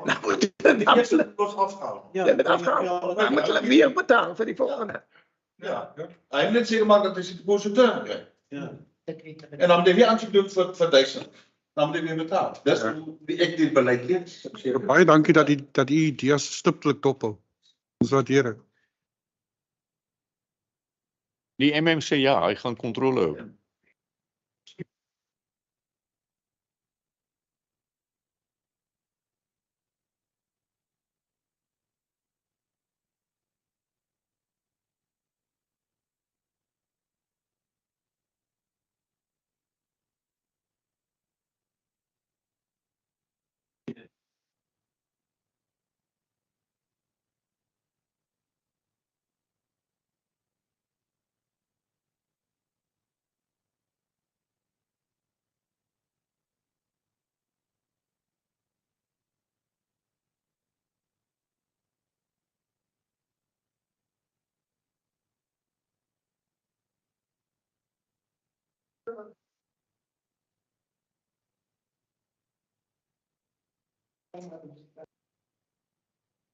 [SPEAKER 7] nou moet hulle
[SPEAKER 5] Die eerste kos afgehaal.
[SPEAKER 7] Ja, met afgehaal. Dan moet hulle weer betaal vir die volgende.
[SPEAKER 5] Ja. Hy moet net seker maak dat hy sy deposito kry.
[SPEAKER 6] Ja.
[SPEAKER 5] En dan moet hy weer aansoek doen vir 1000. Dan moet hy weer betaal. Dis hoe ek die beleid lees.
[SPEAKER 3] Baie dankie dat u idees stiptelik dophou. Ons waardeer dit.
[SPEAKER 2] Die MM sê ja, hy gaan kontrole hou.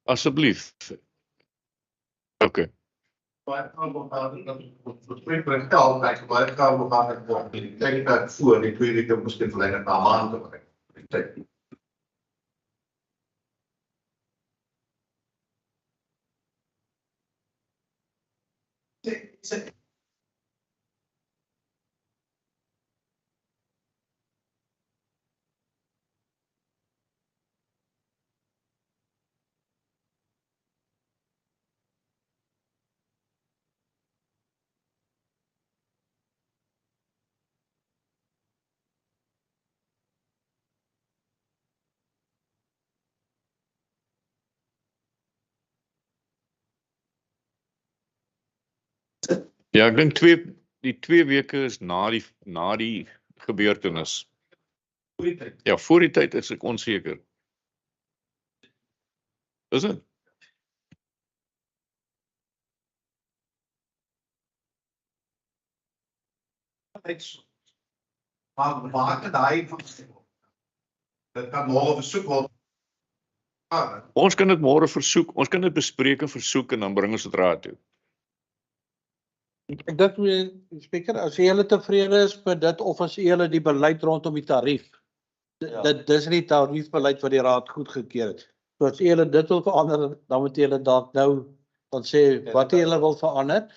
[SPEAKER 2] Asseblief. Okay.
[SPEAKER 5] Baie ek dink dat voor die 2 weke miskien verleng na 'n maand te bring.
[SPEAKER 2] Ja, ek dink die 2 weke is na die gebeurtenis. Ja, voor die tyd is ek onseker. Is dit?
[SPEAKER 5] Maar maak dit daai van dit kan môre versoek word.
[SPEAKER 2] Ons kan dit môre versoek, ons kan dit bespreek en versoek en dan bring ons dit raad toe.
[SPEAKER 6] Ek dink, Speaker, as julle tevrede is met dit of as julle die beleid rondom die tarief, Dis nie tariefbeleid wat die raad goedgekeur het. So as julle dit wil verander, dan moet julle dalk nou dan sê wat julle wil verander.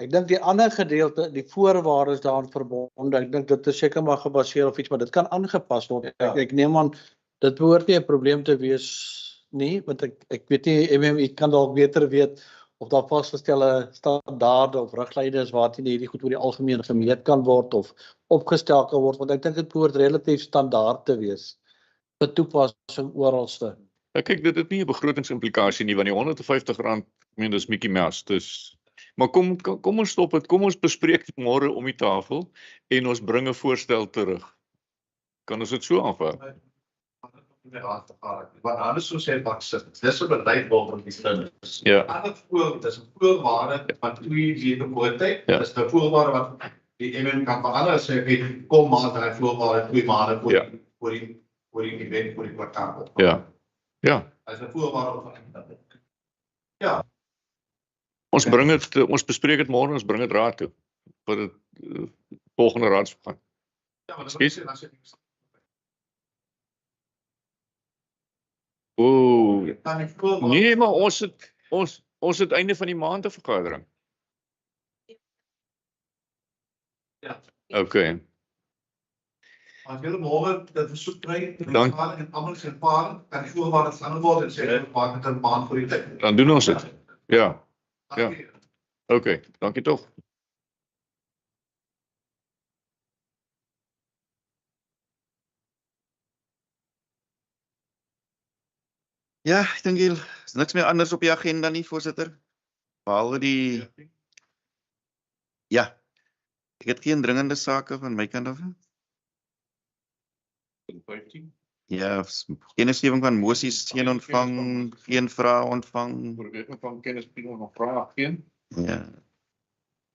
[SPEAKER 6] Ek dink die ander gedeelte, die voorwaardes daaraan verbonde, ek dink dit is seker maar gebaseer op iets, maar dit kan aangepas word. Ek neem aan, dit behoort nie 'n probleem te wees nie, want ek weet nie, MMI kan dalk beter weet of daar vasgestelde standaarde of riglyne is waarteen hierdie goed oor die algemeen gemeet kan word of opgestel kan word, want ek dink dit behoort relatief standaard te wees vir toepassing oralste.
[SPEAKER 2] Kyk, dit het nie 'n begrotingsimplikasie nie, want die R150, ek meen dis Mickey Mouse, dis maar kom ons stop dit, kom ons bespreek dit môre om die tafel en ons bring 'n voorstel terug. Kan ons dit so aanvaar?
[SPEAKER 5] Wat anders so sê wat sit. Dis 'n beleid waarop die slim is.
[SPEAKER 2] Ja.
[SPEAKER 5] Dis 'n voorwaarde wat u weet op tyd.
[SPEAKER 2] Ja.
[SPEAKER 5] Dis 'n voorwaarde wat die MM kan verander sê ek kom maar daai voorwaarde 2 maande voor die event voor die kwartaal.
[SPEAKER 2] Ja. Ja.
[SPEAKER 5] As 'n voorwaarde van ja.
[SPEAKER 2] Ons bespreek dit môre, ons bring dit raad toe vir die volgende raadsvergadering.
[SPEAKER 5] Ja, maar
[SPEAKER 2] nee, maar ons het einde van die maand 'n vergadering.
[SPEAKER 5] Ja.
[SPEAKER 2] Okay.
[SPEAKER 5] As julle môre dit versoek kry,
[SPEAKER 2] Dan
[SPEAKER 5] en almal se paar kan die voorwaardes verander word en sê maak dit 'n maand voor die tyd.
[SPEAKER 2] dan doen ons dit. Ja. Ja. Okay, dankie tog.
[SPEAKER 1] Ja, ek dink hier is niks meer anders op die agenda nie, voorsitter. Behalwe die ja. Ek het geen dringende sake van my kant af nie.
[SPEAKER 2] 15.
[SPEAKER 1] Ja, kennisgewing van moties geen ontvang, geen vrae ontvang.
[SPEAKER 2] Oorweging van kennisgewing nog vrae geen.
[SPEAKER 1] Ja.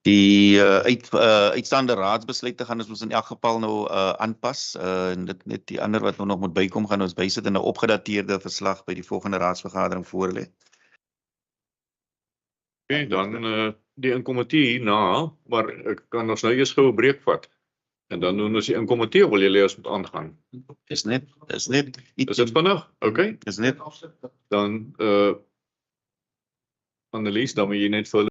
[SPEAKER 1] Die uitstaande raadsbesluite gaan ons in elk geval nou aanpas en dit net die ander wat nog moet bykom gaan ons bysit in 'n opgedateerde verslag by die volgende raadsvergadering voorlê.
[SPEAKER 2] Okay, dan die inkomitee hierna, maar ek kan ons nou eers gou 'n breek vat. En dan doen ons die inkomitee of wil julle eers moet aangaan?
[SPEAKER 1] Is net
[SPEAKER 2] Is dit vinnig? Okay.
[SPEAKER 1] Is net
[SPEAKER 2] Dan Annelies, dan moet jy net vir